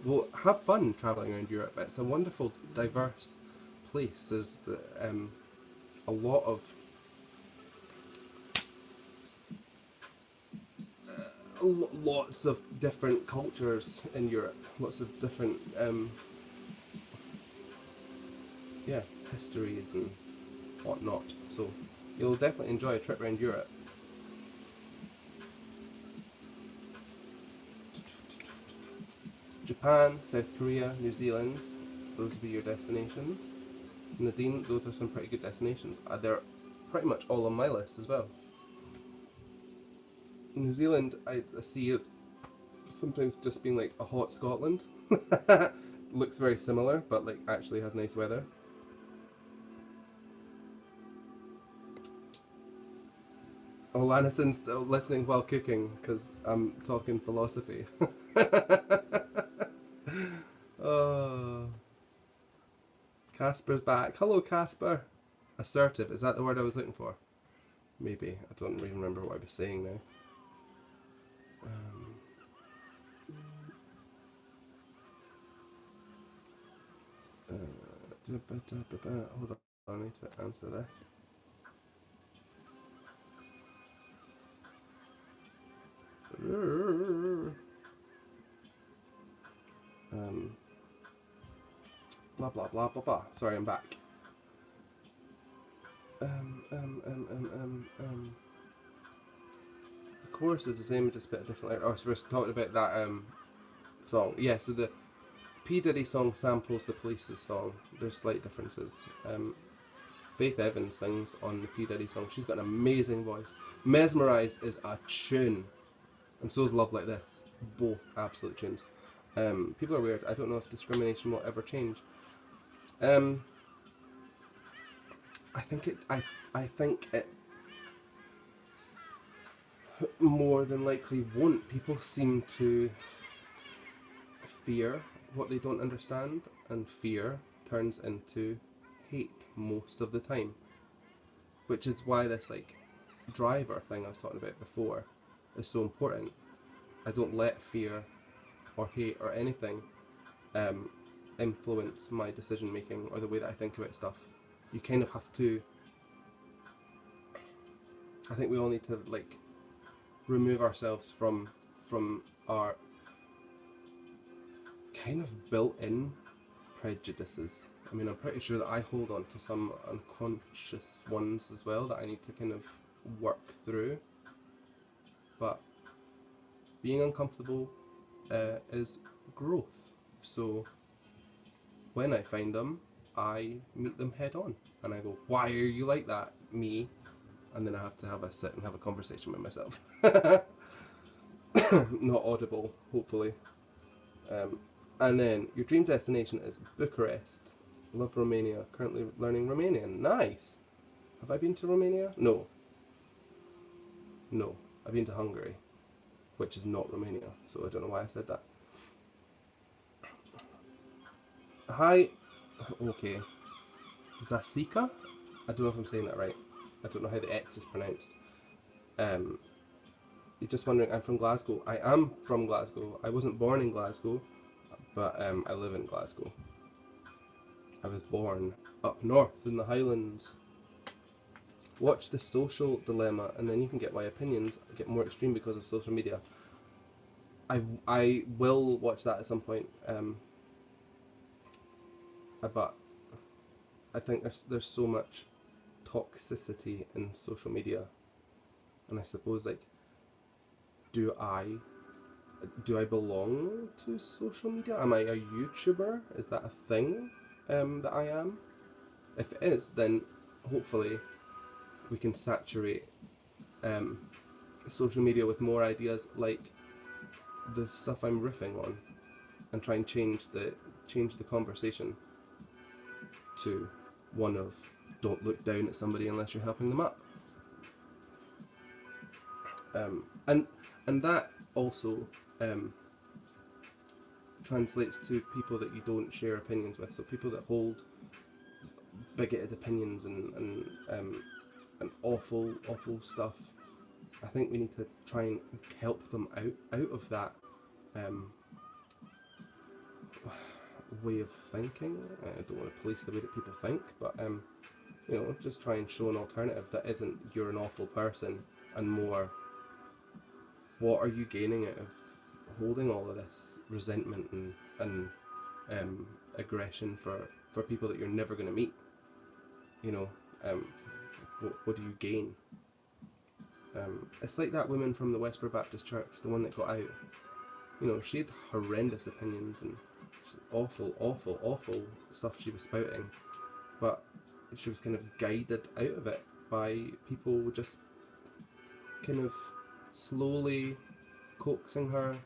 Well, have fun travelling around Europe. It's a wonderful, diverse place. There's a lot of lots of different cultures in Europe. Lots of different histories and whatnot. So you'll definitely enjoy a trip around Europe. Japan, South Korea, New Zealand, those would be your destinations. Nadine, those are some pretty good destinations. They're pretty much all on my list as well. New Zealand, I see it sometimes just being like a hot Scotland. Looks very similar, but like actually has nice weather. Oh, Lanison's listening while cooking because I'm talking philosophy. Oh. Casper's back. Hello, Casper. Assertive, is that the word I was looking for? Maybe. I don't even remember what I was saying now. Hold on, I need to answer this. Blah blah blah blah blah. Sorry, I'm back. The chorus is the same, just a bit different. Oh, so we're talking about that song. Yeah, so the P Diddy song samples the Police's song. There's slight differences. Faith Evans sings on the P Diddy song. She's got an amazing voice. Mesmerise is a tune, and so is Love Like This. Both absolute tunes. People are weird. I don't know if discrimination will ever change. I think it more than likely won't. People seem to fear what they don't understand, and fear turns into hate most of the time, which is why this like driver thing I was talking about before is so important. I don't let fear or hate or anything influence my decision making or the way that I think about stuff. You kind of have to. I think we all need to like remove ourselves from our kind of built-in prejudices. I mean, I'm pretty sure that I hold on to some unconscious ones as well that I need to kind of work through. But being uncomfortable is growth. So when I find them, I meet them head on. And I go, why are you like that, me? And then I have to have a sit and have a conversation with myself. Not audible, hopefully. And then your dream destination is Bucharest. Love Romania. Currently learning Romanian. Nice. Have I been to Romania? No. No. I've been to Hungary, which is not Romania, so I don't know why I said that. Hi. Okay. Zasika? I don't know if I'm saying that right. I don't know how the X is pronounced. You're just wondering, I'm from Glasgow. I am from Glasgow. I wasn't born in Glasgow, but I live in Glasgow. I was born up north in the Highlands. Watch The Social Dilemma, and then you can get why opinions get more extreme because of social media. I will watch that at some point, but I think there's so much toxicity in social media, and I suppose like, do I belong to social media? Am I a YouTuber? Is that a thing that I am? If it is, then hopefully we can saturate social media with more ideas like the stuff I'm riffing on, and try and change the conversation to one of don't look down at somebody unless you're helping them up. And that also translates to people that you don't share opinions with. So people that hold bigoted opinions and awful stuff. I think we need to try and help them out of that way of thinking. I don't want to police the way that people think, but you know, just try and show an alternative that isn't you're an awful person, and more what are you gaining out of holding all of this resentment and aggression for people that you're never going to meet. You know, what do you gain? It's like that woman from the Westboro Baptist Church, the one that got out. You know, she had horrendous opinions and awful stuff she was spouting, but she was kind of guided out of it by people just kind of slowly coaxing her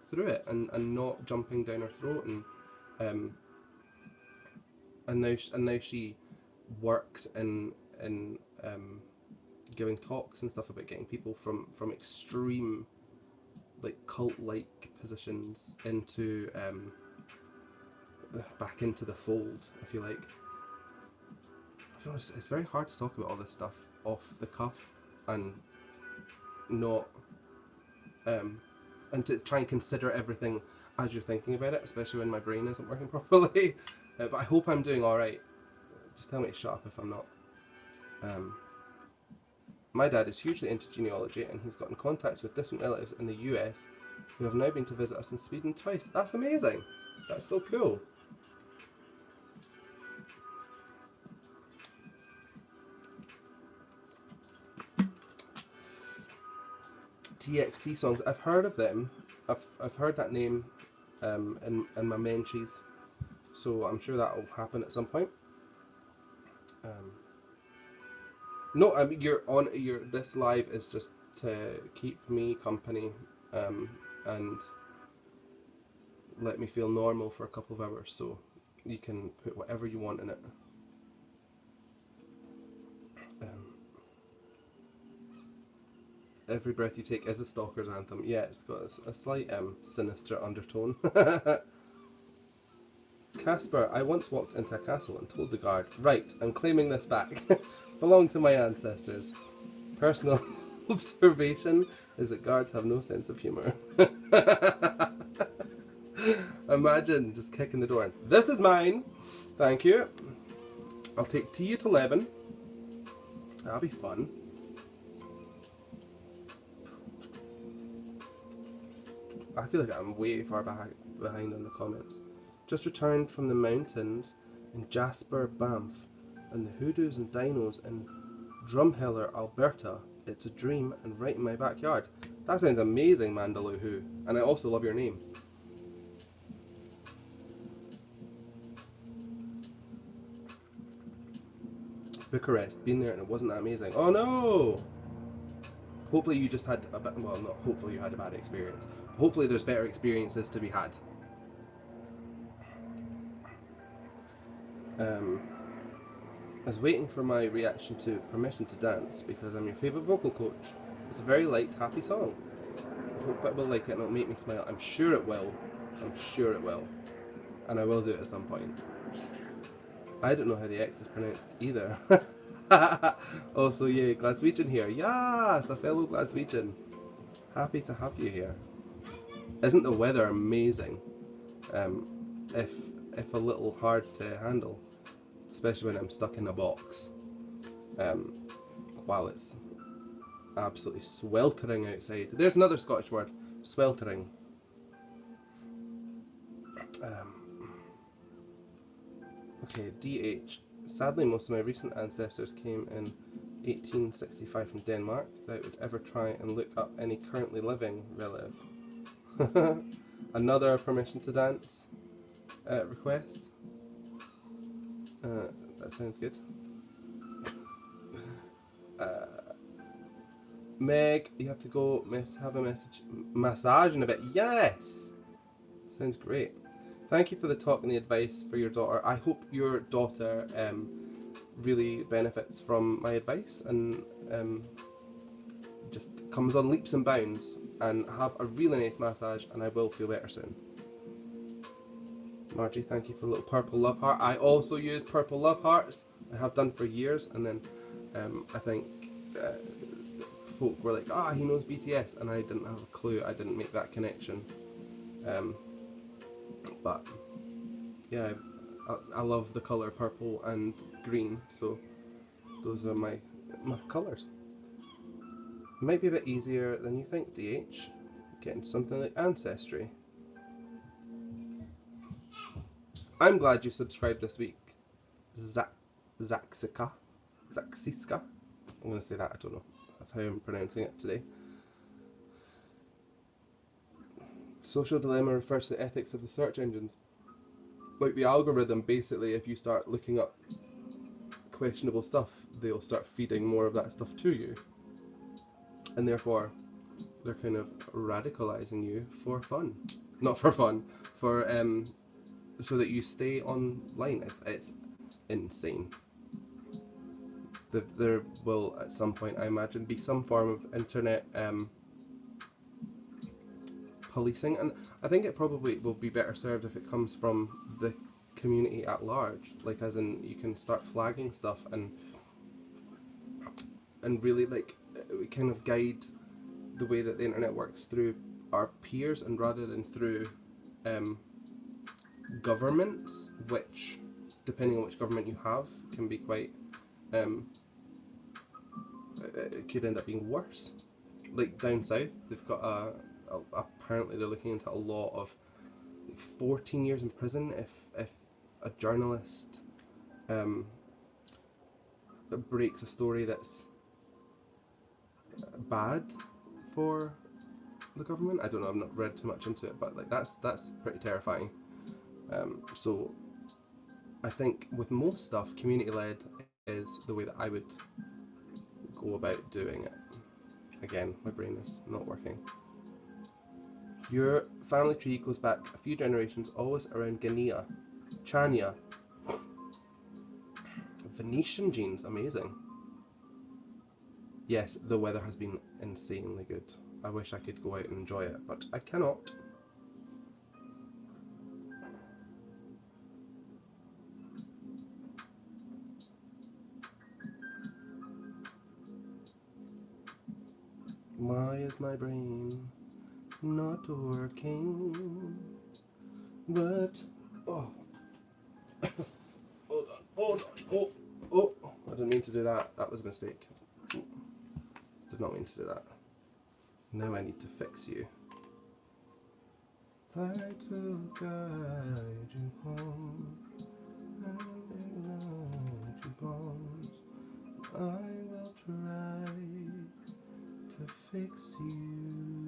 through it and not jumping down her throat, and now she works in giving talks and stuff about getting people from extreme like cult-like positions into back into the fold, if you like. You know, it's very hard to talk about all this stuff off the cuff and not and to try and consider everything as you're thinking about it, especially when my brain isn't working properly. But I hope I'm doing alright. Just tell me to shut up if I'm not. My dad is hugely into genealogy, and he's gotten contacts with distant relatives in the US who have now been to visit us in Sweden twice. That's amazing. That's so cool. TXT songs. I've heard of them. I've heard that name in my mentions, so I'm sure that will happen at some point. No, I mean this live is just to keep me company and let me feel normal for a couple of hours. So you can put whatever you want in it. Every breath you take is a stalker's anthem. Yeah, it's got a slight sinister undertone. Casper, I once walked into a castle and told the guard, right, I'm claiming this back. Belonged to my ancestors. Personal observation is that guards have no sense of humour. Imagine just kicking the door in. This is mine. Thank you. I'll take tea at 11. That'll be fun. I feel like I'm way far behind on the comments. Just returned from the mountains in Jasper, Banff, and the hoodoos and dinos in Drumheller, Alberta. It's a dream and right in my backyard. That sounds amazing, Mandaloo. And I also love your name. Bucharest, been there and it wasn't that amazing. Oh no! Hopefully you just had a bit, well, not hopefully you had a bad experience. Hopefully there's better experiences to be had. I was waiting for my reaction to Permission to Dance because I'm your favourite vocal coach. It's a very light, happy song. I hope it will like it and it'll make me smile. I'm sure it will. I'm sure it will. And I will do it at some point. I don't know how the X is pronounced either. Also, yay, Glaswegian here. Yes, a fellow Glaswegian. Happy to have you here. Isn't the weather amazing? If a little hard to handle, especially when I'm stuck in a box, while it's absolutely sweltering outside. There's another Scottish word, sweltering. Okay, DH. Sadly, most of my recent ancestors came in 1865 from Denmark. That I would ever try and look up any currently living relative. Another Permission to Dance request. That sounds good. Meg, you have to go have a massage in a bit. Yes! Sounds great. Thank you for the talk and the advice for your daughter. I hope your daughter really benefits from my advice and just comes on leaps and bounds and have a really nice massage, and I will feel better soon. Margie, thank you for a little purple love heart. I also use purple love hearts. I have done for years, and then I think folk were like, he knows BTS, and I didn't have a clue. I didn't make that connection. But yeah, I love the colour purple and green, so those are my colours. It might be a bit easier than you think, DH, getting something like Ancestry. I'm glad you subscribed this week, Zaxiska. I'm going to say that, I don't know. That's how I'm pronouncing it today. Social dilemma refers to the ethics of the search engines. Like the algorithm, basically, if you start looking up questionable stuff, they'll start feeding more of that stuff to you. And therefore, they're kind of radicalizing you for fun. Not for fun, for so that you stay online. It's insane. There will, at some point, I imagine, be some form of internet policing, and I think it probably will be better served if it comes from the community at large, like as in you can start flagging stuff and really like kind of guide the way that the internet works through our peers, and rather than through governments, which depending on which government you have can be quite it could end up being worse. Like down south, they've got apparently they're looking into a law of 14 years in prison if a journalist breaks a story that's bad for the government. I don't know, I've not read too much into it, but like that's pretty terrifying. So I think with most stuff, community led is the way that I would go about doing it. Again, my brain is not working. Your family tree goes back a few generations, always around Guinea. Chania. Venetian genes, amazing. Yes, the weather has been insanely good. I wish I could go out and enjoy it, but I cannot. Why is my brain not working? But, oh, hold on, hold on, oh, I didn't mean to do that. That was a mistake. Did not mean to do that. Now I need to fix you. Light will guide you home, and ignite your bones. I will try to fix you.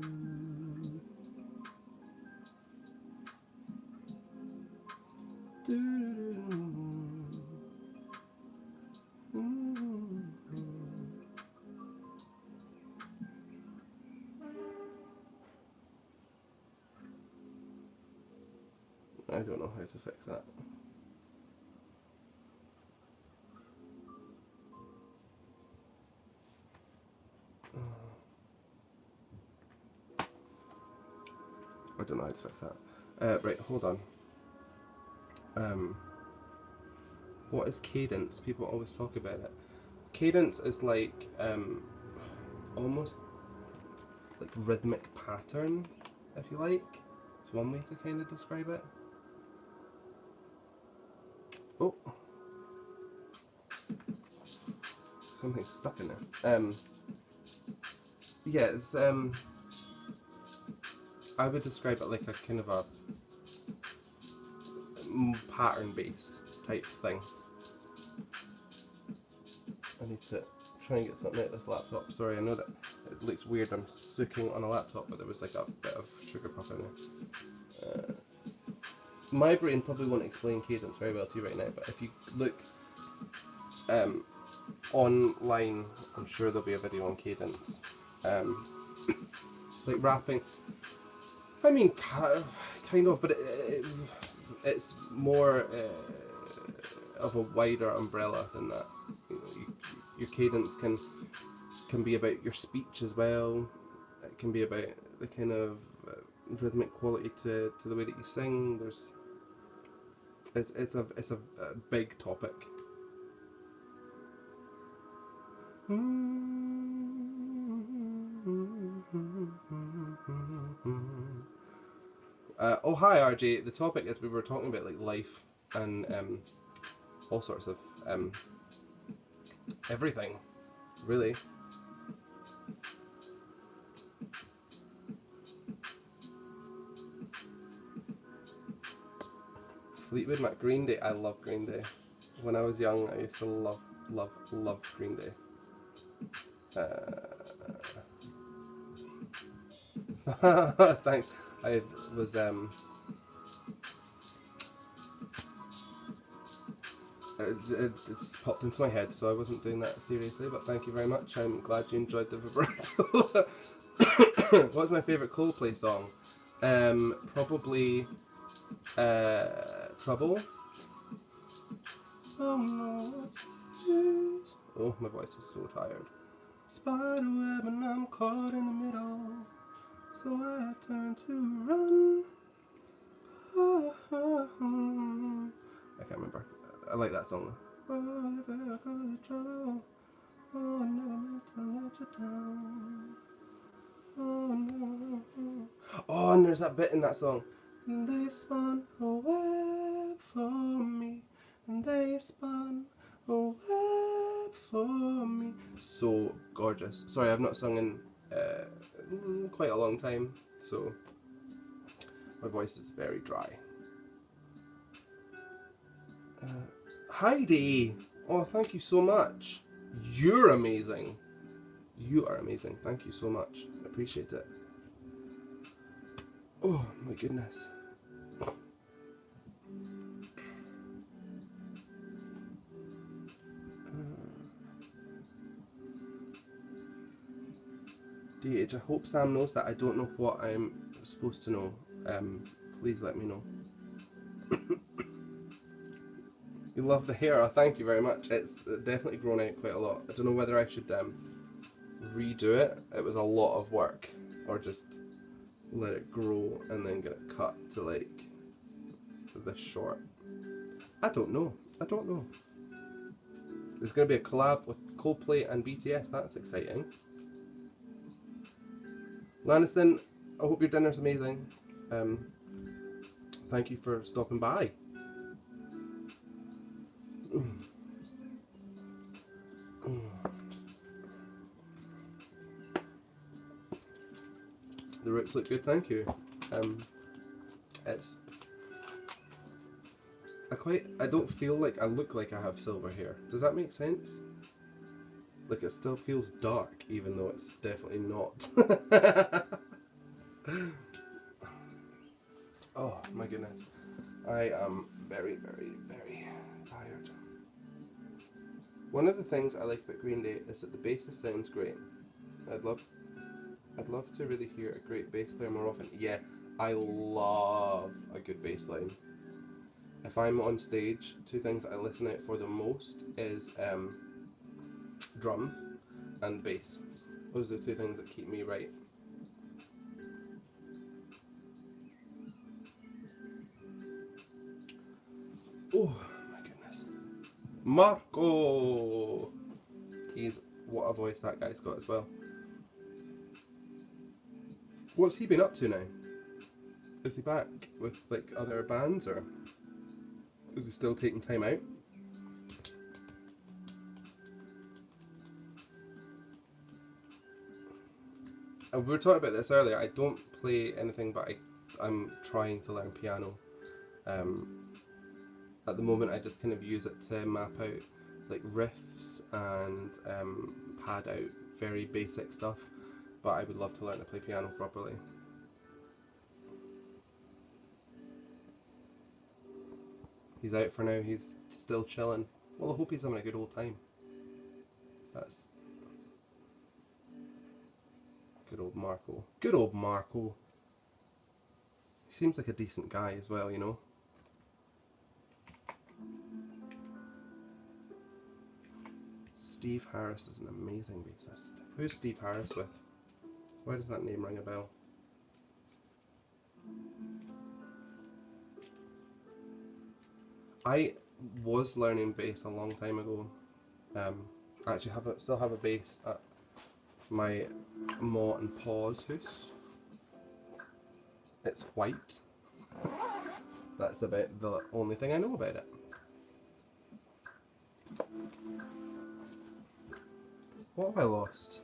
I don't know how to fix that. I don't know how to fix that. Right, hold on. What is cadence? People always talk about it. Cadence is like almost like rhythmic pattern, if you like. It's one way to kind of describe it. Oh, something's stuck in there. Yeah, it's I would describe it like a kind of a pattern based type thing. I need to try and get something out of this laptop. Sorry, I know that it looks weird, I'm sucking on a laptop, but there was like a bit of sugar puff in there. My brain probably won't explain cadence very well to you right now, but if you look online, I'm sure there'll be a video on cadence. Like rapping, I mean, kind of, but it's more of a wider umbrella than that. You know, your cadence can be about your speech as well. It can be about the kind of rhythmic quality to the way that you sing. It's a big topic. Oh hi RJ, the topic is we were talking about like life and all sorts of everything, really. Fleetwood Mac, Green Day. I love Green Day. When I was young, I used to love Green Day. Thanks. I was it's popped into my head, so I wasn't doing that seriously, but thank you very much. I'm glad you enjoyed the vibrato. What's my favourite Coldplay song? Probably Trouble. Oh no, what's this? Oh, my voice is so tired. Spiderweb and I'm caught in the middle, so I turn to run. I can't remember. I like that song though. Oh, if I go to trouble, oh, I never meant to let you down. Oh no. Oh, and there's that bit in that song. They spun a web for me, and they spun a web for me. So gorgeous. Sorry, I've not sung in quite a long time, so my voice is very dry. Heidi! Oh, thank you so much. You're amazing. You are amazing. Thank you so much. I appreciate it. Oh my goodness. DH, I hope Sam knows that I don't know what I'm supposed to know. Please let me know. You love the hair. Oh, thank you very much. It's definitely grown out quite a lot. I don't know whether I should redo it. It was a lot of work, or just let it grow and then get it cut to like this short. I don't know. There's going to be a collab with Coldplay and BTS. That's exciting. Lanniston, I hope your dinner's amazing. Thank you for stopping by. The roots look good, thank you. It's I don't feel like I look like I have silver hair. Does that make sense? Like it still feels dark, even though it's definitely not. Oh my goodness. I am very, very, very tired. One of the things I like about Green Day is that the bassist sounds great. I'd love to really hear a great bass player more often. Yeah, I love a good bass line. If I'm on stage, two things I listen out for the most is drums and bass. Those are the two things that keep me right. Oh my goodness. Marco! What a voice that guy's got as well. What's he been up to now? Is he back with like other bands, or is he still taking time out? We were talking about this earlier. I don't play anything, but I'm trying to learn piano. At the moment, I just kind of use it to map out like riffs and pad out very basic stuff. But I would love to learn to play piano properly. He's out for now. He's still chilling. Well, I hope he's having a good old time. That's good old Marco. Good old Marco. He seems like a decent guy as well, you know. Steve Harris is an amazing bassist. Who's Steve Harris with? Why does that name ring a bell? I was learning bass a long time ago. I actually still have a bass at my Ma and Pa's house. It's white. That's about the only thing I know about it. What have I lost?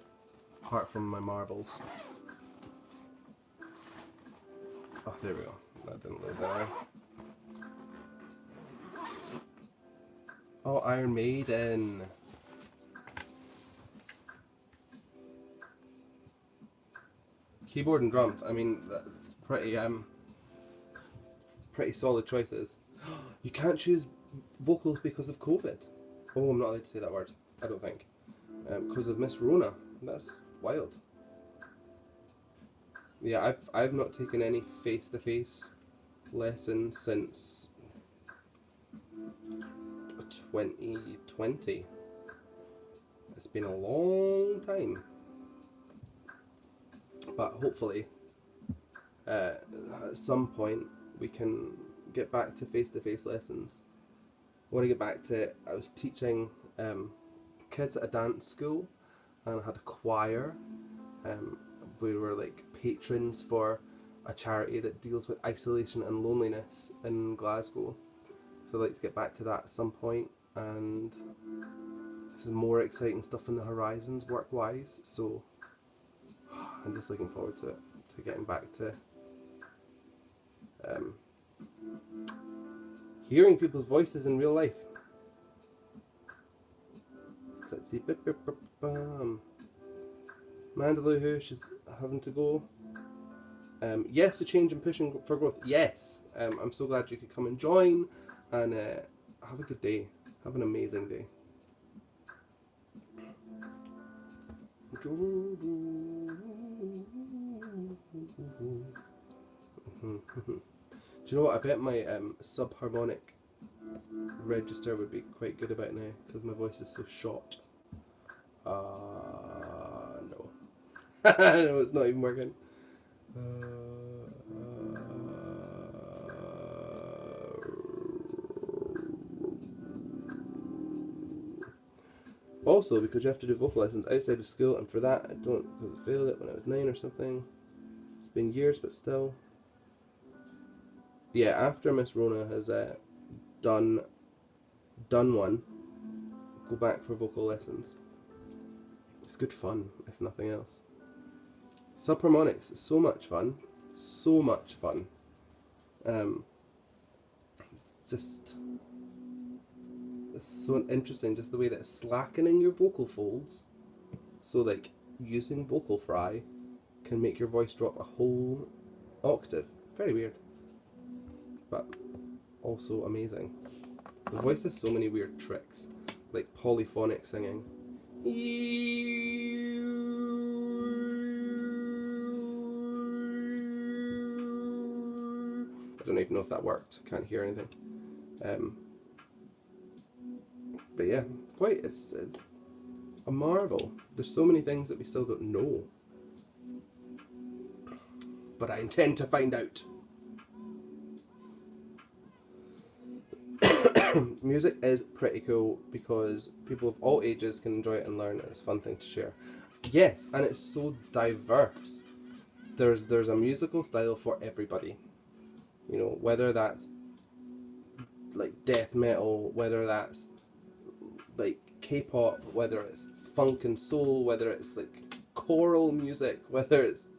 Apart from my marbles. Oh, there we go. That didn't lose anything. Oh, Iron Maiden. Keyboard and drums. I mean, that's pretty solid choices. You can't choose vocals because of COVID. Oh, I'm not allowed to say that word. I don't think. Because of Miss Rona. That's wild. Yeah, I've not taken any face-to-face lessons since 2020. It's been a long time. But hopefully, at some point, we can get back to face-to-face lessons. I want to get back to, I was teaching kids at a dance school, and I had a choir. We were like patrons for a charity that deals with isolation and loneliness in Glasgow. So I'd like to get back to that at some point, and this is more exciting stuff on the horizons work-wise, so I'm just looking forward to it, to getting back to hearing people's voices in real life. Let's see. Mandaloo, who she's having to go. Yes, a change and pushing for growth. Yes. I'm so glad you could come and join, and have a good day. Have an amazing day. Do you know what? I bet my subharmonic register would be quite good about now, because my voice is so short. No. No, it's not even working. Also, because you have to do vocal lessons outside of school, and for that I don't, because I failed it when I was 9 or something. been years, but still. Yeah, after Miss Rona has done one, go back for vocal lessons. It's good fun, if nothing else. Subharmonics is so much fun. So much fun. Just, it's so interesting, just the way that it's slackening your vocal folds. So like using vocal fry can make your voice drop a whole octave. Very weird, but also amazing. The voice has so many weird tricks, like polyphonic singing. I don't even know if that worked. Can't hear anything. But yeah, it's a marvel. There's so many things that we still don't know, but I intend to find out. Music is pretty cool because people of all ages can enjoy it and learn it. It's a fun thing to share. Yes, and it's so diverse. There's a musical style for everybody. You know, whether that's like death metal, whether that's like K-pop, whether it's funk and soul, whether it's like choral music, whether it's,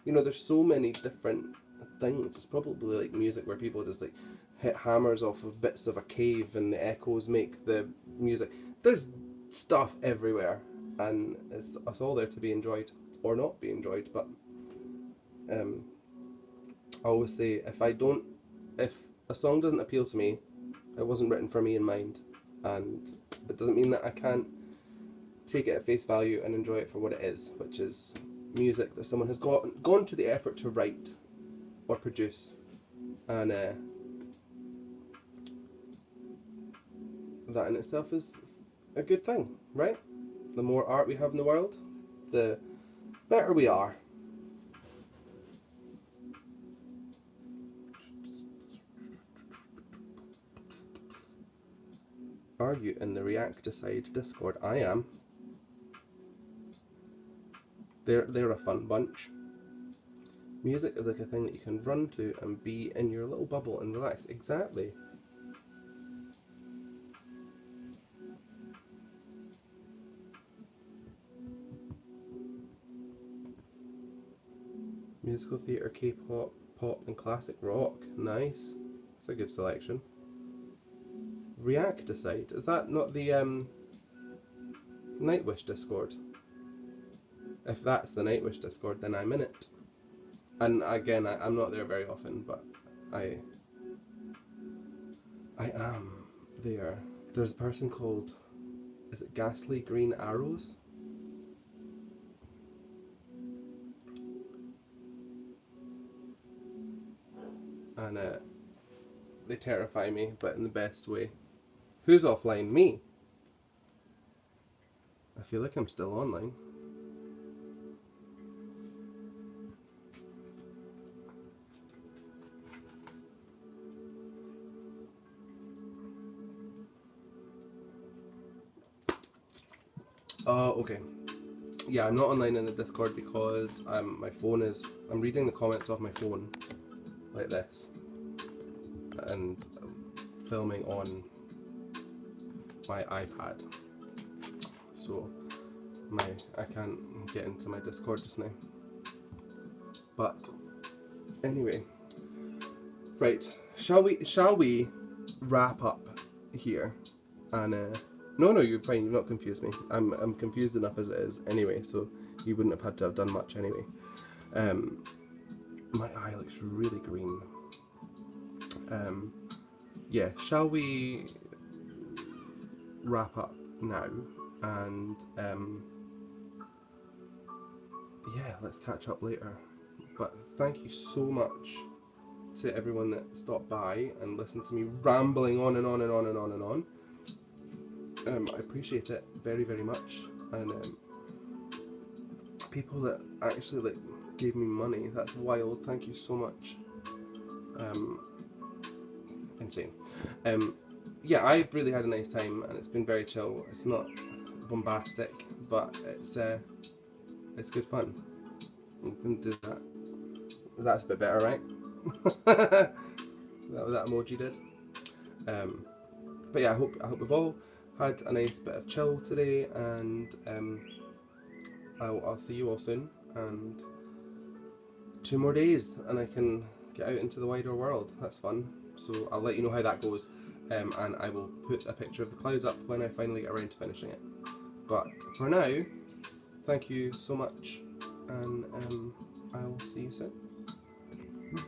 you know, there's so many different things. It's probably like music where people just like hit hammers off of bits of a cave and the echoes make the music. There's stuff everywhere, and it's all there to be enjoyed or not be enjoyed. But I always say, if a song doesn't appeal to me, it wasn't written for me in mind, and it doesn't mean that I can't take it at face value and enjoy it for what it is, which is music that someone has gone to the effort to write or produce, and that in itself is a good thing, right? The more art we have in the world, the better we are. Are you in the Reacticide Discord? I am. They're a fun bunch. Music is like a thing that you can run to and be in your little bubble and relax. Exactly. Musical theatre, K-pop, pop and classic rock. Nice. That's a good selection. Reacticide, is that not the Nightwish Discord? If that's the Nightwish Discord, then I'm in it. And again, I'm not there very often, but I am there. There's a person called, is it Ghastly Green Arrows? And they terrify me, but in the best way. Who's offline? Me? I feel like I'm still online. Oh, okay. Yeah, I'm not online in the Discord because my phone is... I'm reading the comments off my phone, like this, and filming on my iPad. So I can't get into my Discord just now. But anyway, right? Shall we wrap up here? And no, you're fine. You've not confused me. I'm confused enough as it is anyway. So you wouldn't have had to have done much anyway. My eye looks really green. Yeah, shall we wrap up now? And yeah, let's catch up later. But thank you so much to everyone that stopped by and listened to me rambling on and on and on and on and on. I appreciate it very, very much. And people that actually like gave me money, that's wild. Thank you so much. Insane. Yeah, I've really had a nice time and it's been very chill. It's not bombastic, but it's good fun. I'm going to do that That's a bit better, right? That emoji did. But yeah, I hope we've all had a nice bit of chill today, and I'll see you all soon. And 2 more days, and I can get out into the wider world. That's fun. So I'll let you know how that goes, and I will put a picture of the clouds up when I finally get around to finishing it. But for now, thank you so much, and I'll see you soon.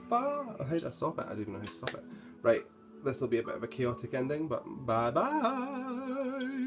Bye. How do I stop it? I don't even know how to stop it. Right, this will be a bit of a chaotic ending, but bye bye.